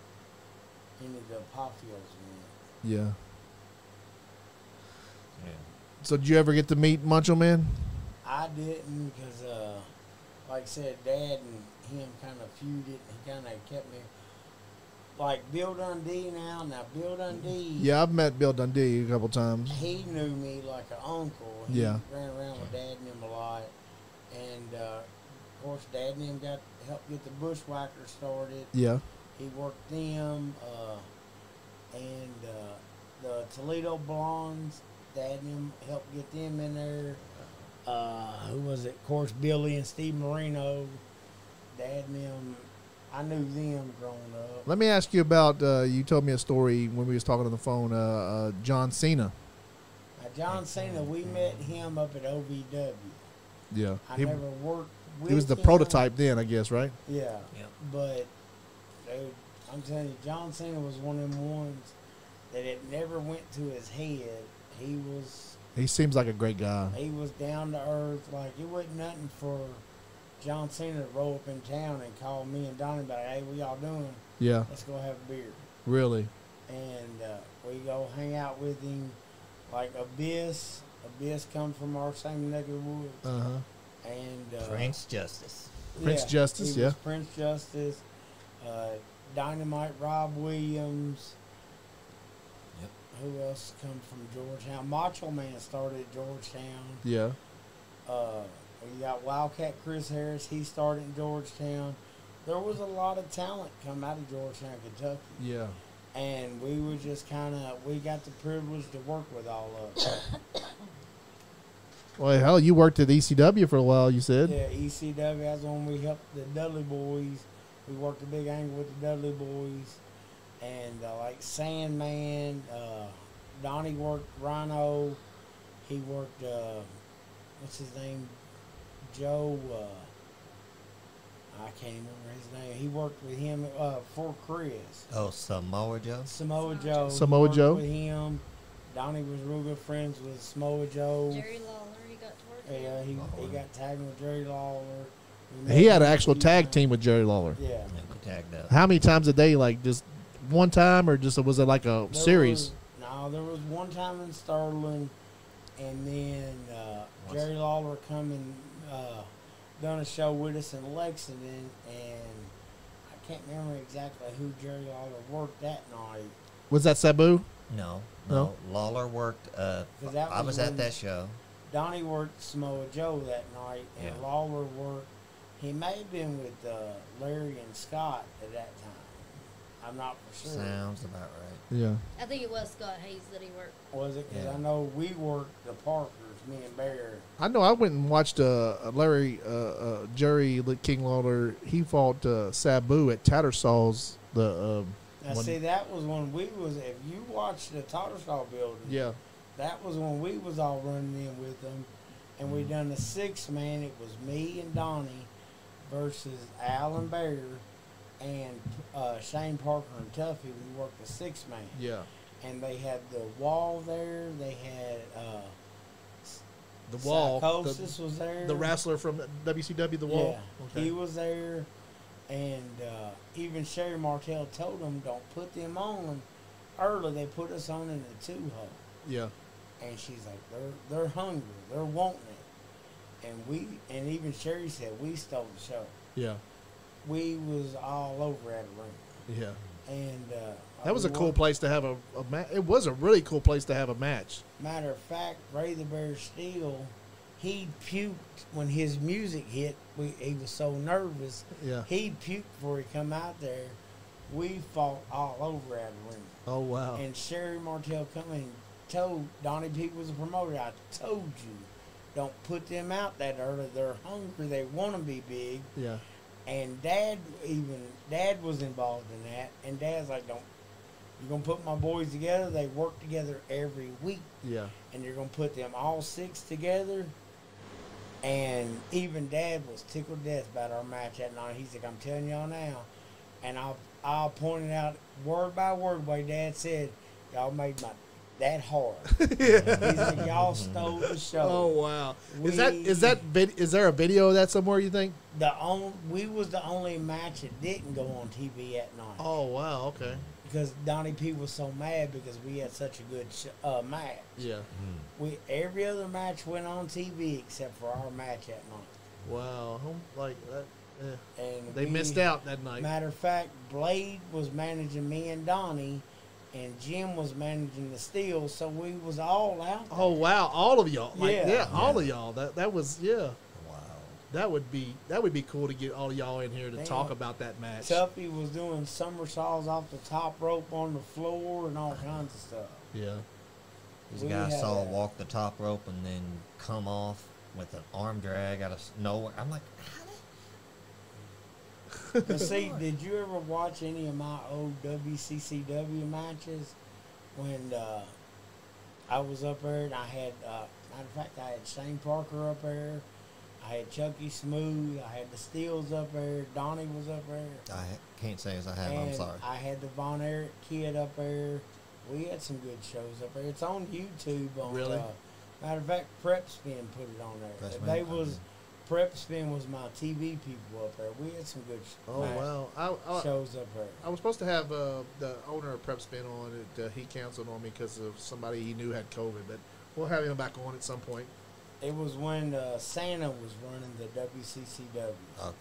Speaker 4: any of the Pafios went.
Speaker 1: Yeah.
Speaker 2: Yeah.
Speaker 1: So did you ever get to meet Macho Man?
Speaker 4: I didn't because, like I said, Dad and him kind of feuded. He kind of kept me. Like Bill Dundee now. Now, Bill Dundee.
Speaker 1: Yeah, I've met Bill Dundee a couple times.
Speaker 4: He knew me like an uncle. He
Speaker 1: Yeah.
Speaker 4: ran around with Dad and him a lot. And, of course, Dad and him helped get the Bushwhackers started.
Speaker 1: Yeah.
Speaker 4: He worked them. And the Toledo Blondes, Dad and him helped get them in there. Who was it? Of course, Billy and Steve Marino. Dad and them, I knew them growing up.
Speaker 1: Let me ask you about, you told me a story when we was talking on the phone, John Cena.
Speaker 4: Now, John Cena, we met him up at OVW.
Speaker 1: Yeah.
Speaker 4: I
Speaker 1: He,
Speaker 4: never worked with
Speaker 1: he was the
Speaker 4: him.
Speaker 1: prototype then, I guess, right?
Speaker 4: Yeah.
Speaker 2: Yep.
Speaker 4: But dude, I'm telling you, John Cena was one of them ones that it never went to his head.
Speaker 1: He seems like a great guy.
Speaker 4: He was down to earth. Like, it wasn't nothing for John Cena to roll up in town and call me and Donnie back, hey, what y'all doing?
Speaker 1: Yeah.
Speaker 4: Let's go have a beer.
Speaker 1: Really.
Speaker 4: And we go hang out with him. Like Abyss come from our same neck of the woods.
Speaker 1: Uh-huh.
Speaker 4: And
Speaker 2: Prince Justice.
Speaker 1: Prince Justice,
Speaker 4: he
Speaker 1: yeah.
Speaker 4: was Prince Justice. Dynamite Rob Williams.
Speaker 2: Yep.
Speaker 4: Who else come from Georgetown? Macho Man started at Georgetown.
Speaker 1: Yeah.
Speaker 4: We got Wildcat Chris Harris. He started in Georgetown. There was a lot of talent come out of Georgetown, Kentucky.
Speaker 1: Yeah.
Speaker 4: And we were just we got the privilege to work with all of them.
Speaker 1: Well, hell, you worked at ECW for a while, you said.
Speaker 4: Yeah, ECW, that's when we helped the Dudley Boys. We worked a big angle with the Dudley Boys. And like Sandman, Donnie worked Rhino. He worked, what's his name? Joe, I can't even remember his name. He worked with him for Chris.
Speaker 2: Oh, Samoa Joe?
Speaker 4: Samoa Joe.
Speaker 1: Samoa
Speaker 4: He worked
Speaker 1: Joe.
Speaker 4: with him. Donnie was real good friends with Samoa Joe.
Speaker 3: Jerry Lawler, he got to work with.
Speaker 4: Yeah, he
Speaker 2: Lawler.
Speaker 4: got tagged with Jerry Lawler. We met
Speaker 1: He had an
Speaker 4: him a
Speaker 1: actual
Speaker 4: few
Speaker 1: tag
Speaker 4: times.
Speaker 1: team with Jerry Lawler.
Speaker 4: Yeah.
Speaker 2: Yeah, we tagged up.
Speaker 1: How many times a day? Like just one time, or just was it like a
Speaker 4: There
Speaker 1: series?
Speaker 4: There was one time in Sterling, and then Jerry Lawler come and done a show with us in Lexington, and I can't remember exactly who Jerry Lawler worked that night.
Speaker 1: Was that Sabu?
Speaker 2: No,
Speaker 1: No?
Speaker 2: no. Lawler worked.
Speaker 4: that
Speaker 2: I
Speaker 4: was
Speaker 2: was
Speaker 4: when-
Speaker 2: at that show.
Speaker 4: Donnie worked Samoa Joe that night, and
Speaker 2: Yeah.
Speaker 4: Lawler worked. He may have been with Larry and Scott at that time. I'm not for sure.
Speaker 2: Sounds about right.
Speaker 1: Yeah.
Speaker 3: I think it was Scott Hayes that he worked.
Speaker 4: Was it? Because
Speaker 2: Yeah.
Speaker 4: I know we worked the Parkers, me and Bear.
Speaker 1: I know. I went and watched Larry Jerry King Lawler. He fought Sabu at Tattersall's.
Speaker 4: Now,
Speaker 1: One-
Speaker 4: see, that was when we was. If you watched the Tattersall building,
Speaker 1: Yeah.
Speaker 4: that was when we was all running in with them, and we done the 6-man. It was me and Donnie versus Alan Bear and Shane Parker and Tuffy. We worked the 6-man,
Speaker 1: Yeah.
Speaker 4: and they had the wall there. They had
Speaker 1: The wall.
Speaker 4: Psychosis was there.
Speaker 1: The wrestler from WCW. The wall.
Speaker 4: Yeah, he was there, and even Sherry Martell told them, "Don't put them on early. They put us on in the 2-hole."
Speaker 1: Yeah.
Speaker 4: And she's like, they're hungry, they're wanting it, and even Sherry said we stole the show.
Speaker 1: Yeah.
Speaker 4: We was all over that ring,
Speaker 1: Yeah.
Speaker 4: and
Speaker 1: That was a
Speaker 4: we
Speaker 1: cool
Speaker 4: worked-
Speaker 1: place to have a match. It was a really cool place to have a match.
Speaker 4: Matter of fact, Ray the Bear Steele, he puked when his music hit. He was so nervous.
Speaker 1: Yeah.
Speaker 4: He puked before he come out there. We fought all over that ring.
Speaker 1: Oh wow.
Speaker 4: And Sherry Martell come in and told Donnie P was a promoter. I told you, don't put them out that early. They're hungry. They want to be big.
Speaker 1: Yeah.
Speaker 4: And Dad was involved in that. And Dad's like, you're gonna put my boys together. They work together every week,
Speaker 1: Yeah.
Speaker 4: and you're gonna put them all 6 together. And even Dad was tickled to death about our match that night. He's like, I'm telling y'all now, and I'll point it out word by word the way Dad said, y'all made my that hard. He's like, y'all stole the show.
Speaker 1: Oh wow. Is
Speaker 4: We-
Speaker 1: there a video of that somewhere? You think?
Speaker 4: We was the only match that didn't go on TV at night
Speaker 1: Oh wow. Okay.
Speaker 4: because Donnie P was so mad because we had such a good match.
Speaker 1: Yeah.
Speaker 4: Every other match went on TV except for our match at night.
Speaker 1: Wow. Like that. Yeah.
Speaker 4: And
Speaker 1: They
Speaker 4: we-
Speaker 1: missed out that night.
Speaker 4: Matter of fact, Blade was managing me and Donnie, and Jim was managing the Steel, so we was all out there.
Speaker 1: Oh wow. All of y'all. Like,
Speaker 4: Yeah.
Speaker 1: yeah. All of y'all. That was yeah.
Speaker 2: Wow.
Speaker 1: That would be cool to get all of y'all in here to
Speaker 4: Damn.
Speaker 1: talk about that match.
Speaker 4: Tuffy was doing somersaults off the top rope on the floor and all kinds of stuff.
Speaker 1: Yeah.
Speaker 2: These
Speaker 4: We
Speaker 2: guys
Speaker 4: had
Speaker 2: saw
Speaker 4: a-
Speaker 2: walk the top rope and then come off with an arm drag out of nowhere. I'm like, how did?
Speaker 4: But see, did you ever watch any of my old WCCW matches when I was up there and I had, matter of fact, I had Shane Parker up there, I had Chucky Smooth, I had the Steels up there, Donnie was up there,
Speaker 2: I can't say as I have. I'm
Speaker 4: and
Speaker 2: sorry.
Speaker 4: I had the Von Erich kid up there. We had some good shows up there. It's on YouTube.
Speaker 1: Really?
Speaker 4: Matter of fact, Prep Spin put it on there.
Speaker 2: Prep Spin,
Speaker 4: They
Speaker 2: okay.
Speaker 4: was Prep Spin was my TV people up there. We had some good
Speaker 1: Oh
Speaker 4: match
Speaker 1: wow. I
Speaker 4: shows up there.
Speaker 1: was supposed to have the owner of Prep Spin on it. He canceled on me because of somebody he knew had COVID. But we'll have him back on at some point.
Speaker 4: It was when Santa was running the WCCW.
Speaker 2: Okay.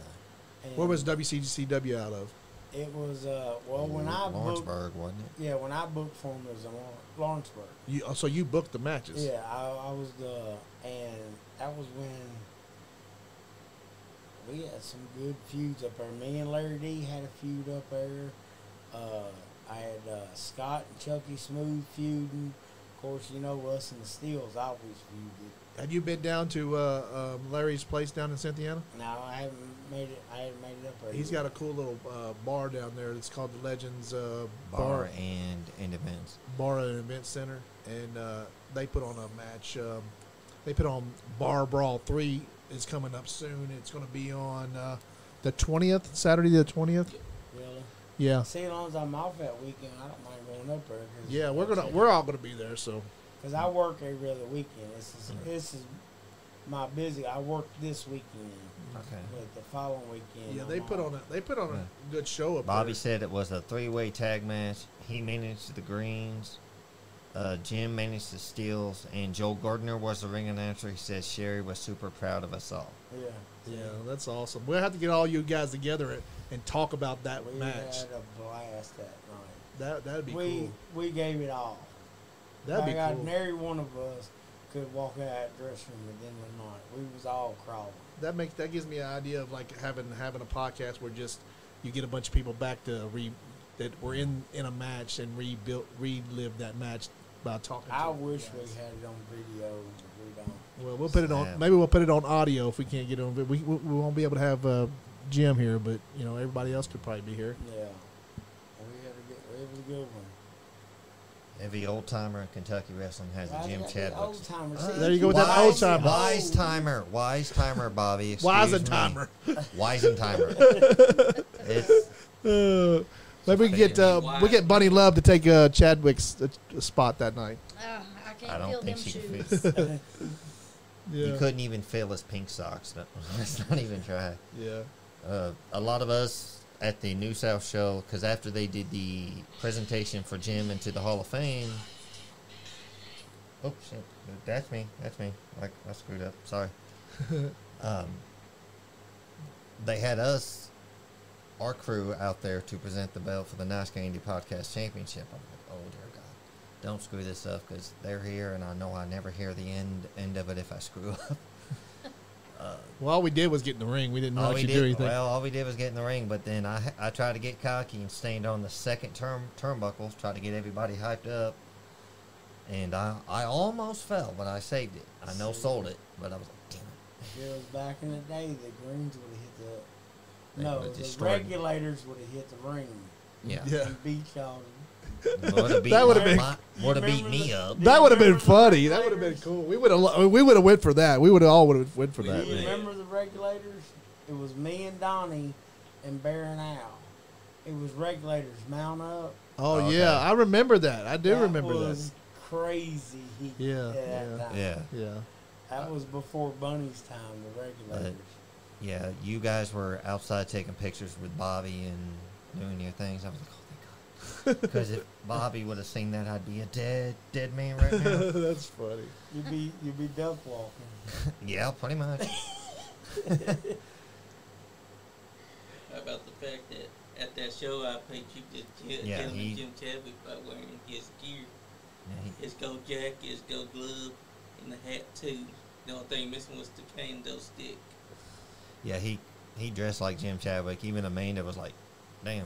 Speaker 4: And
Speaker 1: Where was WCCW out of?
Speaker 4: it? Was when I booked.
Speaker 2: Lawrenceburg, wasn't it?
Speaker 4: Yeah, when I booked for him, it was in Lawrenceburg.
Speaker 1: So you booked the matches?
Speaker 4: Yeah, I was and that was when we had some good feuds up there. Me and Larry D had a feud up there. I had Scott and Chucky Smooth feuding. Of course, you know us and the Steels always feuded.
Speaker 1: Have you been down to Larry's place down in Cynthiana?
Speaker 4: Now I haven't made it. I haven't made it up there.
Speaker 1: He's
Speaker 4: yet.
Speaker 1: got a cool little bar down there. It's called the Legends
Speaker 2: Bar and events.
Speaker 1: Bar and Event Center, and they put on a match. They put on Bar Brawl 3 is coming up soon. It's going to be on the 20th, Saturday the 20th.
Speaker 4: Really.
Speaker 1: Yeah,
Speaker 4: See, as long as I'm off that weekend, I don't mind going up there.
Speaker 1: yeah, we're all gonna be there. So
Speaker 4: Because I work every other weekend. This is my busy. I work this weekend,
Speaker 2: Okay.
Speaker 4: but the following weekend.
Speaker 1: yeah,
Speaker 4: I'm
Speaker 1: they put
Speaker 4: off.
Speaker 1: on a good show up
Speaker 2: Bobby
Speaker 1: there.
Speaker 2: said it was a 3-way tag match. He managed the greens. Jim managed the steals, and Joe Gardner was the ring announcer. He said Sherry was super proud of us all.
Speaker 4: Yeah.
Speaker 1: Yeah, that's awesome. We'll have to get all you guys together and talk about that
Speaker 4: We
Speaker 1: match.
Speaker 4: had a blast that night.
Speaker 1: That'd be
Speaker 4: we
Speaker 1: cool.
Speaker 4: we gave it all.
Speaker 1: That'd be
Speaker 4: I got
Speaker 1: cool.
Speaker 4: nary one of us could walk out that dressing room, and then we're not. We was all crawling.
Speaker 1: That gives me an idea of like having a podcast where just you get a bunch of people back to that were in a match and relive that match by talking.
Speaker 4: I
Speaker 1: to
Speaker 4: wish
Speaker 1: guys.
Speaker 4: we had it on video, but we don't.
Speaker 1: Well, we'll put it on.
Speaker 2: Sad.
Speaker 1: Maybe we'll put it on audio if we can't get it on. But we won't be able to have Jim here, but everybody else could probably be here.
Speaker 4: Yeah. We had a good one.
Speaker 2: Every old timer in Kentucky wrestling has a Jim Chadwick.
Speaker 4: Old timer.
Speaker 1: There you go with that old timer.
Speaker 2: Wise timer, Bobby. Excuse
Speaker 1: Wizen
Speaker 2: me.
Speaker 1: timer.
Speaker 2: Wizen timer. It's
Speaker 1: Maybe we get Bunny Love to take Chadwick's spot that night.
Speaker 3: I can't
Speaker 2: I
Speaker 3: feel
Speaker 2: don't
Speaker 3: them
Speaker 2: think she
Speaker 3: shoes.
Speaker 2: could.
Speaker 1: Yeah.
Speaker 2: You couldn't even fill his pink socks. No, let's not even try.
Speaker 1: Yeah.
Speaker 2: A lot of us at the New South show, because after they did the presentation for Jim into the Hall of Fame. Oh shit! That's me. Like I screwed up. Sorry. They had us, our crew, out there to present the belt for the Nice Guy Indie Podcast Championship. I'm like, oh dear God, don't screw this up, because they're here, and I know I never hear the end of it if I screw up.
Speaker 1: Well, all we did was get in the ring. We didn't actually do anything.
Speaker 2: Well, all we did was get in the ring, but then I tried to get cocky and stand on the second turnbuckles, try to get everybody hyped up, and I almost fell, but I saved it. I sold it, but I was like, damn it.
Speaker 4: It was back in the day. The greens would have hit
Speaker 2: They
Speaker 4: No,
Speaker 2: would've
Speaker 4: the
Speaker 2: destroyed me.
Speaker 4: regulators would have hit the ring
Speaker 2: Yeah.
Speaker 1: Yeah.
Speaker 4: and beat y'all.
Speaker 1: That would've been-
Speaker 2: would have beat
Speaker 4: Remember
Speaker 2: me
Speaker 4: the-
Speaker 2: up.
Speaker 1: That would have been
Speaker 4: Remember the
Speaker 1: funny. That would have been
Speaker 4: regulators?
Speaker 1: cool. We would have went for that. We would all went for
Speaker 5: We
Speaker 1: that.
Speaker 4: Do you
Speaker 5: Yeah.
Speaker 4: remember the regulators? It was me and Donnie and Bear and Al. It was regulators mount up.
Speaker 1: Oh
Speaker 2: Okay.
Speaker 1: yeah, I remember that. I do
Speaker 4: That
Speaker 1: remember
Speaker 4: was crazy heat
Speaker 1: Yeah,
Speaker 4: at that
Speaker 1: yeah.
Speaker 4: time.
Speaker 2: Yeah.
Speaker 1: that. Yeah.
Speaker 4: That was before Bunny's time, the regulators.
Speaker 2: Yeah, you guys were outside taking pictures with Bobby and doing your things. I was like, oh, thank God. Because if Bobby would have seen that, I'd be a dead man right now.
Speaker 1: That's funny.
Speaker 4: You'd be duck walking.
Speaker 2: Yeah, pretty much.
Speaker 5: How about the fact that at that show I paid you to
Speaker 2: Yeah,
Speaker 5: tell me
Speaker 2: he-
Speaker 5: Jim Chadwick by wearing his gear.
Speaker 2: Yeah,
Speaker 5: His gold jacket, his gold glove, and the hat too. The only thing missing was the kendo stick.
Speaker 2: he dressed like Jim Chadwick. Even Amanda was like, damn.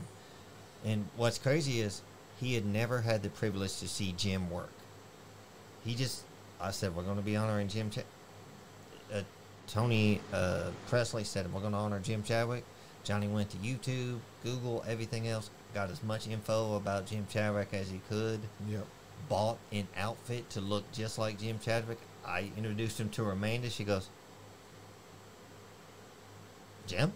Speaker 2: And what's crazy is he had never had the privilege to see Jim work. I said, we're going to be honoring Jim Chadwick. Tony Presley said, we're going to honor Jim Chadwick. Johnny went to YouTube, Google, everything else, got as much info about Jim Chadwick as he could.
Speaker 1: Yep.
Speaker 2: Bought an outfit to look just like Jim Chadwick. I introduced him to Amanda. She goes, Jim?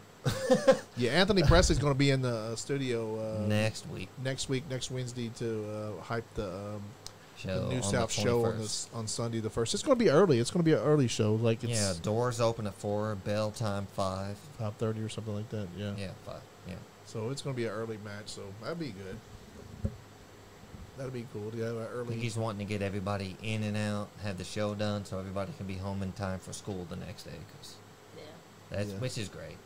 Speaker 1: Yeah, Anthony Presley's going to be in the studio
Speaker 2: Next week.
Speaker 1: next Wednesday to hype the
Speaker 2: Show
Speaker 1: New
Speaker 2: on
Speaker 1: South
Speaker 2: the
Speaker 1: show
Speaker 2: 21st.
Speaker 1: on Sunday the 1st. It's going to be early. It's going to be an early show. Like it's
Speaker 2: Yeah, doors open at 4, bell time 5.
Speaker 1: 5:30 or something like that. Yeah.
Speaker 2: Yeah, 5. Yeah.
Speaker 1: So it's going to be an early match. So that'd be good. That'd be cool to have an
Speaker 2: I think
Speaker 1: early.
Speaker 2: he's wanting to get everybody in and out, have the show done, so everybody can be home in time for school the next day.
Speaker 3: Yeah.
Speaker 1: Yeah.
Speaker 2: Which is great.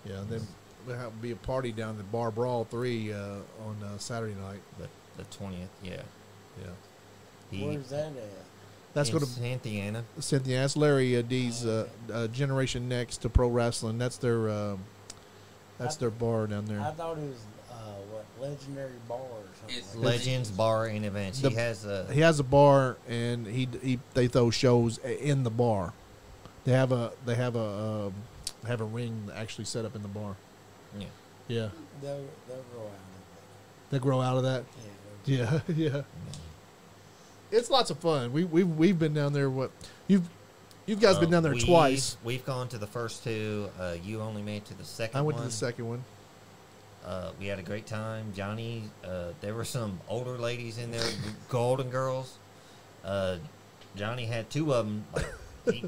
Speaker 1: Yeah, and then we'll have be a party down at Bar Brawl 3 on Saturday night.
Speaker 2: The 20th, yeah.
Speaker 1: Yeah.
Speaker 4: Where's that at?
Speaker 1: That's
Speaker 2: in
Speaker 1: going to
Speaker 2: Santana.
Speaker 1: Cynthia. That's Larry D's Generation Next to Pro Wrestling. That's their bar down there.
Speaker 4: I thought it was Legendary Bar or something.
Speaker 5: It's
Speaker 4: like that.
Speaker 2: Legends Bar and Events.
Speaker 1: The-
Speaker 2: He has a
Speaker 1: He has a bar, and they throw shows in the bar. They have a ring actually set up in the bar.
Speaker 2: yeah.
Speaker 1: Yeah,
Speaker 4: They'll grow out
Speaker 1: they grow out of that.
Speaker 4: of it. Yeah.
Speaker 1: Yeah, yeah. It's lots of fun. We've been down there. What you've guys been down there twice.
Speaker 2: We've gone to the first two. You only made it to the second
Speaker 1: I went
Speaker 2: one.
Speaker 1: to the second one.
Speaker 2: We had a great time. Johnny, there were some older ladies in there, Golden Girls. Johnny had 2 of them. Like,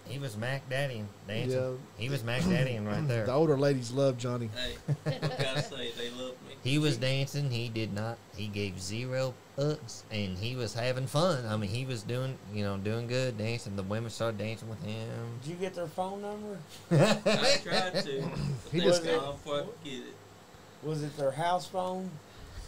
Speaker 2: he was Mac Daddying, dancing.
Speaker 1: Yeah.
Speaker 2: He was Mac Daddying right there.
Speaker 1: The older ladies love Johnny.
Speaker 5: Hey, I gotta say, they love me.
Speaker 2: He was dancing. He did not. He gave 0 ups, and he was having fun. I mean, he was doing good, dancing. The women started dancing with him.
Speaker 4: Did you get their phone number?
Speaker 5: I tried to.
Speaker 1: He
Speaker 5: He
Speaker 1: just-
Speaker 5: just gone before I could get it.
Speaker 4: Was it their house phone?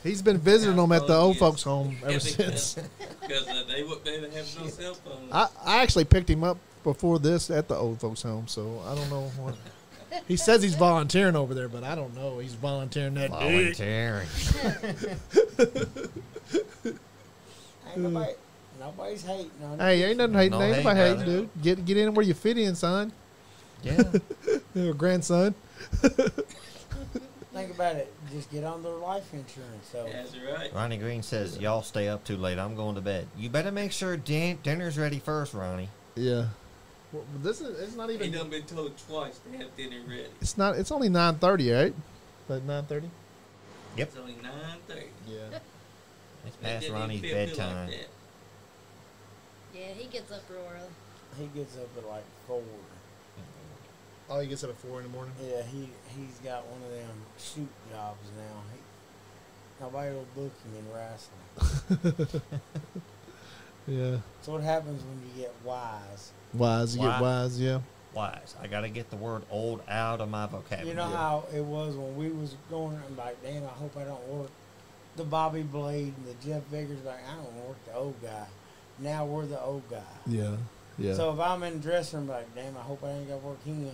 Speaker 1: He's been visiting them at the old
Speaker 5: Yes.
Speaker 1: folks' home ever
Speaker 5: Yeah,
Speaker 1: since.
Speaker 5: Because they didn't have no cell phone.
Speaker 1: I actually picked him up before this at the old folks' home, so I don't know what. He says he's volunteering over there, but I don't know. He's volunteering that dick.
Speaker 2: Volunteering.
Speaker 4: Ain't nobody's hating on
Speaker 1: Hey, ain't nothing hating.
Speaker 2: No
Speaker 1: ain't
Speaker 2: hate,
Speaker 1: nobody hating,
Speaker 2: brother.
Speaker 1: dude. Get in where you fit in, son.
Speaker 2: Yeah.
Speaker 1: Or grandson.
Speaker 4: Think about it. Just get on their life insurance. So
Speaker 5: That's right.
Speaker 2: Ronnie Green says, y'all stay up too late. I'm going to bed. You better make sure dinner's ready first, Ronnie.
Speaker 1: Yeah. Well, this is. It's not
Speaker 5: He
Speaker 1: even.
Speaker 5: done been told twice to have dinner ready.
Speaker 1: It's not. It's only 9:30, right? Like 9:30.
Speaker 2: Yep.
Speaker 5: It's only 9:30.
Speaker 1: Yeah.
Speaker 2: It's past Ronnie's bedtime.
Speaker 3: Yeah, he gets up real early.
Speaker 4: he gets up at like 4.
Speaker 1: Oh, he gets up at 4 in the morning.
Speaker 4: Yeah, he's got one of them shoot jobs now. Nobody will book him in wrestling.
Speaker 1: Yeah.
Speaker 4: So what happens when you get wise?
Speaker 1: Wise. You get wise. Yeah.
Speaker 2: Wise. I got to get the word old out of my vocabulary.
Speaker 4: You know how it was when we was going. I'm like, damn, I hope I don't work the Bobby Blade and the Jeff Vickers. Like, I don't want to work the old guy. Now we're the old guy.
Speaker 1: Yeah. Yeah.
Speaker 4: So if I'm in the dressing room, like, damn, I hope I ain't got to work him.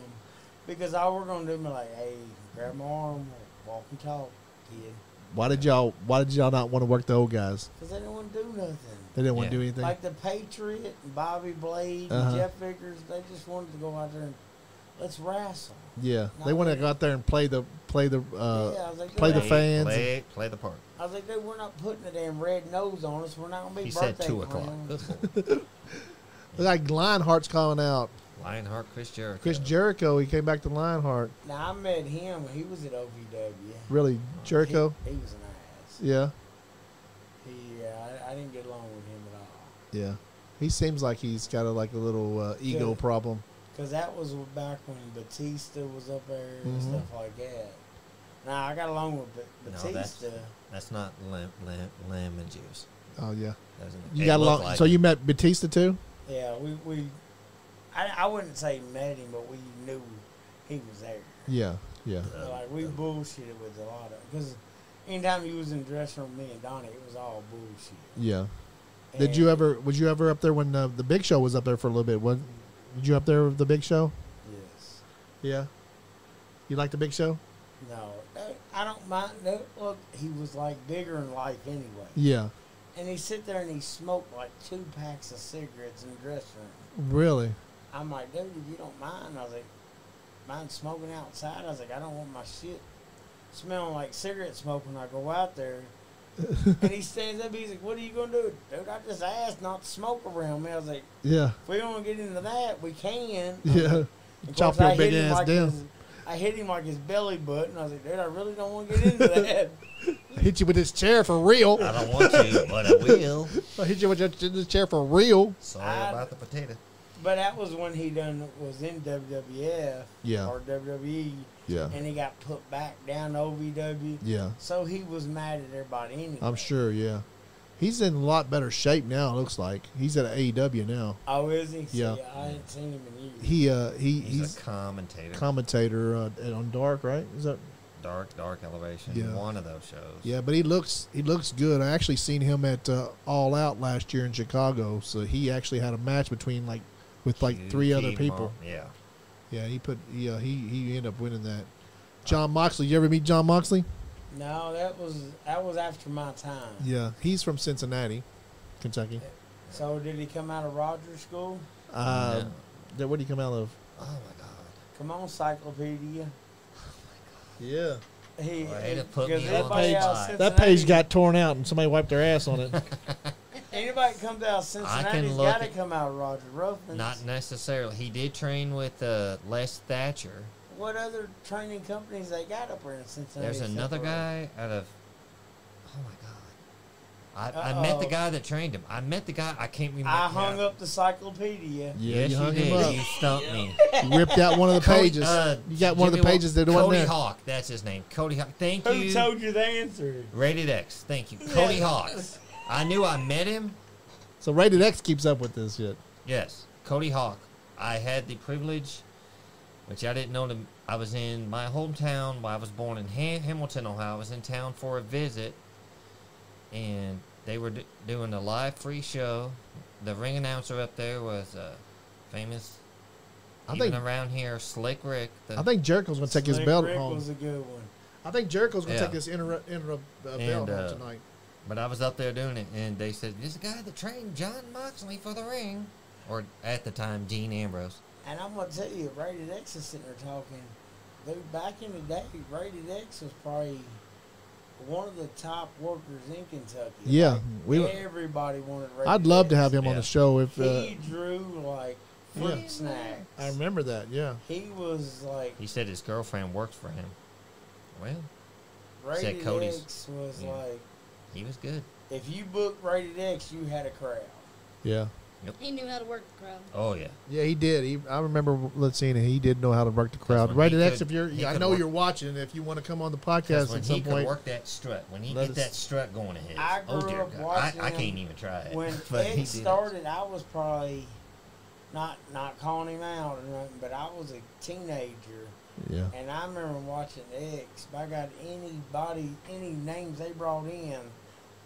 Speaker 4: Because all we're going to do is be like, hey, grab my arm, walk and talk, kid.
Speaker 1: Why did y'all not want to work the old guys?
Speaker 4: Because they didn't want to do nothing.
Speaker 1: They didn't want to
Speaker 2: Yeah.
Speaker 1: do anything.
Speaker 4: Like the Patriot and Bobby Blade
Speaker 1: Uh-huh.
Speaker 4: and Jeff Vickers, they just wanted to go out there and let's wrestle.
Speaker 1: Yeah.
Speaker 4: Not
Speaker 1: They want to
Speaker 4: really.
Speaker 1: go out there and play the
Speaker 4: Yeah, I was like,
Speaker 1: play the
Speaker 4: dude,
Speaker 1: fans.
Speaker 2: Play the part.
Speaker 4: I was like, dude, we're not putting a damn red nose on us. We're not going to be
Speaker 2: He said
Speaker 4: birthday
Speaker 2: 2 o'clock.
Speaker 4: clowns.
Speaker 2: Good boy.
Speaker 1: like Lionheart's calling out.
Speaker 2: Lionheart, Chris Jericho.
Speaker 1: Chris Jericho. He came back to Lionheart.
Speaker 4: Now, I met him when he was at OVW.
Speaker 1: Really, Jericho.
Speaker 4: He was an ass.
Speaker 1: Yeah.
Speaker 4: I didn't get along with him at all.
Speaker 1: Yeah. He seems like he's got a little ego
Speaker 4: Yeah.
Speaker 1: problem.
Speaker 4: Because that was back when Batista was up there and
Speaker 1: Mhm.
Speaker 4: stuff like that. Now, I got along with
Speaker 2: No,
Speaker 4: Batista.
Speaker 2: That's not lemon juice.
Speaker 1: Oh yeah.
Speaker 2: Doesn't it?
Speaker 1: You
Speaker 2: It
Speaker 1: got
Speaker 2: looked
Speaker 1: along.
Speaker 2: like
Speaker 1: So
Speaker 2: it.
Speaker 1: you met Batista too?
Speaker 4: Yeah, I wouldn't say met him, but we knew he was there.
Speaker 1: Yeah. Yeah.
Speaker 4: Like, we bullshitted with a lot of, because anytime he was in the dressing room, me and Donnie, it was all bullshit.
Speaker 1: Yeah.
Speaker 4: And
Speaker 1: Was you ever up there when the Big Show was up there for a little bit? Did you up there with the Big Show?
Speaker 4: Yes.
Speaker 1: Yeah. You like the Big Show?
Speaker 4: No, I don't mind. No, look, he was like bigger in life anyway.
Speaker 1: Yeah.
Speaker 4: And he sit there and he smoked like 2 packs of cigarettes in the dressing room.
Speaker 1: Really?
Speaker 4: I'm like, dude, if you don't mind, I was like, mind smoking outside? I was like, I don't want my shit smelling like cigarette smoke when I go out there. And he stands up, he's like, what are you going to do? Dude, I just asked not to smoke around me. I was like,
Speaker 1: Yeah.
Speaker 4: if we don't want to get into that, we can.
Speaker 1: Yeah.
Speaker 4: Of
Speaker 1: Chop
Speaker 4: course,
Speaker 1: your
Speaker 4: I
Speaker 1: big
Speaker 4: hit him
Speaker 1: ass
Speaker 4: like
Speaker 1: down.
Speaker 4: I hit him like his belly button. I was like, dude, I really don't want to get into that.
Speaker 1: Hit you with this chair for real.
Speaker 2: I don't want to, but I will.
Speaker 1: I hit you with this chair for real.
Speaker 2: Sorry about the potato.
Speaker 4: But that was when he was in WWF
Speaker 1: Yeah.
Speaker 4: or WWE,
Speaker 1: Yeah.
Speaker 4: and he got put back down to OVW.
Speaker 1: Yeah.
Speaker 4: So he was mad at everybody anyway.
Speaker 1: I'm sure. Yeah. He's in a lot better shape now. It looks like he's at AEW now.
Speaker 4: Oh, is he?
Speaker 1: Yeah.
Speaker 4: See, I ain't seen him in years.
Speaker 2: He's a commentator.
Speaker 1: commentator on Dark, right? Is that?
Speaker 2: Dark Elevation.
Speaker 1: Yeah.
Speaker 2: One of those shows.
Speaker 1: Yeah, but he looks good. I actually seen him at All Out last year in Chicago. So he actually had a match with 3 other people.
Speaker 2: Yeah.
Speaker 1: Yeah, he ended up winning that. John Moxley. You ever meet John Moxley?
Speaker 4: No, that was after my time.
Speaker 1: Yeah, he's from Cincinnati, Kentucky.
Speaker 4: So did he come out of Rogers School?
Speaker 1: Where did he come out of?
Speaker 2: Oh my God.
Speaker 4: Come on, Cyclopedia.
Speaker 1: Yeah,
Speaker 4: He,
Speaker 2: Way to put me
Speaker 4: because
Speaker 2: on
Speaker 4: everybody
Speaker 2: the
Speaker 4: out of
Speaker 2: spot.
Speaker 1: that page
Speaker 4: Cincinnati-
Speaker 1: got torn out and somebody wiped their ass on it.
Speaker 4: Anybody comes out of Cincinnati's
Speaker 2: look
Speaker 4: got to
Speaker 2: at-
Speaker 4: come out of Roger Ruffin.
Speaker 2: Not necessarily. He did train with Les Thatcher.
Speaker 4: What other training companies they got up there in Cincinnati?
Speaker 2: There's
Speaker 4: except
Speaker 2: another
Speaker 4: for-
Speaker 2: guy out of. Oh my God. I met the guy that trained him. I met the guy. I can't remember.
Speaker 4: I hung up the Cyclopedia.
Speaker 1: Yeah,
Speaker 2: Yes,
Speaker 1: you
Speaker 2: you
Speaker 1: hung him
Speaker 2: did.
Speaker 1: up.
Speaker 2: You stumped me.
Speaker 1: You ripped out one of the pages. You got one of the
Speaker 2: Jimmy
Speaker 1: pages that wasn't
Speaker 2: Cody
Speaker 1: there.
Speaker 2: Hawk. That's his name. Cody Hawk. Thank
Speaker 4: Who
Speaker 2: you.
Speaker 4: told you the answer?
Speaker 2: Rated X. Thank you. Cody Hawks. I knew I met him.
Speaker 1: So Rated X keeps up with this shit.
Speaker 2: Yes, Cody Hawk. I had the privilege, which I didn't know. I was in my hometown. I was born in Hamilton, Ohio. I was in town for a visit, and they were doing a live free show. The ring announcer up there was famous,
Speaker 1: I
Speaker 2: even
Speaker 1: think
Speaker 2: around here, Slick Rick.
Speaker 1: I think Jericho's gonna take his
Speaker 4: Slick
Speaker 1: belt
Speaker 4: Rick
Speaker 1: home.
Speaker 4: was a good one.
Speaker 1: I think Jericho's gonna
Speaker 2: Yeah.
Speaker 1: take this belt
Speaker 2: And,
Speaker 1: home tonight.
Speaker 2: But I was up there doing it, and they said, "This guy that trained John Moxley for the ring," or at the time, Dean Ambrose.
Speaker 4: And I'm gonna tell you, Rated X is sitting there talking. Dude, back in the day, Rated X was probably one of the top workers in Kentucky.
Speaker 1: Yeah,
Speaker 4: Like, everybody wanted Rated
Speaker 1: I'd love to
Speaker 4: X.
Speaker 1: have him on
Speaker 2: Yeah.
Speaker 1: the show if.
Speaker 4: He drew like fruit
Speaker 1: Yeah.
Speaker 4: snacks.
Speaker 1: I remember that. Yeah.
Speaker 4: He was like
Speaker 2: He said his girlfriend worked for him. Well,
Speaker 4: Rated
Speaker 2: Cody's-
Speaker 4: X was
Speaker 2: yeah.
Speaker 4: like
Speaker 2: he was good.
Speaker 4: if you booked Rated X, you had a crowd.
Speaker 1: Yeah.
Speaker 3: He knew how to work the crowd.
Speaker 2: Oh yeah.
Speaker 1: Yeah, he did. I remember seeing it. He did know how to work the crowd.
Speaker 2: when
Speaker 1: Right
Speaker 2: he
Speaker 1: at X,
Speaker 2: could-
Speaker 1: if you're,
Speaker 2: he
Speaker 1: I
Speaker 2: could
Speaker 1: know
Speaker 2: work-
Speaker 1: you're watching. If you want to come on the
Speaker 2: Because
Speaker 1: podcast
Speaker 2: when
Speaker 1: at
Speaker 2: he
Speaker 1: some
Speaker 2: could
Speaker 1: point,
Speaker 2: work that strut, when he
Speaker 1: Let
Speaker 2: get
Speaker 1: us-
Speaker 2: that strut going ahead,
Speaker 4: I
Speaker 2: oh
Speaker 4: grew
Speaker 2: dear
Speaker 4: up
Speaker 2: God,
Speaker 4: watching
Speaker 2: I
Speaker 4: him
Speaker 2: can't even try it.
Speaker 4: When
Speaker 2: but he
Speaker 4: X
Speaker 2: did it.
Speaker 4: started, I was probably not calling him out or nothing, but I was a teenager.
Speaker 1: yeah,
Speaker 4: And I remember watching X. By God, any names they brought in,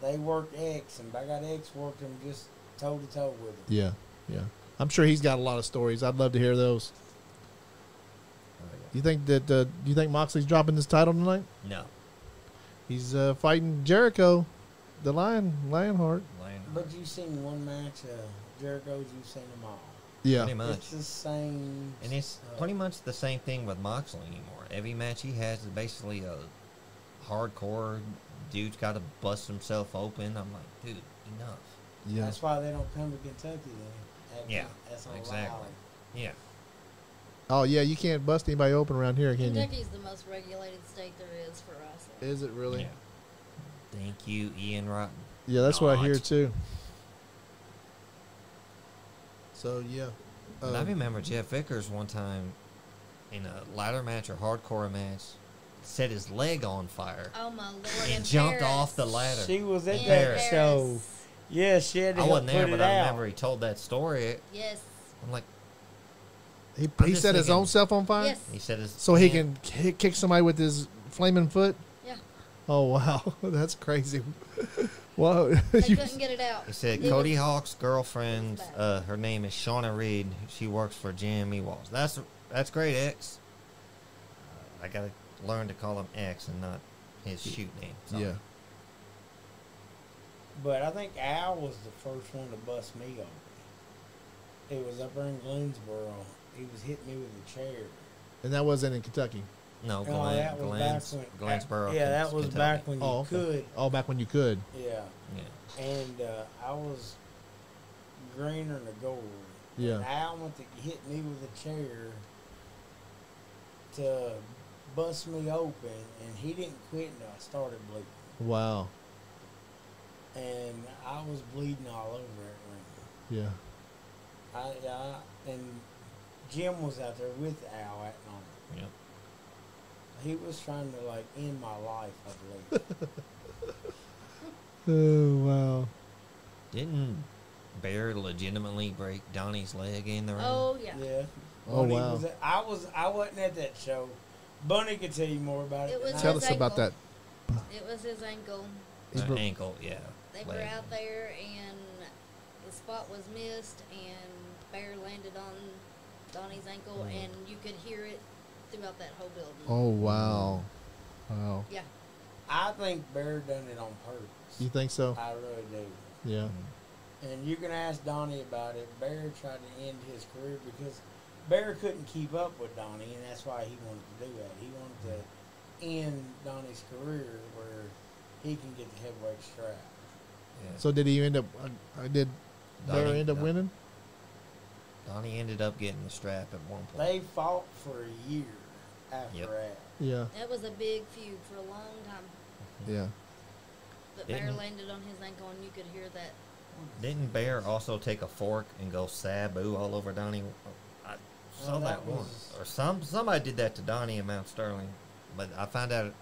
Speaker 4: they worked X, and by God, X worked them just toe to toe with him.
Speaker 1: yeah, yeah. I'm sure he's got a lot of stories. I'd love to hear those.
Speaker 2: Oh, yeah.
Speaker 1: You think that? Do you think Moxley's dropping this title tonight?
Speaker 2: No.
Speaker 1: He's fighting Jericho, the Lionheart.
Speaker 4: But you've seen one match of Jericho's, you've seen them all.
Speaker 1: Yeah,
Speaker 2: Pretty much.
Speaker 4: It's the same.
Speaker 2: And it's
Speaker 4: stuff.
Speaker 2: pretty much the same thing with Moxley anymore. Every match he has is basically a hardcore dude's got to bust himself open. I'm like, dude, enough.
Speaker 1: yeah.
Speaker 4: That's why they don't come to Kentucky then.
Speaker 2: Yeah,
Speaker 4: That's allowed.
Speaker 2: exactly. Yeah.
Speaker 1: Oh yeah, you can't bust anybody open around here, can you?
Speaker 3: Kentucky's the most regulated state there is for wrestling.
Speaker 1: Is it really?
Speaker 2: Yeah. Thank you, Ian Rotten.
Speaker 1: Yeah, that's what I
Speaker 2: Not.
Speaker 1: hear too. So yeah,
Speaker 2: But I remember Jeff Vickers one time in a ladder match or hardcore match set his leg on fire
Speaker 3: Oh my lord!
Speaker 2: and
Speaker 3: in
Speaker 2: jumped
Speaker 3: Paris.
Speaker 2: off the ladder.
Speaker 4: She was at
Speaker 3: In
Speaker 4: that
Speaker 2: Paris.
Speaker 4: show. Yeah, she had to
Speaker 2: I
Speaker 4: help
Speaker 2: wasn't there,
Speaker 4: put
Speaker 2: but
Speaker 4: it
Speaker 2: I
Speaker 4: out.
Speaker 2: remember he told that story.
Speaker 3: Yes.
Speaker 2: I'm like,
Speaker 1: he
Speaker 2: I'm
Speaker 1: he
Speaker 2: just
Speaker 1: set his
Speaker 2: thinking-
Speaker 1: own self on fire.
Speaker 3: Yes.
Speaker 2: he said his
Speaker 1: So he
Speaker 2: hand-
Speaker 1: can kick somebody with his flaming foot.
Speaker 3: Yeah.
Speaker 1: Oh wow, that's crazy. Whoa,
Speaker 3: They
Speaker 1: You-
Speaker 3: couldn't get it out.
Speaker 2: He said
Speaker 3: It
Speaker 2: Cody
Speaker 3: was-
Speaker 2: Hawk's girlfriend,
Speaker 3: it was bad.
Speaker 2: her name is Shauna Reed. She works for Jimmy Walls. That's great, X. I gotta learn to call him X and not his shoot name. Sorry.
Speaker 1: yeah,
Speaker 4: But I think Al was the first one to bust me open. It was up there in Greensboro. He was hitting me with a chair.
Speaker 1: and that wasn't in Kentucky.
Speaker 2: No,
Speaker 4: Oh, that was
Speaker 2: Glens,
Speaker 4: back when.
Speaker 2: Glensboro.
Speaker 4: Yeah, that was
Speaker 2: Kentucky.
Speaker 4: back when you
Speaker 1: Oh, okay.
Speaker 4: could.
Speaker 1: Oh, back when you could.
Speaker 4: Yeah.
Speaker 2: Yeah.
Speaker 4: And I was greener than a gold.
Speaker 1: Yeah.
Speaker 4: And Al went to hit me with a chair to bust me open, and he didn't quit until I started bleeding.
Speaker 1: Wow.
Speaker 4: And I was bleeding all over that ring.
Speaker 1: Yeah.
Speaker 4: And Jim was out there with Al that night.
Speaker 2: Yep.
Speaker 4: He was trying to like end my life, I believe.
Speaker 1: Oh wow.
Speaker 2: Didn't Bear legitimately break Donnie's leg in the ring?
Speaker 3: Oh yeah.
Speaker 4: Yeah.
Speaker 1: Oh,
Speaker 4: Bunny
Speaker 1: wow.
Speaker 4: I wasn't at that show. Bunny could tell you more about it.
Speaker 3: It was
Speaker 4: than I
Speaker 1: Tell
Speaker 3: his
Speaker 1: us about that.
Speaker 3: ankle. It was his ankle.
Speaker 1: He broke-
Speaker 2: Ankle, yeah.
Speaker 3: They were
Speaker 2: leg.
Speaker 3: out there and the spot was missed and Bear landed on Donnie's ankle and you could hear it throughout that whole building.
Speaker 1: Oh wow. Wow.
Speaker 3: Yeah.
Speaker 4: I think Bear done it on purpose.
Speaker 1: You think so?
Speaker 4: I really do.
Speaker 1: Yeah.
Speaker 4: And you can ask Donnie about it. Bear tried to end his career because Bear couldn't keep up with Donnie, and that's why he wanted to do that. He wanted to end Donnie's career where he can get the heavyweight strap.
Speaker 2: Yeah.
Speaker 1: So did he end up? Did Bear
Speaker 2: Donnie-
Speaker 1: end up
Speaker 2: Don-
Speaker 1: winning?
Speaker 2: Donnie ended up getting the strap at one point.
Speaker 4: They fought for a year after
Speaker 2: Yep.
Speaker 4: that.
Speaker 1: Yeah.
Speaker 3: That was a big feud for a long time.
Speaker 1: Yeah.
Speaker 3: But Bear
Speaker 2: Didn't-
Speaker 3: landed on his ankle and you could hear that.
Speaker 2: Didn't Bear also take a fork and go Sabu all over Donnie? I saw
Speaker 4: Oh,
Speaker 2: that
Speaker 4: that
Speaker 2: once.
Speaker 4: was-
Speaker 2: Or somebody did that to Donnie in Mount Sterling. But I found out,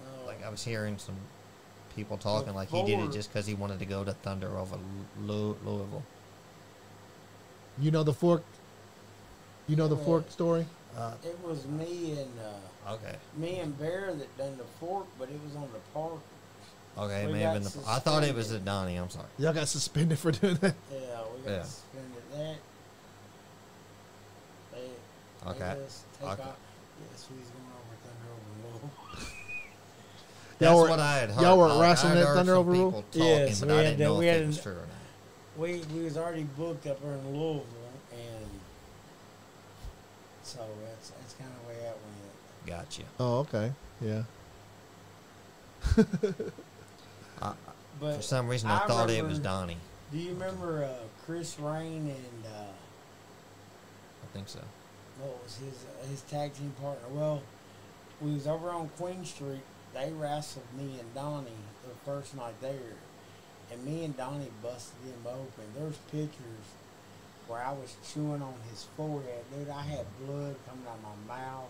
Speaker 4: Oh,
Speaker 2: like I was hearing some people talking like he did it just because he wanted to go to Thunder over Louisville.
Speaker 1: You know the fork. You know the
Speaker 4: Yeah.
Speaker 1: fork story.
Speaker 4: it was me and
Speaker 2: Okay.
Speaker 4: Bear that done the fork, but it was on the Parkers.
Speaker 2: Okay,
Speaker 4: We
Speaker 2: it may have
Speaker 4: got
Speaker 2: been I thought it was
Speaker 4: suspended.
Speaker 2: a Donnie. I'm sorry.
Speaker 1: Y'all got suspended for doing that.
Speaker 4: Yeah, we got
Speaker 2: Yeah.
Speaker 4: suspended that. They
Speaker 2: Okay.
Speaker 4: just take
Speaker 2: Okay.
Speaker 4: off. Yes, we was going over Thunder Over Rule.
Speaker 2: That's
Speaker 1: Y'all were-
Speaker 2: what I had heard.
Speaker 1: y'all were
Speaker 2: Like,
Speaker 1: wrestling
Speaker 2: I had
Speaker 1: at
Speaker 2: heard
Speaker 1: Thunder
Speaker 2: some
Speaker 1: Overrule?
Speaker 2: people talking,
Speaker 4: Yes,
Speaker 2: but
Speaker 4: we
Speaker 2: I
Speaker 4: had
Speaker 2: didn't
Speaker 4: that-
Speaker 2: know
Speaker 4: we
Speaker 2: if
Speaker 4: had
Speaker 2: it was
Speaker 4: an-
Speaker 2: true or not.
Speaker 4: We was already booked up there in Louisville, and so that's kind of the way that went.
Speaker 2: Gotcha.
Speaker 1: Oh, okay. Yeah.
Speaker 4: But
Speaker 2: For some reason, I thought it was
Speaker 4: remember-
Speaker 2: Donnie.
Speaker 4: Do you remember Chris Rain and
Speaker 2: I think so.
Speaker 4: what was his tag team partner? Well, we was over on Queen Street. They wrestled me and Donnie the first night there, and me and Donnie busted him open. There's pictures where I was chewing on his forehead, dude. I had blood coming out of my mouth,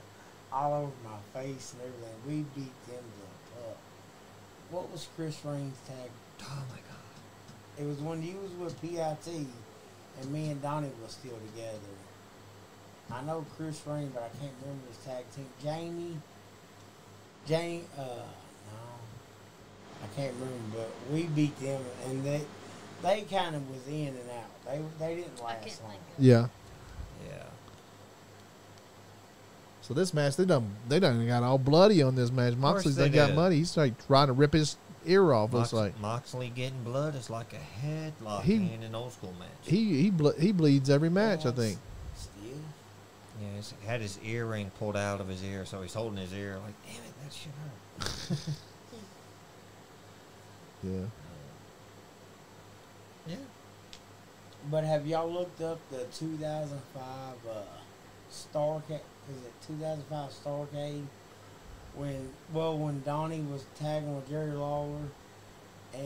Speaker 4: all over my face and everything. We beat them to the pup. What was Chris Rain's tag?
Speaker 2: Oh my God.
Speaker 4: It was when you was with PIT, and me and Donnie was still together. I know Chris Rain, but I can't remember his tag team. No, I can't remember. But we beat them, and they kind of was in and out. They didn't
Speaker 3: I can't
Speaker 4: last long.
Speaker 3: think of it.
Speaker 1: Yeah.
Speaker 2: Yeah.
Speaker 1: So this match, they done got all bloody on this match. Moxley's
Speaker 2: they
Speaker 1: done got
Speaker 2: did.
Speaker 1: muddy. He's like trying to rip his ear off. Looks like
Speaker 2: Moxley getting blood is like a headlock
Speaker 1: He-
Speaker 2: in an old school match.
Speaker 1: he bleeds every match. I
Speaker 4: Yes.
Speaker 1: think.
Speaker 4: Still,
Speaker 2: Yeah, he's had his earring pulled out of his ear, so he's holding his ear like, damn it, that shit hurt.
Speaker 1: Yeah.
Speaker 2: Yeah.
Speaker 4: but have y'all looked up the 2005 Starcade? Is it 2005 Starcade? When Donnie was tagging with Jerry Lawler, and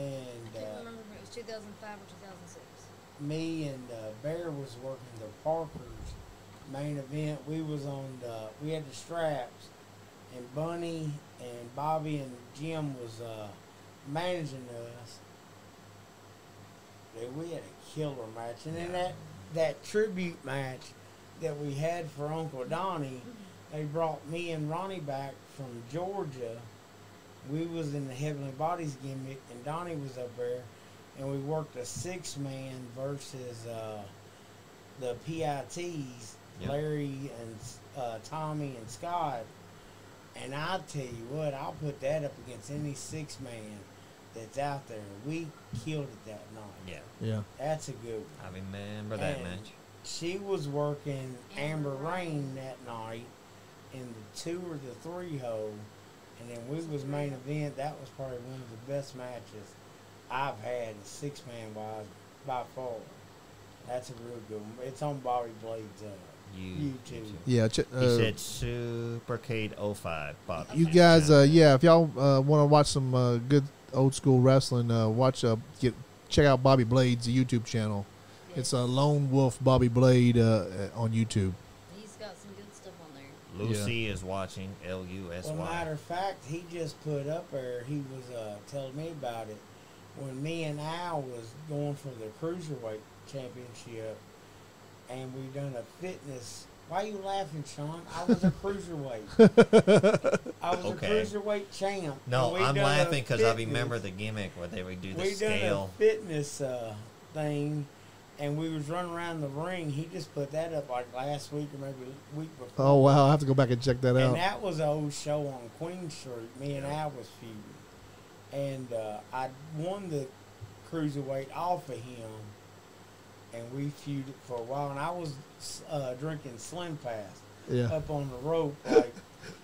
Speaker 3: I can't remember if it was 2005 or 2006.
Speaker 4: me and Bear was working the Parker's main event. We was on we had the straps, and Bunny and Bobby and Jim was managing us. Dude, we had a killer match, and then that tribute match that we had for Uncle Donnie, they brought me and Ronnie back from Georgia. We was in the Heavenly Bodies gimmick, and Donnie was up there, and we worked a 6-man versus the PITs,
Speaker 2: Yep.
Speaker 4: Larry and Tommy and Scott. And I tell you what, I'll put that up against any 6-man that's out there. We killed it that night.
Speaker 2: Yeah.
Speaker 1: Yeah.
Speaker 4: That's a good one.
Speaker 2: I remember that
Speaker 4: And
Speaker 2: match.
Speaker 4: She was working
Speaker 3: Amber
Speaker 4: Amber Rain
Speaker 3: Rain.
Speaker 4: that night in the 2 or the 3 hole, and then we was main event. That was probably one of the best matches I've had, 6-man wise, by far. That's a real good one. It's on Bobby Blade's YouTube.
Speaker 1: Yeah.
Speaker 2: He said Supercade 05, Bob.
Speaker 1: You guys, yeah, if y'all want to watch some good old school wrestling, check out Bobby Blade's YouTube channel. It's a Lone Wolf Bobby Blade on YouTube.
Speaker 3: He's got some good stuff on there.
Speaker 2: Lucy is watching, L-U-S-Y.
Speaker 4: Well, matter of fact, he just put up there, he was telling me about it, when me and Al was going for the Cruiserweight Championship, and we done a fitness. Why you laughing, Sean? I was a Cruiserweight. I was
Speaker 2: Okay.
Speaker 4: a Cruiserweight champ.
Speaker 2: No,
Speaker 4: and we
Speaker 2: I'm
Speaker 4: done a
Speaker 2: laughing because I
Speaker 4: fitness-
Speaker 2: remember the gimmick where they would do the
Speaker 4: we done
Speaker 2: scale.
Speaker 4: a fitness thing, and we was running around the ring. He just put that up like last week or maybe the week before.
Speaker 1: Oh wow, I have to go back and check that
Speaker 4: And
Speaker 1: out.
Speaker 4: that was an old show on Queen Street. Me and Al was feuding. And I won the Cruiserweight off of him. And we feuded for a while. And I was drinking Slim Fast
Speaker 1: Yeah,
Speaker 4: up on the rope. Like,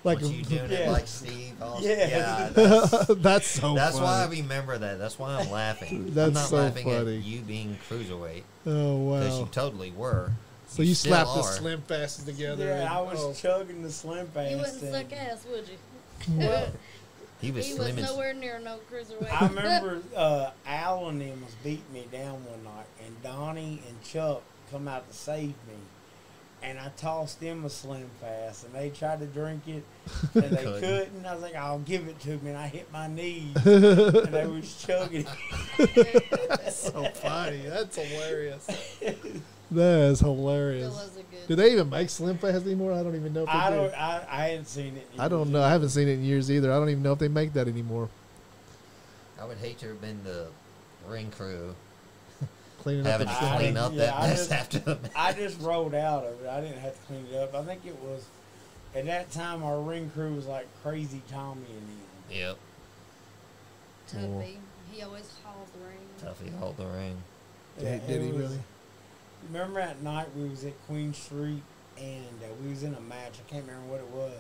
Speaker 1: like
Speaker 2: What you doing it
Speaker 4: Yeah.
Speaker 2: like Steve? Also?
Speaker 4: Yeah.
Speaker 1: that's so.
Speaker 2: That's why I
Speaker 1: funny.
Speaker 2: remember that. That's why I'm laughing. I'm
Speaker 1: That's
Speaker 2: not
Speaker 1: so
Speaker 2: laughing
Speaker 1: funny.
Speaker 2: at you being cruiserweight
Speaker 1: Oh
Speaker 2: because you
Speaker 1: wow.
Speaker 2: totally were.
Speaker 1: So you
Speaker 2: still
Speaker 1: slapped the
Speaker 2: are.
Speaker 1: Slim Fasts together.
Speaker 4: yeah,
Speaker 1: and-
Speaker 4: I was
Speaker 1: oh.
Speaker 4: chugging the Slim Fast.
Speaker 3: You wouldn't
Speaker 4: and-
Speaker 3: suck ass, would you?
Speaker 4: Well,
Speaker 2: He was
Speaker 3: He
Speaker 2: slim
Speaker 3: was
Speaker 2: as
Speaker 3: nowhere near no cruiserweight.
Speaker 4: I remember Al and them was beating me down one night, and Donnie and Chuck come out to save me. And I tossed them a Slim Fast, and they tried to drink it, and they
Speaker 2: Couldn't.
Speaker 4: couldn't. I was like, "I'll give it to me," and I hit my knees, and they was chugging it.
Speaker 1: That's so funny. That's hilarious. That is
Speaker 3: That
Speaker 1: hilarious.
Speaker 3: was a good.
Speaker 1: Do they even make Slim Fast anymore? I don't even know if they
Speaker 4: I
Speaker 1: do.
Speaker 4: don't. I hadn't seen it.
Speaker 1: I don't know. I haven't seen it in years either. I don't even know if they make that anymore.
Speaker 2: I would hate to have been the ring crew
Speaker 1: Cleaning up
Speaker 2: having
Speaker 1: the
Speaker 2: to
Speaker 1: stuff.
Speaker 2: clean up
Speaker 4: Yeah,
Speaker 2: that
Speaker 4: I
Speaker 2: mess
Speaker 4: just-
Speaker 2: after the match.
Speaker 4: I just rolled out of it. I didn't have to clean it up. I think it was at that time our ring crew was like Crazy Tommy and them.
Speaker 2: Yep.
Speaker 3: Tuffy. He always hauled the ring.
Speaker 2: Tuffy hold the ring.
Speaker 1: Did
Speaker 4: it
Speaker 1: he
Speaker 4: was-
Speaker 1: really?
Speaker 4: Remember that night we was at Queen Street and we was in a match. I can't remember what it was,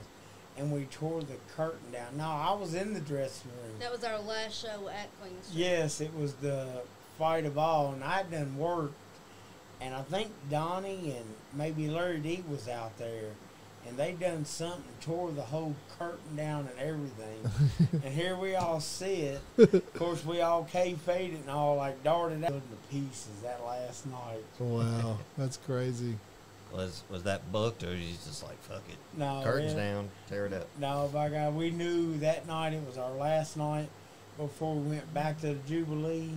Speaker 4: and we tore the curtain down. No, I was in the dressing room.
Speaker 3: That was our last show at Queen Street.
Speaker 4: Yes, it was the fight of all, and I'd done worked, and I think Donnie and maybe Larry D was out there, and they done something, tore the whole curtain down and everything. And here we all sit. Of course, we all kayfaded and all like darted out into pieces that last night.
Speaker 1: Wow, that's crazy.
Speaker 2: Was that booked, or was you just like, fuck it?
Speaker 4: No,
Speaker 2: Curtains
Speaker 4: it-
Speaker 2: down, tear it up.
Speaker 4: No, by God, we knew that night it was our last night before we went back to the Jubilee.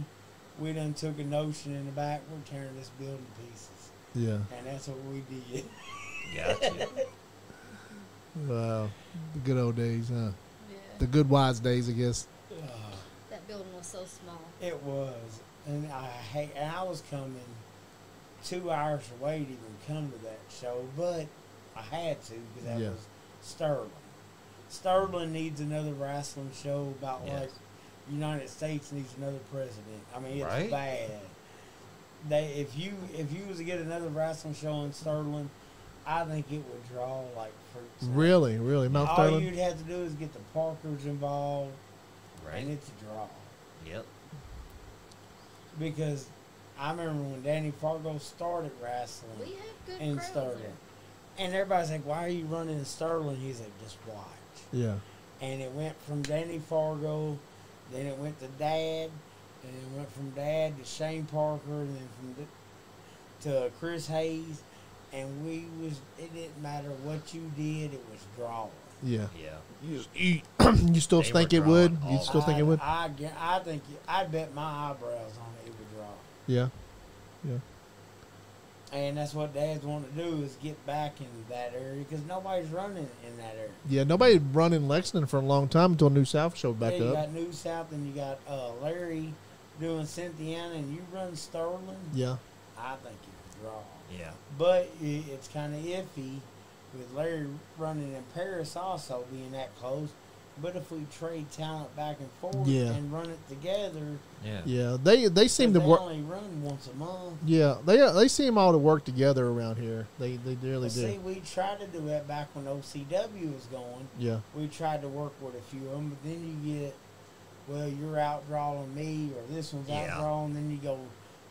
Speaker 4: We done took a notion in the back, we're tearing this building to pieces.
Speaker 1: Yeah.
Speaker 4: And that's what we did.
Speaker 2: Gotcha.
Speaker 1: Wow. The good old days, huh?
Speaker 3: Yeah.
Speaker 1: The good wise days, I guess.
Speaker 3: That building was so small.
Speaker 4: It was. And I was coming 2 hours away to even come to that show, but I had to because that
Speaker 1: Yeah.
Speaker 4: was Sterling. Sterling needs another wrestling show about
Speaker 2: Yes.
Speaker 4: like United States needs another president. I mean, it's
Speaker 2: Right?
Speaker 4: bad. If you was to get another wrestling show in Sterling, I think it would draw like fruits.
Speaker 1: Really, really. Mount
Speaker 4: All
Speaker 1: Sterling?
Speaker 4: you'd have to do is get the Parkers involved,
Speaker 2: Right?
Speaker 4: and it's a draw.
Speaker 2: Yep.
Speaker 4: Because I remember when Danny Fargo started wrestling
Speaker 3: We had good
Speaker 4: in
Speaker 3: crowds
Speaker 4: Sterling,
Speaker 3: there.
Speaker 4: and everybody's like, "Why are you running in Sterling?" He's like, "Just watch."
Speaker 1: Yeah.
Speaker 4: And it went from Danny Fargo, then it went to Dad, and it went from Dad to Shane Parker, and then to Chris Hayes. And it didn't matter what you did, it was drawing.
Speaker 1: Yeah.
Speaker 2: Yeah.
Speaker 1: You still
Speaker 2: They
Speaker 1: think
Speaker 2: were
Speaker 1: it would?
Speaker 2: drawing
Speaker 1: You
Speaker 2: all
Speaker 1: still think it would?
Speaker 4: I think I'd bet my eyebrows on it would draw.
Speaker 1: Yeah. Yeah.
Speaker 4: And that's what Dad's want to do is get back in that area because nobody's running in that area.
Speaker 1: Yeah, nobody run in Lexington for a long time until New South showed back
Speaker 4: Yeah, you
Speaker 1: up.
Speaker 4: got New South and you got Larry doing Cynthiana and you run Sterling.
Speaker 1: Yeah.
Speaker 4: I think you would draw.
Speaker 2: Yeah.
Speaker 4: But it's kind of iffy with Larry running in Paris also being that close. But if we trade talent back and forth
Speaker 1: Yeah.
Speaker 4: and run it together,
Speaker 2: Yeah.
Speaker 1: Yeah. They seem to
Speaker 4: they
Speaker 1: work.
Speaker 4: only run once a month.
Speaker 1: Yeah, they seem all to work together around here. They really
Speaker 4: Well, see,
Speaker 1: do.
Speaker 4: we tried to do that back when OCW was going.
Speaker 1: Yeah.
Speaker 4: We tried to work with a few of them, but then you get, well, you're out drawing me, or this one's out
Speaker 2: Yeah.
Speaker 4: drawing. Then you go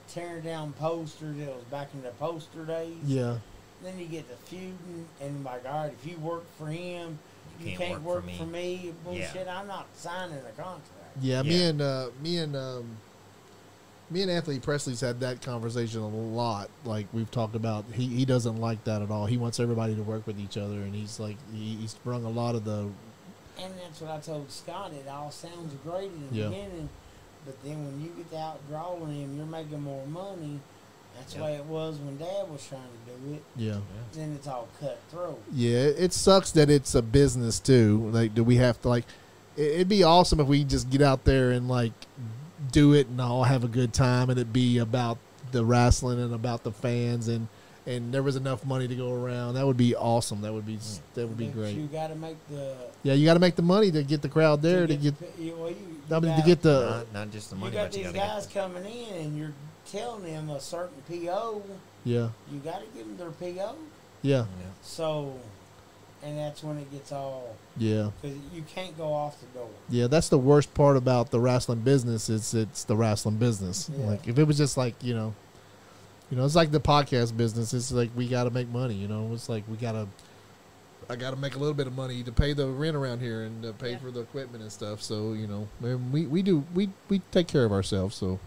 Speaker 4: tearing down posters. It was back in the poster days.
Speaker 1: Yeah.
Speaker 4: Then you get the feuding, and my God, if you work for him,
Speaker 2: You
Speaker 4: you
Speaker 2: can't
Speaker 4: can't
Speaker 2: work
Speaker 4: work
Speaker 2: for
Speaker 4: for me.
Speaker 2: Yeah.
Speaker 4: Bullshit. I'm not signing a contract.
Speaker 1: Yeah,
Speaker 2: Yeah.
Speaker 1: me and Anthony Presley's had that conversation a lot. Like we've talked about, he doesn't like that at all. He wants everybody to work with each other, and he's like he's sprung a lot of the
Speaker 4: And that's what I told Scott. It all sounds great in the
Speaker 1: Yeah.
Speaker 4: beginning, but then when you get to out drawing him, you're making more money. That's the
Speaker 2: Yep.
Speaker 4: way it was when Dad was trying to do it.
Speaker 1: yeah.
Speaker 4: Then it's all cutthroat.
Speaker 1: Yeah, it sucks that it's a business too. Like, do we have to like? It'd be awesome if we just get out there and like do it and all have a good time, and it'd be about the wrestling and about the fans, and there was enough money to go around. That would be awesome. That would be
Speaker 4: But
Speaker 1: great.
Speaker 4: You got to make the
Speaker 1: Yeah, you got to make the money to get the crowd there to get.
Speaker 4: well,
Speaker 1: I mean, to
Speaker 4: got-
Speaker 1: get the
Speaker 2: Not just the
Speaker 4: you
Speaker 2: money,
Speaker 4: got
Speaker 2: but you
Speaker 4: these
Speaker 2: gotta
Speaker 4: guys
Speaker 2: get
Speaker 4: coming in, and you're telling them a certain PO.
Speaker 1: yeah
Speaker 4: You got to give them their PO.
Speaker 1: yeah
Speaker 2: the,
Speaker 4: So, and that's when it gets all
Speaker 1: yeah
Speaker 4: because you can't go off the door.
Speaker 1: yeah. That's the worst part about the wrestling business. It's the wrestling business.
Speaker 4: Yeah.
Speaker 1: Like if it was just like it's like the podcast business. It's like we got to make money. It's like I got to make a little bit of money to pay the rent around here and to pay
Speaker 3: Yeah.
Speaker 1: for the equipment and stuff. So we take care of ourselves. So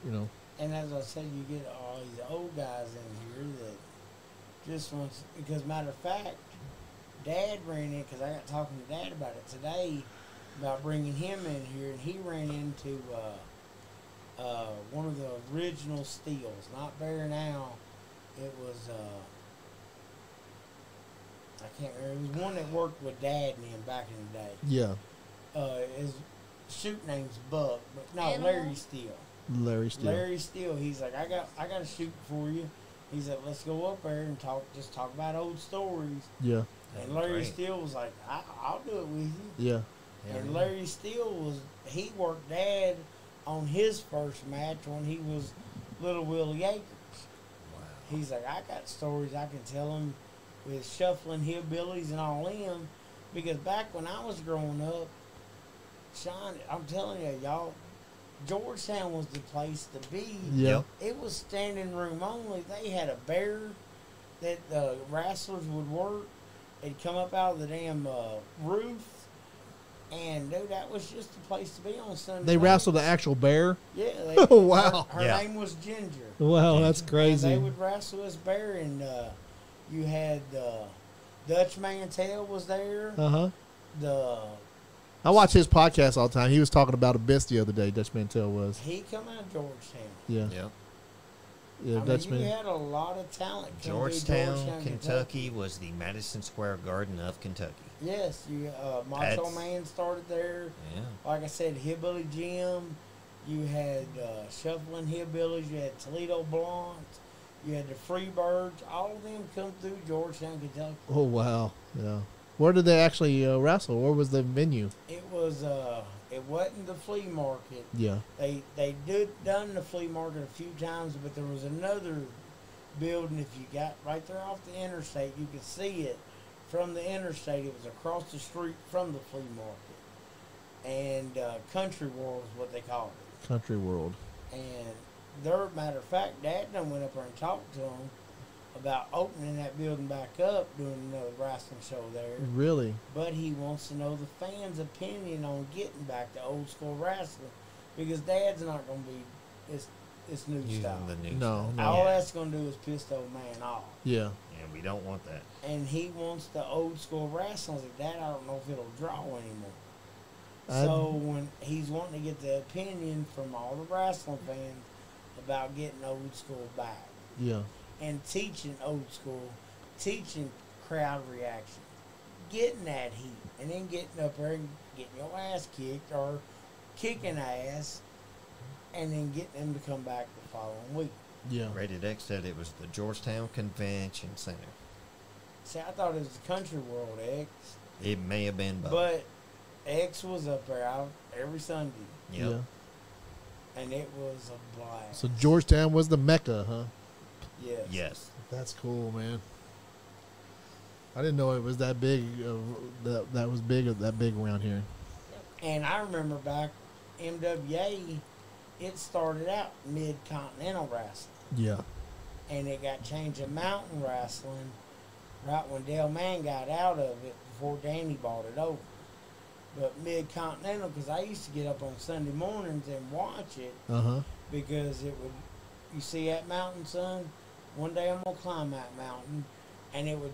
Speaker 4: And as I said, you get all these old guys in here that just wants. Because matter of fact, Dad ran in because I got talking to Dad about it today about bringing him in here, and he ran into one of the original Steels, not Bear Now. It was I can't remember. It was one that worked with Dad and him back in the day.
Speaker 1: yeah
Speaker 4: His shoot name's Buck, but no,
Speaker 3: Animal?
Speaker 4: Larry Steele.
Speaker 1: Larry Steele.
Speaker 4: Larry Steele, he's like, I got a shoot for you. He's like, let's go up there and just talk about old stories.
Speaker 1: Yeah.
Speaker 4: And Larry
Speaker 2: Great.
Speaker 4: Steele was like, I'll do it with you.
Speaker 1: Yeah.
Speaker 2: Yeah,
Speaker 4: And
Speaker 2: yeah.
Speaker 4: Larry Steele he worked Dad on his first match when he was Little Willie Akers.
Speaker 2: Wow.
Speaker 4: He's like, I got stories I can tell him with shuffling hillbillies and all them. Because back when I was growing up, Sean, I'm telling you, y'all, Georgetown was the place to be.
Speaker 1: Yeah.
Speaker 2: Yep.
Speaker 4: It was standing room only. They had a bear that the wrestlers would work. They'd come up out of the damn roof. And, dude, that was just the place to be on Sunday
Speaker 1: They
Speaker 4: night.
Speaker 1: wrestled the actual bear.
Speaker 4: Yeah.
Speaker 1: Oh, wow.
Speaker 4: Her
Speaker 2: Yeah.
Speaker 4: name was Ginger.
Speaker 1: Wow, that's
Speaker 4: And
Speaker 1: crazy.
Speaker 4: they would wrestle this bear, and you had Dutch Mantel was there.
Speaker 1: Uh-huh.
Speaker 4: The
Speaker 1: I watch his podcast all the time. He was talking about Abyss the other day, Dutch Mantel was.
Speaker 4: he come out of Georgetown.
Speaker 1: Yeah.
Speaker 2: Yep.
Speaker 1: Yeah,
Speaker 4: I
Speaker 1: Dutch
Speaker 4: mean, you
Speaker 1: Man.
Speaker 4: had a lot of talent. come through
Speaker 2: Georgetown, Kentucky was the Madison Square Garden of Kentucky.
Speaker 4: Yes, you Macho
Speaker 2: That's-
Speaker 4: Man started there.
Speaker 2: Yeah.
Speaker 4: Like I said, Hillbilly Jim. You had Shuffling Hillbillies. You had Toledo Blondes. You had the Freebirds. All of them come through Georgetown, Kentucky.
Speaker 1: Oh, wow. Yeah. Where did they actually wrestle? Where was the venue?
Speaker 4: It was it wasn't the flea market.
Speaker 1: Yeah.
Speaker 4: They done the flea market a few times, but there was another building. If you got right there off the interstate, you could see it from the interstate. It was across the street from the flea market, and Country World is what they called it.
Speaker 1: Country World.
Speaker 4: And their matter of fact, Dad done went up there and talked to them about opening that building back up, doing another wrestling show there.
Speaker 1: Really?
Speaker 4: But he wants to know the fans' opinion on getting back to old school wrestling, because Dad's not going to be it's new
Speaker 2: Using
Speaker 4: style.
Speaker 2: the new
Speaker 1: No,
Speaker 2: stuff.
Speaker 1: no.
Speaker 4: All
Speaker 2: Yeah.
Speaker 4: that's going to do is piss the old man off.
Speaker 1: Yeah.
Speaker 2: Yeah, we don't want that.
Speaker 4: And he wants the old school wrestling. I was like, Dad, I don't know if it'll draw anymore.
Speaker 1: I-
Speaker 4: So when he's wanting to get the opinion from all the wrestling fans about getting old school back
Speaker 1: Yeah.
Speaker 4: and teaching old school, teaching crowd reaction, getting that heat, and then getting up there and getting your ass kicked or kicking ass, and then getting them to come back the following week.
Speaker 1: Yeah.
Speaker 2: Rated X said it was the Georgetown Convention Center.
Speaker 4: See, I thought it was the Country World X,
Speaker 2: It may have been both.
Speaker 4: but X was up there every Sunday,
Speaker 2: Yep.
Speaker 1: Yeah.
Speaker 4: and it was a blast.
Speaker 1: So Georgetown was the Mecca, huh?
Speaker 4: Yes.
Speaker 2: Yes.
Speaker 1: That's cool, man. I didn't know it was that big. That was big. That big around here.
Speaker 4: And I remember back MWA, it started out mid-continental wrestling.
Speaker 1: Yeah.
Speaker 4: And it got changed to mountain wrestling right when Dale Mann got out of it before Danny bought it over. But mid-continental, because I used to get up on Sunday mornings and watch it,
Speaker 1: Uh huh.
Speaker 4: because it would, you see that mountain, son? One day I'm going to climb that mountain, and it would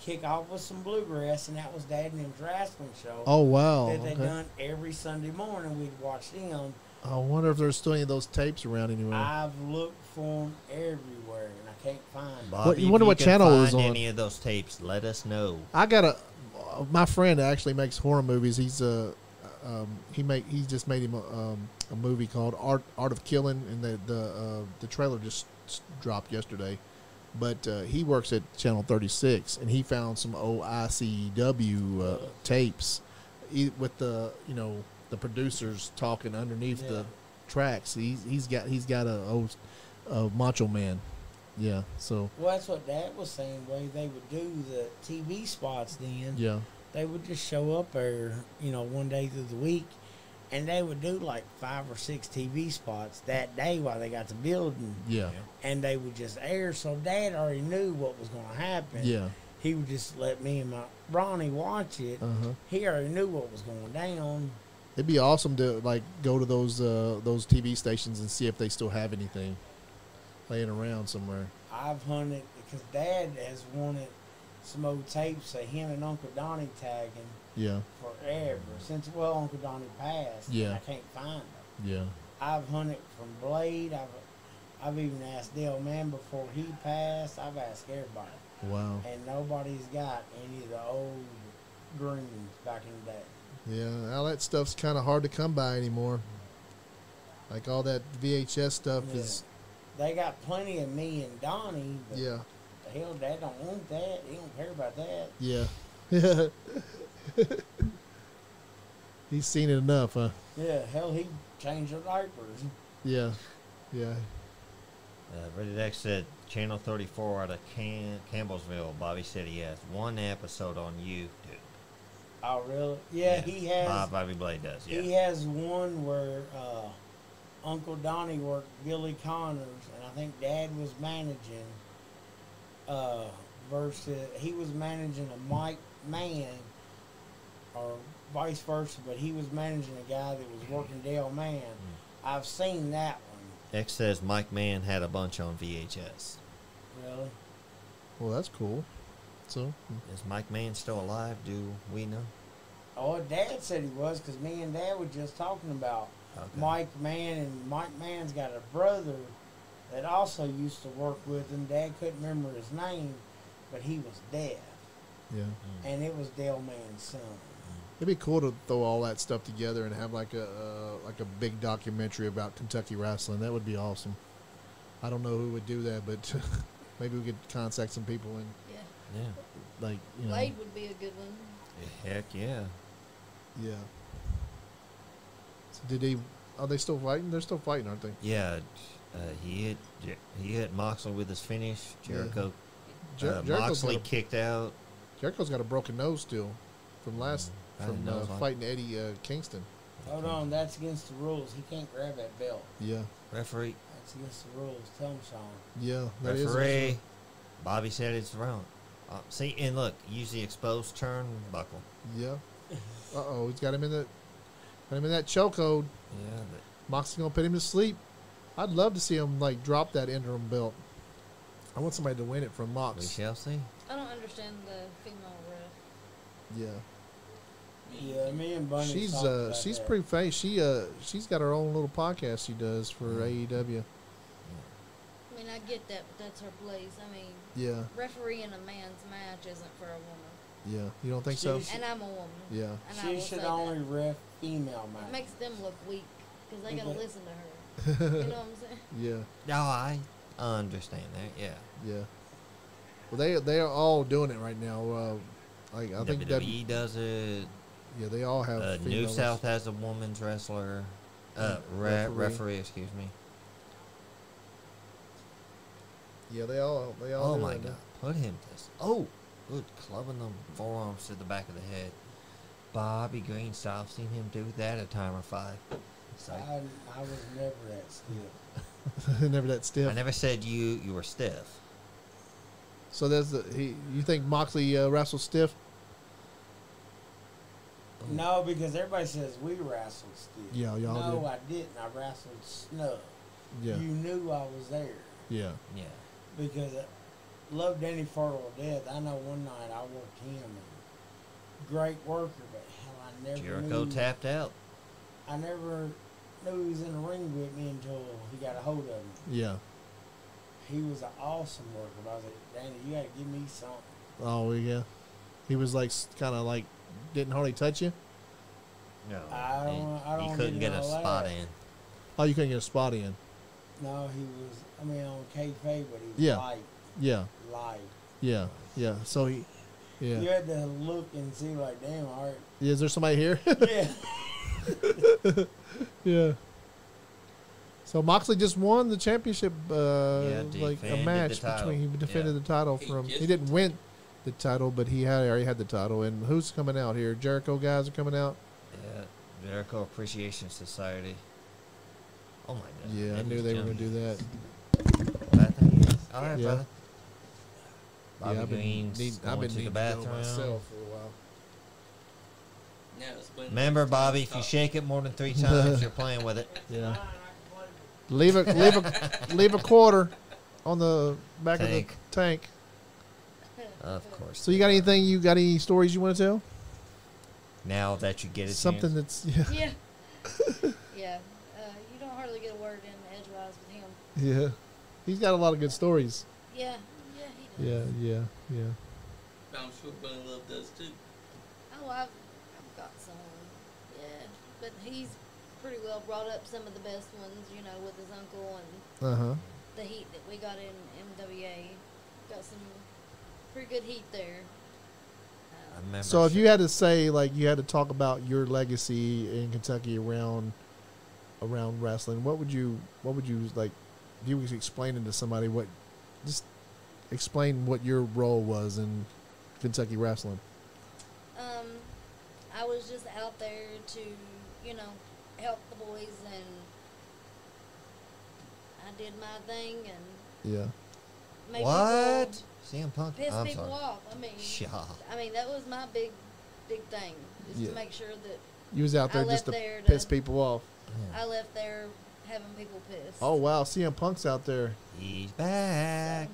Speaker 4: kick off with some bluegrass, and that was Dad and them's wrestling show
Speaker 1: Oh wow.
Speaker 4: that they
Speaker 1: Okay.
Speaker 4: done every Sunday morning. We'd watch them.
Speaker 1: I wonder if there's still any of those tapes around anywhere.
Speaker 4: I've looked for them everywhere, and I can't find them.
Speaker 2: Bobby,
Speaker 1: you wonder
Speaker 2: if
Speaker 1: what
Speaker 2: can
Speaker 1: channel it was
Speaker 2: find
Speaker 1: on.
Speaker 2: any of those tapes, let us know.
Speaker 1: I got my friend actually makes horror movies. He's he just made him a movie called Art of Killing, and the trailer just dropped yesterday. But he works at Channel 36, and he found some old ICW tapes with the producers talking underneath
Speaker 4: Yeah.
Speaker 1: the tracks. He's got a old Macho Man. Yeah. So
Speaker 4: Well, that's what Dad was saying. The way they would do the TV spots then,
Speaker 1: yeah.
Speaker 4: they would just show up there, one day through the week, and they would do like 5 or 6 TV spots that day while they got the building,
Speaker 1: Yeah.
Speaker 4: and they would just air. So Dad already knew what was going to happen.
Speaker 1: Yeah.
Speaker 4: He would just let me and my Ronnie watch it.
Speaker 1: Uh-huh.
Speaker 4: He already knew what was going down.
Speaker 1: It'd be awesome to like go to those TV stations and see if they still have anything laying around somewhere.
Speaker 4: I've hunted because Dad has wanted some old tapes of him and Uncle Donnie tagging
Speaker 1: Yeah.
Speaker 4: forever since Uncle Donnie passed. and
Speaker 1: Yeah.
Speaker 4: I can't find them.
Speaker 1: Yeah.
Speaker 4: I've hunted from Blade. I've even asked Dale Mann before he passed. I've asked everybody,
Speaker 1: Wow.
Speaker 4: and nobody's got any of the old greens back in the day.
Speaker 1: Yeah, all that stuff's kind of hard to come by anymore. Like all that VHS stuff
Speaker 4: Yeah.
Speaker 1: is,
Speaker 4: They got plenty of me and Donnie. But
Speaker 1: yeah,
Speaker 4: the hell, Dad don't want that. He don't care about that.
Speaker 1: yeah. He's seen it enough, huh?
Speaker 4: Yeah, hell, he changed the diapers.
Speaker 1: Yeah, yeah.
Speaker 2: Rated X said Channel 34 out of Campbellsville. Bobby said he has one episode on YouTube.
Speaker 4: Oh, really? Yeah, he has.
Speaker 2: Bobby Blade does, yeah.
Speaker 4: He has one where Uncle Donnie worked Billy Connors, and I think Dad was managing. Versus he was managing a Mike Mann, or vice versa, but he was managing a guy that was working Dale Mann. I've seen that one.
Speaker 2: X says Mike Mann had a bunch on VHS.
Speaker 4: Really?
Speaker 1: Well, that's cool. So,
Speaker 2: Is Mike Mann still alive? Do we know?
Speaker 4: Oh, Dad said he was, because me and Dad were just talking about
Speaker 2: Okay.
Speaker 4: Mike Mann, and Mike Mann's got a brother that also used to work with him. Dad couldn't remember his name, but he was deaf,
Speaker 1: yeah.
Speaker 4: and it was Dale Mann's son.
Speaker 1: It'd be cool to throw all that stuff together and have like a big documentary about Kentucky wrestling. That would be awesome. I don't know who would do that, but maybe we could contact some people and
Speaker 3: Yeah.
Speaker 2: Yeah.
Speaker 1: like you know,
Speaker 3: Blade would be a good one.
Speaker 2: Heck yeah.
Speaker 1: yeah. So did they? Are they still fighting? They're still fighting, aren't they?
Speaker 2: Yeah. He hit Moxley with his finish. Jericho.
Speaker 1: Jericho's
Speaker 2: Moxley
Speaker 1: got a-
Speaker 2: kicked out.
Speaker 1: Jericho's got a broken nose still from last
Speaker 2: I
Speaker 1: from
Speaker 2: didn't know it was like-
Speaker 1: fighting Eddie Kingston.
Speaker 4: Hold on, that's against the rules. He can't grab that belt.
Speaker 1: Yeah,
Speaker 2: Referee.
Speaker 4: That's against the rules. Tell him, Sean.
Speaker 1: yeah, that is.
Speaker 2: Referee. Bobby said it's wrong. See, and look, use the exposed turnbuckle.
Speaker 1: Yeah. Uh-oh, he's got him in that chokehold.
Speaker 2: Yeah, but
Speaker 1: Moxley gonna put him to sleep. I'd love to see him like drop that interim belt. I want somebody to win it from
Speaker 2: we
Speaker 1: Mox.
Speaker 2: shall see.
Speaker 3: I don't understand the female ref.
Speaker 1: Yeah,
Speaker 4: Yeah, me and Bunny.
Speaker 1: she's
Speaker 4: talked about
Speaker 1: she's
Speaker 4: that.
Speaker 1: pretty famous. She's got her own little podcast she does for AEW.
Speaker 3: I mean, I get that, but that's her place. I mean,
Speaker 1: Yeah,
Speaker 3: refereeing a man's match isn't for a woman.
Speaker 1: yeah. You don't think so?
Speaker 4: She's-
Speaker 3: And I'm a woman.
Speaker 1: Yeah,
Speaker 3: And I
Speaker 4: She
Speaker 3: will
Speaker 4: should
Speaker 3: say
Speaker 4: only
Speaker 3: that.
Speaker 4: ref female
Speaker 3: It
Speaker 4: matches.
Speaker 3: makes them look weak because they gotta
Speaker 4: Okay.
Speaker 3: listen to her. You know what I'm saying?
Speaker 1: yeah,
Speaker 2: No, I understand that. Yeah.
Speaker 1: yeah. Well, they are all doing it right now. Like I think
Speaker 2: WWE does it.
Speaker 1: yeah, they all have.
Speaker 2: New
Speaker 1: female
Speaker 2: South has a woman's wrestler. Referee, excuse me.
Speaker 1: Yeah, they all.
Speaker 2: Oh
Speaker 1: do
Speaker 2: my
Speaker 1: it.
Speaker 2: God! Put him to. Oh, good, clubbing the forearms to the back of the head. Bobby Green style. I've seen him do that at Timer 5. It's like,
Speaker 4: I was never that stiff.
Speaker 1: Never that stiff.
Speaker 2: I never said you were stiff.
Speaker 1: So there's you think Moxley wrestles stiff?
Speaker 4: No, because everybody says we wrestled stiff.
Speaker 1: Yeah, y'all
Speaker 4: No,
Speaker 1: did.
Speaker 4: I didn't. I wrestled snug.
Speaker 1: Yeah,
Speaker 4: You knew I was there
Speaker 1: yeah,
Speaker 2: Yeah.
Speaker 4: because I love Danny Farrell to death. I know one night I worked him. And great worker, but hell, I never
Speaker 2: Jericho
Speaker 4: knew.
Speaker 2: tapped out.
Speaker 4: I never knew he was in the ring with me until he got a hold of me.
Speaker 1: yeah.
Speaker 4: He was an awesome worker. But I was like, Danny, you got to give me something.
Speaker 1: Oh yeah. He was like kind of like didn't hardly touch you.
Speaker 2: No.
Speaker 4: I don't
Speaker 2: He couldn't
Speaker 4: get
Speaker 2: get a
Speaker 4: all
Speaker 2: spot
Speaker 4: that.
Speaker 2: in.
Speaker 1: Oh, you couldn't get a spot in.
Speaker 4: No, he was. I mean, on kayfabe, but he was
Speaker 1: Yeah.
Speaker 4: light.
Speaker 1: Yeah, yeah, yeah. So he,
Speaker 4: You
Speaker 1: yeah.
Speaker 4: had to look and see, like, damn, all right.
Speaker 1: Is there somebody here?
Speaker 4: Yeah.
Speaker 1: Yeah. So Moxley just won the championship, like a
Speaker 2: defended
Speaker 1: match
Speaker 2: the title.
Speaker 1: between. He defended
Speaker 2: Yeah.
Speaker 1: the title
Speaker 5: He
Speaker 1: from. He
Speaker 5: just-
Speaker 1: didn't win the title, but he already had the title. And who's coming out here? Jericho guys are coming out.
Speaker 2: Yeah. Jericho Appreciation Society. Oh my God.
Speaker 1: Yeah, I knew they were going to do that.
Speaker 2: All right,
Speaker 1: Yeah.
Speaker 2: brother. Bobby
Speaker 1: yeah,
Speaker 2: Green's going to the
Speaker 1: needing
Speaker 2: bathroom.
Speaker 1: to go myself for a while.
Speaker 5: Now it's when
Speaker 2: Remember,
Speaker 5: it's time
Speaker 2: Bobby,
Speaker 5: to
Speaker 2: if you
Speaker 5: talk.
Speaker 2: shake it more than 3 times, you're playing with it.
Speaker 1: Yeah. Leave a quarter on the back of the
Speaker 2: Tank.
Speaker 1: tank.
Speaker 2: Of course.
Speaker 1: So you got anything? You got any stories you want to tell?
Speaker 2: Now that you get a
Speaker 1: Something
Speaker 2: chance.
Speaker 1: that's
Speaker 3: Yeah. Yeah. You don't hardly get a word in edgewise with him.
Speaker 1: yeah. He's got a lot of good stories.
Speaker 3: Yeah. Yeah, he does.
Speaker 1: Yeah.
Speaker 5: I'm sure Bunny Love does too.
Speaker 3: Oh, I've got some. Yeah, but he's pretty well brought up some of the best ones, you know, with his uncle and
Speaker 1: Uh huh.
Speaker 3: the heat that we got in MWA. Got some pretty good heat there.
Speaker 2: I remember.
Speaker 1: So if you had to say, like, you had to talk about your legacy in Kentucky around wrestling, what would you like? If you was explaining to somebody just explain what your role was in Kentucky wrestling.
Speaker 3: I was just out there to, you know, help the boys, and I did my thing and
Speaker 1: Yeah.
Speaker 3: made
Speaker 2: what? CM Punk?
Speaker 3: piss
Speaker 2: I'm
Speaker 3: people
Speaker 2: sorry.
Speaker 3: off.
Speaker 2: Yeah.
Speaker 3: I mean that was my big thing, is
Speaker 1: Yeah.
Speaker 3: to make sure that
Speaker 1: You was out there
Speaker 3: I
Speaker 1: just
Speaker 3: left
Speaker 1: to
Speaker 3: there to-
Speaker 1: piss people off.
Speaker 3: I left there having people pissed.
Speaker 1: Oh wow, CM Punk's out there.
Speaker 2: He's back.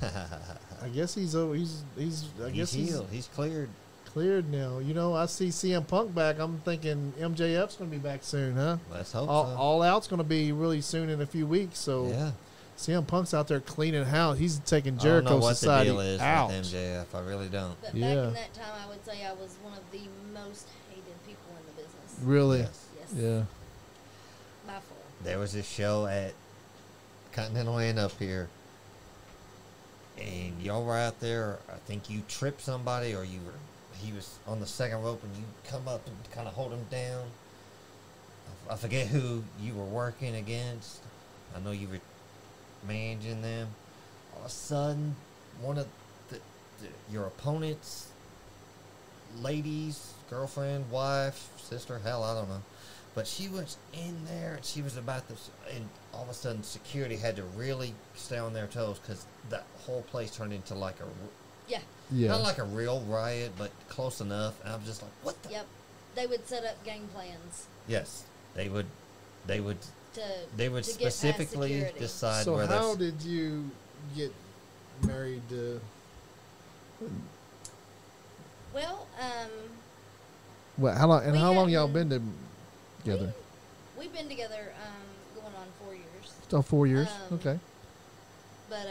Speaker 1: I guess he's
Speaker 2: He's healed. He's cleared.
Speaker 1: cleared now. You know, I see CM Punk back. I'm thinking MJF's going to be back soon, huh?
Speaker 2: Let's hope
Speaker 1: All,
Speaker 2: so.
Speaker 1: all Out's going to be really soon in a few weeks. So
Speaker 2: Yeah.
Speaker 1: CM Punk's out there cleaning house. He's taking
Speaker 2: I don't
Speaker 1: Jericho
Speaker 2: know what
Speaker 1: Society
Speaker 2: the deal is
Speaker 1: out.
Speaker 2: with MJF. I really don't.
Speaker 3: But
Speaker 1: Yeah.
Speaker 3: back in that time, I would say I was one of the most hated people in the business.
Speaker 1: Really?
Speaker 2: Yes.
Speaker 3: Yes.
Speaker 1: Yeah.
Speaker 3: By far.
Speaker 2: There was this show at Continental Inn up here, and y'all were out there. I think you tripped somebody, or he was on the second rope, and you come up and kind of hold him down. I forget who you were working against. I know you were managing them. All of a sudden, one of your opponent's ladies, girlfriend, wife, sister, hell, I don't know. But she was in there, and she was about to, and all of a sudden, security had to really stay on their toes, because that whole place turned into like
Speaker 3: Yeah.
Speaker 1: Yeah.
Speaker 2: not like a real riot, but close enough. And I'm just like, what the?
Speaker 3: Yep. They would set up game plans
Speaker 2: Yes, they would
Speaker 3: to
Speaker 2: they would
Speaker 3: to get past
Speaker 2: specifically
Speaker 3: security.
Speaker 2: decide
Speaker 1: So
Speaker 2: where
Speaker 1: how
Speaker 2: there's.
Speaker 1: did you get married to?
Speaker 3: Well,
Speaker 1: Well, how long and
Speaker 3: We
Speaker 1: how long y'all
Speaker 3: hadn't-
Speaker 1: been together?
Speaker 3: we've been together going on 4 years.
Speaker 1: Oh, 4 years.
Speaker 3: um,
Speaker 1: Okay.
Speaker 3: But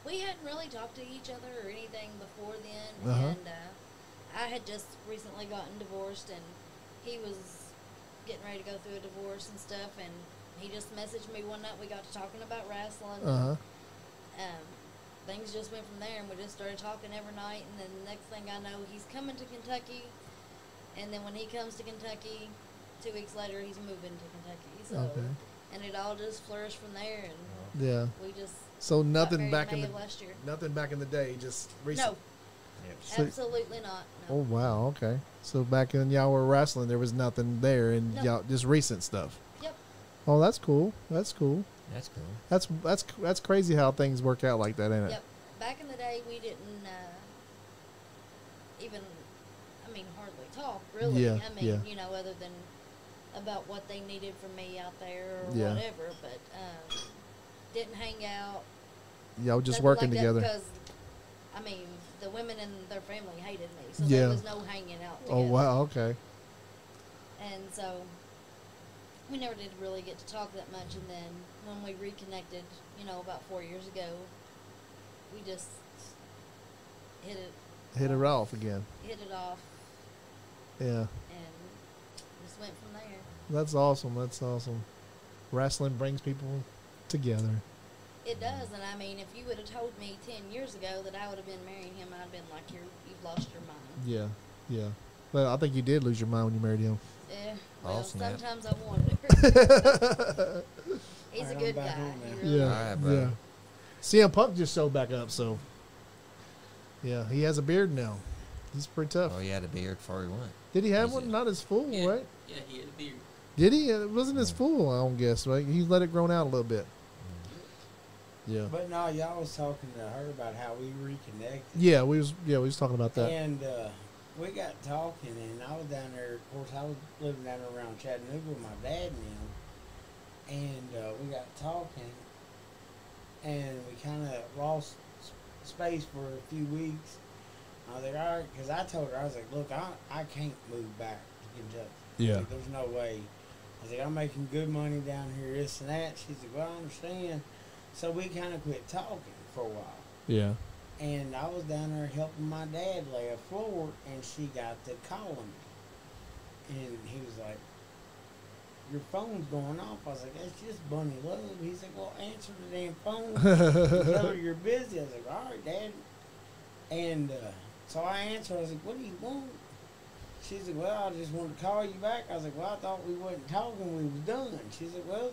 Speaker 3: we hadn't really talked to each other or anything before then,
Speaker 1: Uh-huh.
Speaker 3: and I had just recently gotten divorced, and he was getting ready to go through a divorce and stuff, and he just messaged me one night. We got to talking about wrestling.
Speaker 1: Uh huh.
Speaker 3: Things just went from there, and we just started talking every night, and then the next thing I know, he's coming to Kentucky, and then when he comes to Kentucky, 2 weeks later, he's moving to Kentucky. So,
Speaker 1: Okay.
Speaker 3: and it all just flourished from there, and
Speaker 1: Yeah.
Speaker 3: we just
Speaker 1: So
Speaker 3: got
Speaker 1: nothing
Speaker 3: married
Speaker 1: back
Speaker 3: May
Speaker 1: in
Speaker 3: of
Speaker 1: the
Speaker 3: last year.
Speaker 1: nothing back in the day. Just recent.
Speaker 3: No,
Speaker 2: Yep.
Speaker 1: So-
Speaker 3: absolutely not.
Speaker 1: Oh
Speaker 3: No.
Speaker 1: wow. Okay. So back when y'all were wrestling, there was nothing there, and
Speaker 3: No.
Speaker 1: y'all just recent stuff.
Speaker 3: Yep.
Speaker 1: Oh, that's cool. That's cool.
Speaker 2: That's cool.
Speaker 1: That's crazy how things work out like that, ain't it?
Speaker 3: Yep. Back in the day, we didn't even, I mean, hardly talk, really.
Speaker 1: Yeah,
Speaker 3: I mean,
Speaker 1: yeah.
Speaker 3: you know, other than about what they needed from me out there or
Speaker 1: Yeah.
Speaker 3: whatever, but didn't hang out.
Speaker 1: Y'all just
Speaker 3: nothing
Speaker 1: working
Speaker 3: like that
Speaker 1: together.
Speaker 3: Because, I mean, the women in their family hated me, so
Speaker 1: Yeah.
Speaker 3: there was no hanging out together.
Speaker 1: Oh wow. Okay.
Speaker 3: And so we never did really get to talk that much. And then when we reconnected, you know, about 4 years ago, we just hit
Speaker 1: Hit her off again.
Speaker 3: it off,
Speaker 1: Yeah.
Speaker 3: and just went from there.
Speaker 1: That's awesome. That's awesome. Wrestling brings people together.
Speaker 3: It does, and I mean, if you would have told me 10 years ago that I would have been marrying him, I'd have been like, you've lost your mind.
Speaker 1: Yeah. Yeah. Well, I think you did lose your mind when you married him.
Speaker 3: Yeah,
Speaker 2: Oh,
Speaker 3: well,
Speaker 2: snap.
Speaker 3: sometimes I wonder. He's
Speaker 4: Alright,
Speaker 3: a
Speaker 4: I'm
Speaker 3: good
Speaker 4: back
Speaker 3: guy.
Speaker 4: home
Speaker 3: He
Speaker 4: now.
Speaker 3: really
Speaker 1: Yeah.
Speaker 3: is.
Speaker 2: Alright, bro.
Speaker 1: Yeah. CM Punk just showed back up, so yeah, he has a beard now. He's pretty tough.
Speaker 2: Oh, he had a beard before he went.
Speaker 1: Did he have
Speaker 2: He's
Speaker 1: one?
Speaker 2: a-
Speaker 1: Not as full,
Speaker 5: Yeah.
Speaker 1: right?
Speaker 5: Yeah, he had a beard.
Speaker 1: Did he? It wasn't as full, I don't guess, right? He let it grow out a little bit. Yeah.
Speaker 4: But no, y'all was talking to her about how we reconnected.
Speaker 1: Yeah, we was talking about that.
Speaker 4: And we got talking, and I was down there. Of course, I was living down there around Chattanooga with my dad and them. And we got talking, and we kind of lost space for a few weeks. I was like, all right, because I told her, I was like, look, I can't move back to Kentucky.
Speaker 1: Yeah.
Speaker 4: Like, there's no way. I was like, I'm making good money down here, this and that. She's like, well, I understand. So we kind of quit talking for a while.
Speaker 1: Yeah.
Speaker 4: And I was down there helping my dad lay a floor, and she got to calling me. And he was like, your phone's going off. I was like, that's just Bunny Love. He's like, well, answer the damn phone. Tell her you're busy. I was like, all right, Dad. And so I answered. I was like, what do you want? She's like, well, I just wanted to call you back. I was like, well, I thought we wasn't talking. We was done. She's like, well,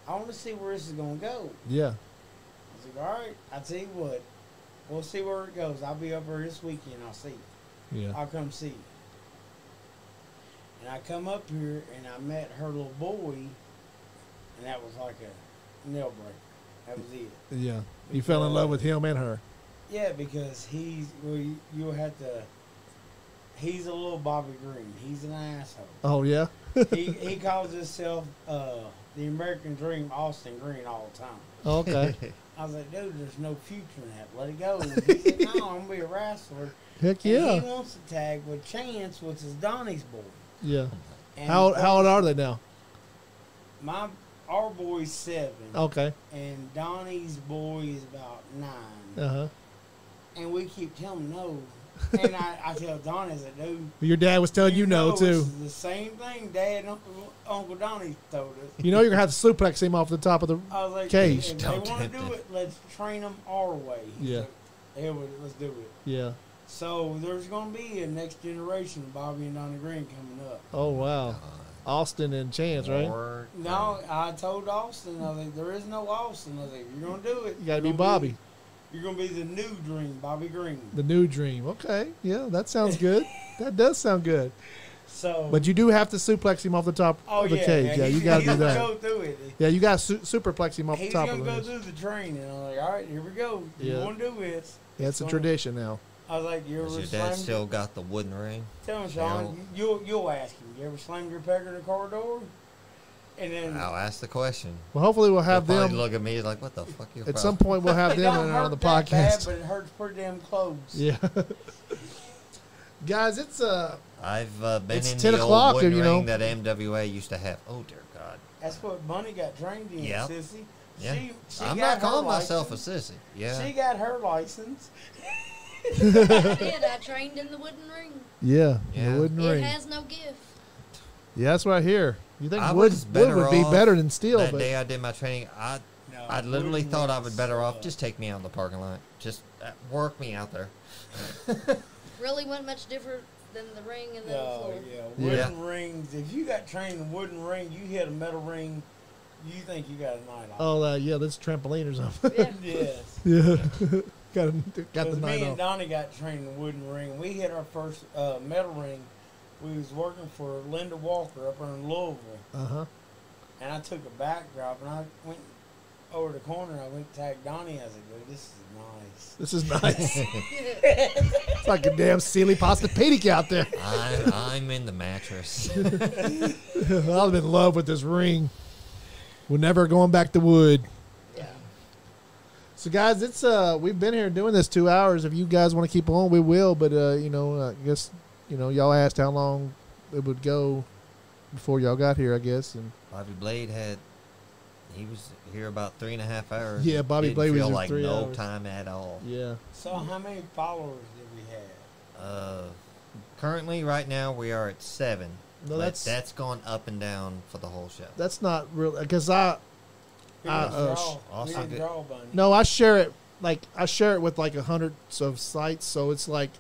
Speaker 4: I want to see where this is going to go.
Speaker 1: Yeah.
Speaker 4: I was like, all right, I'll tell you what. We'll see where it goes. I'll be up there this weekend. I'll see you.
Speaker 1: Yeah.
Speaker 4: I'll come see you. And I come up here and I met her little boy, and that was like a nail breaker. That was it.
Speaker 1: Yeah. You fell in love with him and her.
Speaker 4: Yeah, because you'll have to. He's a little Bobby Green. He's an asshole.
Speaker 1: Oh yeah.
Speaker 4: He calls himself the American Dream, Austin Green, all the time.
Speaker 1: Okay.
Speaker 4: I was like, dude, there's no future in that. Let it go. He said, no, I'm gonna be a wrestler.
Speaker 1: Heck
Speaker 4: And
Speaker 1: yeah.
Speaker 4: he wants to tag with Chance, which is Donnie's boy.
Speaker 1: Yeah.
Speaker 4: And
Speaker 1: How old are they now?
Speaker 4: Our boy's 7,
Speaker 1: Okay.
Speaker 4: and Donnie's boy is about 9.
Speaker 1: Uh huh.
Speaker 4: And we keep telling him no. And I tell Donnie, I said, dude,
Speaker 1: Your dad was telling you no
Speaker 4: know
Speaker 1: too.
Speaker 4: It's the same thing Dad and Uncle Donnie told us.
Speaker 1: You know you're gonna have to suplex him off the top of the.
Speaker 4: I was like,
Speaker 1: Cage.
Speaker 4: if they
Speaker 2: Don't
Speaker 4: want to
Speaker 2: tempt
Speaker 4: do
Speaker 2: him.
Speaker 4: it, let's train them our way. He's
Speaker 1: Yeah.
Speaker 4: like, yeah, let's do it.
Speaker 1: Yeah.
Speaker 4: So there's going to be a next generation of Bobby and Donnie Green coming up.
Speaker 1: Oh wow. Austin and Chance, right?
Speaker 2: Or-
Speaker 4: No, I told Austin, I was like, there is no Austin. I was like, if you're going to do it,
Speaker 1: You gotta
Speaker 4: you're
Speaker 1: be
Speaker 4: gonna
Speaker 1: Bobby.
Speaker 4: You're going to be the new Dream, Bobby Green.
Speaker 1: The new dream. Okay. Yeah, that sounds good. That does sound good.
Speaker 4: So,
Speaker 1: But you do have to suplex him off the top
Speaker 4: oh
Speaker 1: of the
Speaker 4: yeah,
Speaker 1: cage. Yeah, you
Speaker 4: he's
Speaker 1: gotta do
Speaker 4: gonna
Speaker 1: that.
Speaker 4: go through it.
Speaker 1: Yeah, you got to superplex him off the
Speaker 4: He's
Speaker 1: top
Speaker 4: going
Speaker 1: of
Speaker 4: to
Speaker 1: the
Speaker 4: go through the training. I'm like, all right, here we go.
Speaker 1: Yeah.
Speaker 4: You want to do this?
Speaker 1: Yeah, it's a
Speaker 4: gonna-
Speaker 1: tradition now.
Speaker 4: I was like, you
Speaker 2: Has
Speaker 4: ever
Speaker 2: your dad
Speaker 4: slammed
Speaker 2: still got the wooden ring?
Speaker 4: Tell him, Sean, you'll ask him. You ever slammed your pecker in the car door? And then
Speaker 2: I'll ask the question.
Speaker 1: Well, hopefully we'll have
Speaker 2: They'll probably
Speaker 1: them
Speaker 2: look at me like, what the fuck you
Speaker 1: at some point. We'll have
Speaker 4: it
Speaker 1: them
Speaker 4: don't
Speaker 1: on the
Speaker 4: hurt that bad,
Speaker 1: podcast.
Speaker 4: but it hurts pretty damn close.
Speaker 1: Yeah. Guys, it's
Speaker 2: I've been
Speaker 1: It's
Speaker 2: in
Speaker 1: 10
Speaker 2: the
Speaker 1: o'clock,
Speaker 2: old wooden
Speaker 1: you know.
Speaker 2: ring that MWA used to have. Oh, dear God.
Speaker 4: That's what Bunny got trained in,
Speaker 2: Yep.
Speaker 4: sissy.
Speaker 2: Yeah.
Speaker 4: She
Speaker 2: I'm
Speaker 4: got
Speaker 2: not
Speaker 4: her
Speaker 2: calling myself a
Speaker 4: license.
Speaker 2: sissy. Yeah.
Speaker 4: She got her license.
Speaker 3: I did. I trained in the wooden ring.
Speaker 1: yeah,
Speaker 2: Yeah.
Speaker 1: the wooden
Speaker 3: It
Speaker 1: ring.
Speaker 3: has no gift.
Speaker 1: Yeah, that's right here. You think
Speaker 2: I
Speaker 1: wood
Speaker 2: was
Speaker 1: wood
Speaker 2: better
Speaker 1: would be
Speaker 2: off
Speaker 1: better than steel,
Speaker 2: that
Speaker 1: but
Speaker 2: day I did my training, I
Speaker 4: No,
Speaker 2: literally
Speaker 4: wooden
Speaker 2: thought I
Speaker 4: rings
Speaker 2: would better off
Speaker 4: suck.
Speaker 2: just take me out in the parking lot. Just work me out there.
Speaker 3: Really wasn't much different than the ring and then the
Speaker 4: Oh,
Speaker 3: floor.
Speaker 4: yeah.
Speaker 1: Yeah.
Speaker 4: Wooden rings. If you got trained in wooden ring, you hit a metal ring, you think you got a night off.
Speaker 1: oh yeah, this trampoline or something.
Speaker 3: Yeah.
Speaker 4: Yes.
Speaker 1: yeah, got the
Speaker 4: Because
Speaker 1: night
Speaker 4: me and
Speaker 1: off.
Speaker 4: Donnie got trained in wooden ring. We hit our first metal ring. We was working for Linda Walker up there in Louisville.
Speaker 1: Uh-huh.
Speaker 4: And I took a backdrop and I went over the corner. I went to tag Donnie. I was like, dude, this is nice.
Speaker 1: This is nice. It's like a damn Sealy Posturepedic out there.
Speaker 2: I'm in the mattress.
Speaker 1: I'm in love with this ring. We're never going back to wood.
Speaker 3: Yeah.
Speaker 1: So guys, it's we've been here doing this 2 hours. If you guys want to keep on, we will. But I guess y'all asked how long it would go before y'all got here. I guess and
Speaker 2: Bobby Blade he was here about 3.5 hours.
Speaker 1: Yeah, Bobby
Speaker 2: Didn't
Speaker 1: Blade was
Speaker 2: feel
Speaker 1: here
Speaker 2: like
Speaker 1: 3
Speaker 2: no
Speaker 1: hours.
Speaker 2: time at all.
Speaker 1: yeah,
Speaker 4: So how many followers did we have?
Speaker 2: Currently, right now, we are at 7.
Speaker 1: No,
Speaker 2: but
Speaker 1: that's-
Speaker 2: that's gone up and down for the whole show.
Speaker 1: that's not real because
Speaker 4: Who didn't
Speaker 2: also
Speaker 4: draw
Speaker 2: good.
Speaker 4: Bunny?
Speaker 1: no, I share it with like 100 of sites, so it's like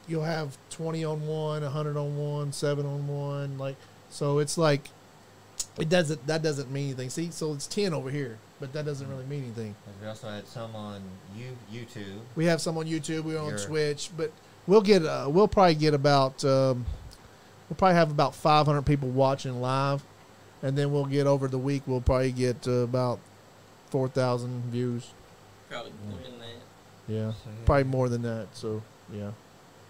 Speaker 1: you'll have 20 on one, 100 on one, 7 on one, like so it's like that doesn't mean anything. See, so it's 10 over here, but that doesn't really mean anything.
Speaker 2: We also had some on YouTube.
Speaker 1: We have some on YouTube, we're on
Speaker 2: Your-
Speaker 1: Twitch, but we'll probably get about we'll probably have about 500 people watching live, and then we'll get over the week. We'll probably get about 4,000 views.
Speaker 5: Probably more than that.
Speaker 1: Yeah,
Speaker 2: So, yeah.
Speaker 1: probably more than that. So yeah,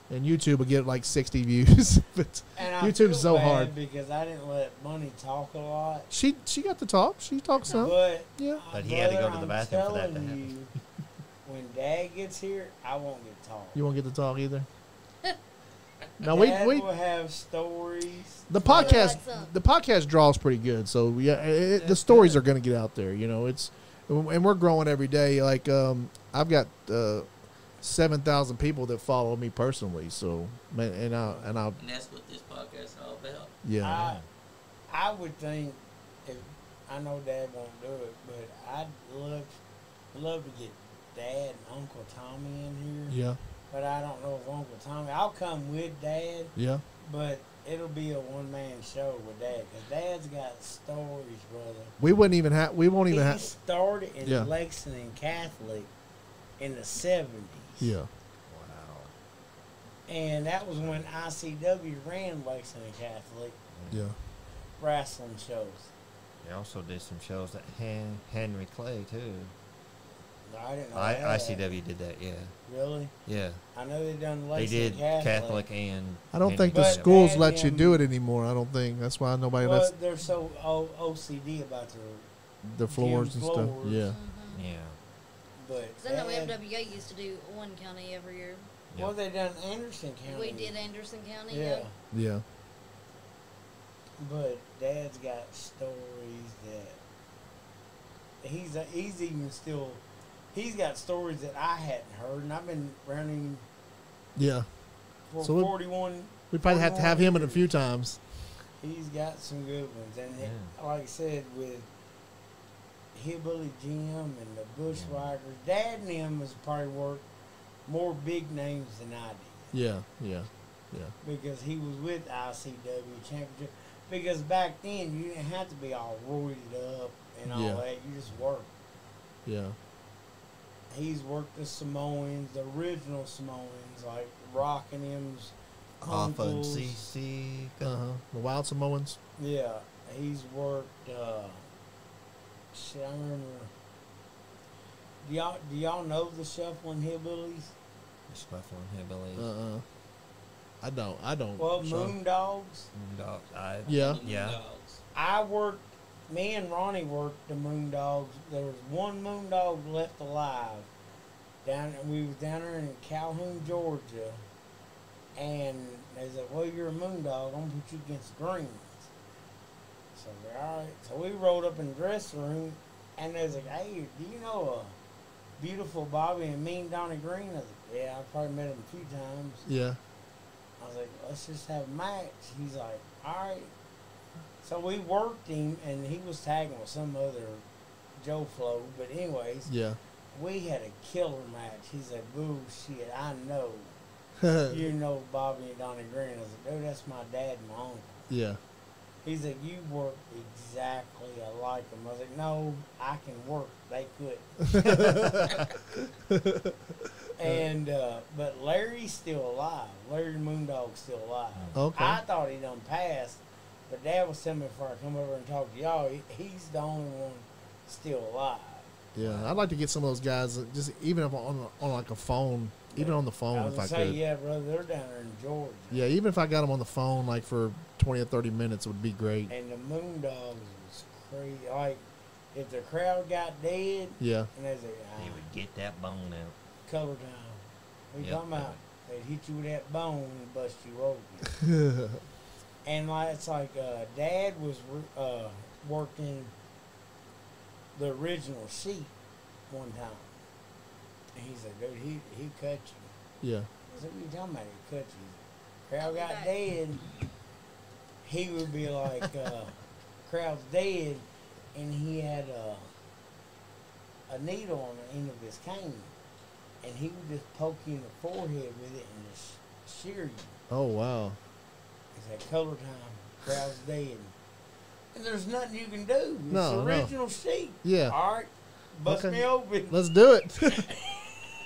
Speaker 1: and YouTube will get like 60 views. But
Speaker 4: And I
Speaker 1: YouTube's
Speaker 4: feel
Speaker 1: so
Speaker 4: bad
Speaker 1: hard.
Speaker 4: because I didn't let Bunny talk a lot.
Speaker 1: she got to talk. She talks some.
Speaker 4: But
Speaker 1: Yeah.
Speaker 2: But he had to go to
Speaker 4: brother,
Speaker 2: the
Speaker 4: I'm
Speaker 2: bathroom for that to
Speaker 4: telling
Speaker 2: happen.
Speaker 4: you, when Dad gets here, I won't get to talk.
Speaker 1: You won't get to talk either. No,
Speaker 4: Dad
Speaker 1: we
Speaker 4: will have stories.
Speaker 1: the
Speaker 3: Like
Speaker 1: podcast
Speaker 3: some.
Speaker 1: the podcast draws pretty good. So yeah, the
Speaker 4: That's
Speaker 1: stories
Speaker 4: good.
Speaker 1: are going to get out there. It's and we're growing every day. Like I've got 7,000 people that follow me personally. So, man, and I
Speaker 5: And that's what this podcast is all about.
Speaker 1: yeah,
Speaker 4: I would think if I know Dad won't do it, but I'd love to get Dad and Uncle Tommy in here.
Speaker 1: yeah,
Speaker 4: But I don't know if Uncle Tommy. I'll come with Dad,
Speaker 1: yeah.
Speaker 4: but it'll be a one-man show with Dad because Dad's got stories, brother.
Speaker 1: We wouldn't even have. We won't even
Speaker 4: He
Speaker 1: have.
Speaker 4: started in
Speaker 1: Yeah.
Speaker 4: Lexington Catholic in the 70s.
Speaker 1: Yeah,
Speaker 2: Wow.
Speaker 4: And that was when ICW ran Lexington Catholic
Speaker 1: yeah,
Speaker 4: wrestling shows.
Speaker 2: They also did some shows at Henry Clay too.
Speaker 4: I didn't know that.
Speaker 2: ICW did that, yeah.
Speaker 4: Really?
Speaker 2: Yeah.
Speaker 4: I know they done
Speaker 2: They
Speaker 4: Lexington
Speaker 2: did Catholic and
Speaker 1: I don't
Speaker 2: Henry
Speaker 1: think the
Speaker 4: But
Speaker 2: Clay.
Speaker 1: schools let you
Speaker 4: Dad,
Speaker 1: do it anymore. I don't think that's why nobody
Speaker 4: Well,
Speaker 1: lets
Speaker 4: they're so OCD about their
Speaker 1: the floors
Speaker 4: gym
Speaker 1: and stuff.
Speaker 4: floors.
Speaker 1: Yeah,
Speaker 3: Mm-hmm.
Speaker 2: Yeah.
Speaker 4: but
Speaker 3: Because I know
Speaker 4: Dad-
Speaker 3: MWA used to do one county every year.
Speaker 4: Well, they done Anderson County.
Speaker 3: We did Anderson County.
Speaker 4: Yeah.
Speaker 1: yeah,
Speaker 4: But Dad's got stories that he's even still he's got stories that I hadn't heard, and I've been around him
Speaker 1: yeah.
Speaker 4: for
Speaker 1: So we-
Speaker 4: 41.
Speaker 1: We probably have to have him in a
Speaker 4: 41
Speaker 1: few
Speaker 4: years.
Speaker 1: times.
Speaker 4: He's got some good ones, and
Speaker 2: Yeah.
Speaker 4: like I said, with Hillbilly Jim and the Bushwhackers, Dad and him has probably worked more big names than I did.
Speaker 1: Yeah, yeah, yeah,
Speaker 4: Because he was with ICW Championship. Because back then you didn't have to be all roided up and all
Speaker 1: Yeah.
Speaker 4: that. You just worked.
Speaker 1: yeah,
Speaker 4: He's worked the Samoans, the original Samoans, like Rock and him's
Speaker 2: Alpha and
Speaker 4: uncles.
Speaker 2: CC.
Speaker 1: The Wild Samoans.
Speaker 4: Yeah, he's worked. Shit, I remember. Do y'all know the Shuffling Hillbillies?
Speaker 2: The Scuffling Hillbillies.
Speaker 1: I don't.
Speaker 4: Well,
Speaker 1: so-
Speaker 4: Moondogs.
Speaker 2: Moondogs.
Speaker 1: Yeah.
Speaker 5: The
Speaker 2: Yeah.
Speaker 5: Moondogs.
Speaker 4: I worked. Me and Ronnie worked the Moondogs. There was one Moondog left alive. We was down there in Calhoun, Georgia, and they said, "Well, you're a Moondog. I'm gonna put you against the Greens." So we're all right. So we rolled up in the dressing room, and they was like, "Hey, do you know a beautiful Bobby and Mean Donnie Green?" I was like, "Yeah, I probably met him a few times."
Speaker 1: Yeah,
Speaker 4: I was like, "Let's just have a match." He's like, "All right." So we worked him, and he was tagging with some other Joe Flo. But anyways,
Speaker 1: yeah.
Speaker 4: we had a killer match. He's like, "Bullshit, I know. You know Bobby and Donnie Green." I was like, "Dude, that's my dad and my uncle."
Speaker 1: Yeah,
Speaker 4: He's like, "You work exactly alike them." I was like, "No, I can work. They couldn't." And but Larry's still alive. Larry Moondog's still alive.
Speaker 1: Okay.
Speaker 4: I thought he done passed, but Dad was telling me before I come over and talk to y'all, he's the only one still alive.
Speaker 1: yeah. I'd like to get some of those guys, just even if on like a phone, even on the phone,
Speaker 4: I was
Speaker 1: if I
Speaker 4: gonna say,
Speaker 1: could.
Speaker 4: yeah, brother, they're down there in Georgia.
Speaker 1: Yeah, even if I got them on the phone, like for 20 or 30 minutes, would be great.
Speaker 4: And the Moondogs was crazy. Like, if the crowd got dead,
Speaker 1: Yeah,
Speaker 4: and they say,
Speaker 2: They would get that bone out.
Speaker 4: color time. What you
Speaker 2: Yep.
Speaker 4: talking about? They'd hit you with that bone and bust you open. And like it's like Dad was working the original Sheep one time, and he said, "Dude, he cut you."
Speaker 1: yeah,
Speaker 4: I said, "What you talking about? He cut you." Crowd got dead. He would be like, "Crowd's dead," and he had a needle on the end of his cane, and he would just poke you in the forehead with it and just shear you.
Speaker 1: Oh wow.
Speaker 4: He said, "Color time, crowd's dead." And there's nothing you can do. It's
Speaker 1: No, no.
Speaker 4: original Sheep.
Speaker 1: Yeah.
Speaker 4: All right, bust
Speaker 1: Okay.
Speaker 4: me open.
Speaker 1: Let's do it.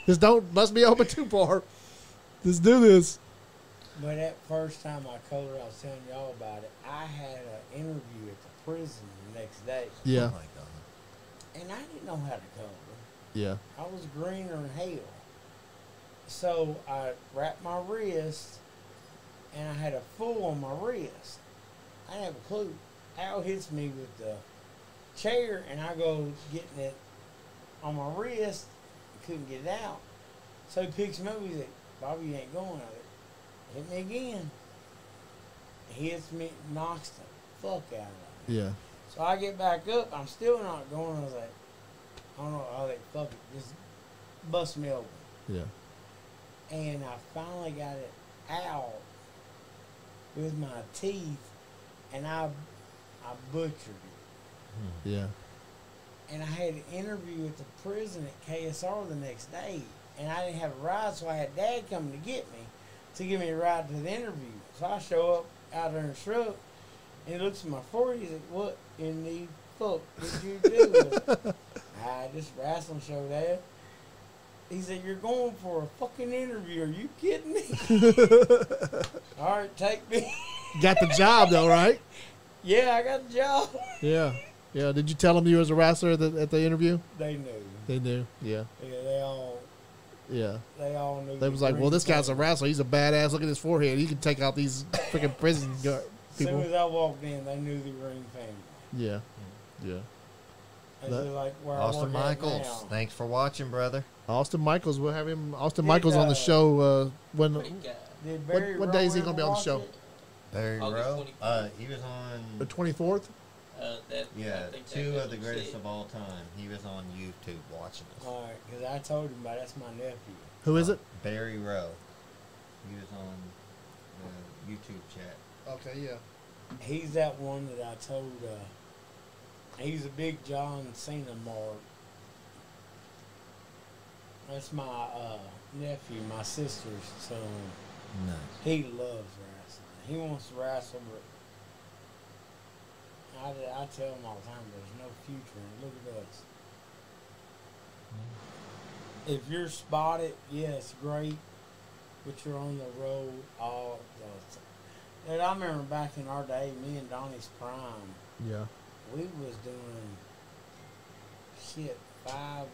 Speaker 1: Just don't bust me open too far. Let's do this.
Speaker 4: But that first time I colored, I was telling y'all about it. I had an interview at the prison the next day,
Speaker 1: Yeah,
Speaker 2: Oh my God.
Speaker 4: and I didn't know how to color.
Speaker 1: yeah,
Speaker 4: I was greener than hell. So I wrapped my wrist, and I had a full on my wrist. I didn't have a clue. Al hits me with the chair, and I go getting it on my wrist. Couldn't get it out. So he picks me up. He's like, "Bobby, you ain't going." I was like, "Hit me again." He hits me, knocks the fuck out of me.
Speaker 1: yeah,
Speaker 4: So I get back up. I'm still not going. I was like, I don't know. I was like, fuck it. Just bust me open.
Speaker 1: yeah,
Speaker 4: and I finally got it out with my teeth, and I butchered it.
Speaker 1: Yeah.
Speaker 4: And I had an interview at the prison at KSR the next day, and I didn't have a ride, so I had Dad come to get me to give me a ride to the interview. So I show up out there in the truck, and he looks at my forehead. He's like, "What in the fuck did you do?" Just wrestling show, Dad. He said, "You're going for a fucking interview. Are you kidding me?" All right, take me.
Speaker 1: Got the job though, right?
Speaker 4: Yeah, I got the job.
Speaker 1: Yeah. Yeah. Did you tell them you was a wrestler at the interview?
Speaker 4: They knew.
Speaker 1: They knew. Yeah.
Speaker 4: Yeah,
Speaker 1: Yeah.
Speaker 4: they all knew.
Speaker 1: They
Speaker 4: the
Speaker 1: was like,
Speaker 4: green
Speaker 1: well, this guy's a
Speaker 4: thing.
Speaker 1: wrestler. He's a badass. Look at his forehead. He can take out these freaking prison
Speaker 4: As soon
Speaker 1: people.
Speaker 4: as I walked in, they knew the Green family.
Speaker 1: Yeah. Yeah.
Speaker 4: And
Speaker 1: That-
Speaker 4: they're like, where I
Speaker 2: Austin
Speaker 4: work at
Speaker 2: Michaels,
Speaker 4: now.
Speaker 2: thanks for watching, brother.
Speaker 1: Austin Michaels. We'll have him. Austin
Speaker 4: Did,
Speaker 1: Michaels on the show. When
Speaker 5: Great guy.
Speaker 4: Did Barry
Speaker 1: what day is he
Speaker 4: Rowan
Speaker 1: gonna be on the
Speaker 4: watch
Speaker 1: show?
Speaker 4: it?
Speaker 2: Barry
Speaker 5: August
Speaker 2: Rowe.
Speaker 5: 24th.
Speaker 2: He was on.
Speaker 1: the 24th.
Speaker 5: That,
Speaker 2: Yeah,
Speaker 5: I think that
Speaker 2: two
Speaker 5: guy
Speaker 2: of the
Speaker 5: was
Speaker 2: greatest
Speaker 5: sick.
Speaker 2: of all time. He was on YouTube watching us.
Speaker 4: All right, because I told him about that's my nephew.
Speaker 1: Who is it?
Speaker 2: Barry Rowe. He was on the YouTube chat.
Speaker 1: Okay. Yeah.
Speaker 4: He's that one that I told. He's a big John Cena mark. That's my nephew, my sister's son.
Speaker 2: Nice.
Speaker 4: He loves wrestling. He wants to wrestle, but I tell him all the time, there's no future in it. Look at us. If you're spotted, yeah, it's great, but you're on the road all the time. And I remember back in our day, me and Donnie's prime,
Speaker 1: Yeah.
Speaker 4: we was doing shit 5,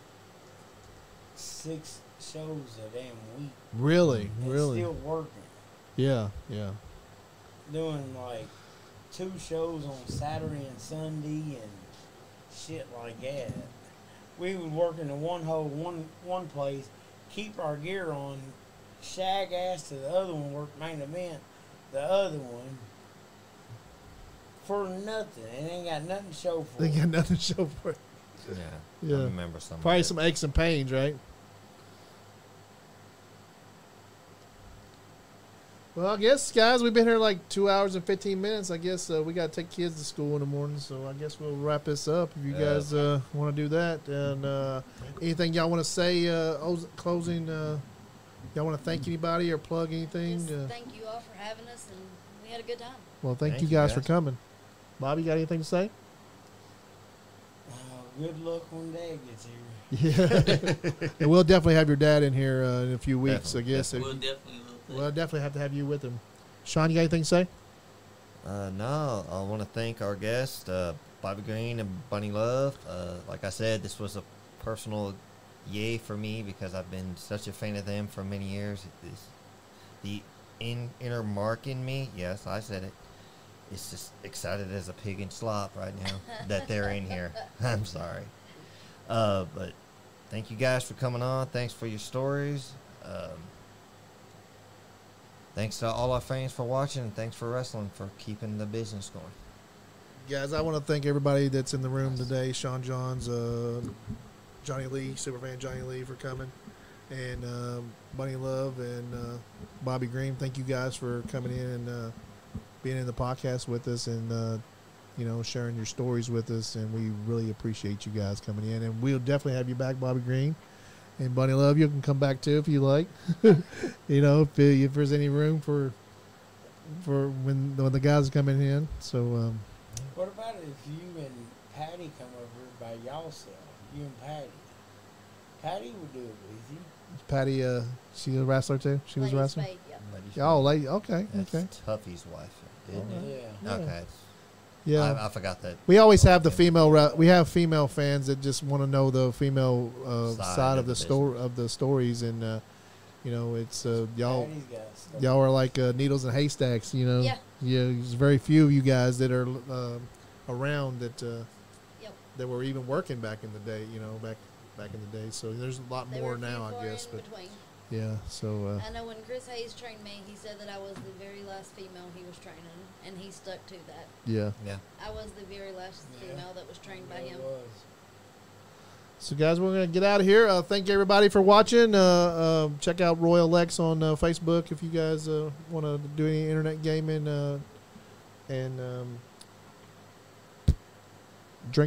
Speaker 4: 6 shows a damn week.
Speaker 1: Really.
Speaker 4: And
Speaker 1: Really.
Speaker 4: still working.
Speaker 1: Yeah. Yeah.
Speaker 4: Doing like 2 shows on Saturday and Sunday and shit like that. We would work in the one place, keep our gear on, shag ass to the other one, work main event, the other one, for nothing. And ain't got nothing to show for
Speaker 1: They
Speaker 4: it.
Speaker 1: got nothing to show for it.
Speaker 2: Yeah.
Speaker 1: Yeah.
Speaker 2: I remember some.
Speaker 1: Probably
Speaker 2: of it.
Speaker 1: some aches and pains, right? Well, I guess, guys, we've been here like 2 hours and 15 minutes. I guess we got to take kids to school in the morning, so I guess we'll wrap this up if you guys want to do that. And anything y'all want to say, closing, y'all want to thank anybody or plug anything?
Speaker 3: Just thank you all for having us, and we had a good time.
Speaker 1: Well, thank
Speaker 2: Thank
Speaker 1: you
Speaker 2: you,
Speaker 1: guys for
Speaker 2: guys.
Speaker 1: coming. Bobby, got anything to say?
Speaker 4: Good luck when Dad gets here.
Speaker 1: Yeah. And we'll definitely have your dad in here in a few weeks,
Speaker 2: Definitely,
Speaker 1: I guess.
Speaker 5: We'll definitely look at
Speaker 1: We'll definitely have to have you with him. Sean, you got anything to say?
Speaker 2: No, I want to thank our guests, Bobby Green and Bunny Love. Like I said, this was a personal yay for me because I've been such a fan of them for many years. The inner mark in me, yes, I said it. It's just excited as a pig in slop right now that they're in here. I'm sorry. But thank you guys for coming on. Thanks for your stories. Thanks to all our fans for watching, and thanks for wrestling for keeping the business going.
Speaker 1: Guys, I want to thank everybody that's in the room today. Sean Johns, Johnny Lee, Superfan Johnny Lee for coming, and Bunny Love and Bobby Green. Thank you guys for coming in and being in the podcast with us and, sharing your stories with us. And we really appreciate you guys coming in. And we'll definitely have you back, Bobby Green. And Bunny Love, you can come back too if you like. If there's any room for when the guys are coming in. So,
Speaker 4: What about if you and Patty come over by y'allself? You and Patty. Patty would do it with you.
Speaker 1: Patty, she's a wrestler too. She was a
Speaker 3: Ladies
Speaker 1: wrestler.
Speaker 3: Spade, yep.
Speaker 1: Oh, lady. Okay,
Speaker 2: That's
Speaker 1: okay.
Speaker 2: Tuffy's wife, isn't it?
Speaker 4: Yeah.
Speaker 1: Yeah.
Speaker 2: Okay.
Speaker 1: Yeah.
Speaker 2: I forgot that.
Speaker 1: We always have the female. We have female fans that just want to know the female side of the story of the stories, and it's y'all.
Speaker 4: Patty's got stuff.
Speaker 1: Y'all are like needles in haystacks.
Speaker 3: Yeah.
Speaker 1: There's very few of you guys that are around that
Speaker 3: Yep.
Speaker 1: that were even working back in the day. Back in the day. So there's a lot
Speaker 3: They
Speaker 1: more
Speaker 3: were few
Speaker 1: now,
Speaker 3: far
Speaker 1: I guess.
Speaker 3: in
Speaker 1: But
Speaker 3: between.
Speaker 1: yeah. So
Speaker 3: I know when Chris Hayes trained me, he said that I was the very last female he was training, and he stuck to that.
Speaker 1: yeah.
Speaker 2: Yeah.
Speaker 3: I was the very last
Speaker 4: Yeah.
Speaker 3: female that was trained by
Speaker 4: Yeah, it
Speaker 3: him.
Speaker 4: was.
Speaker 1: So, guys, we're going to get out of here. Thank everybody for watching. Check out Royal X on Facebook if you guys want to do any internet gaming and drink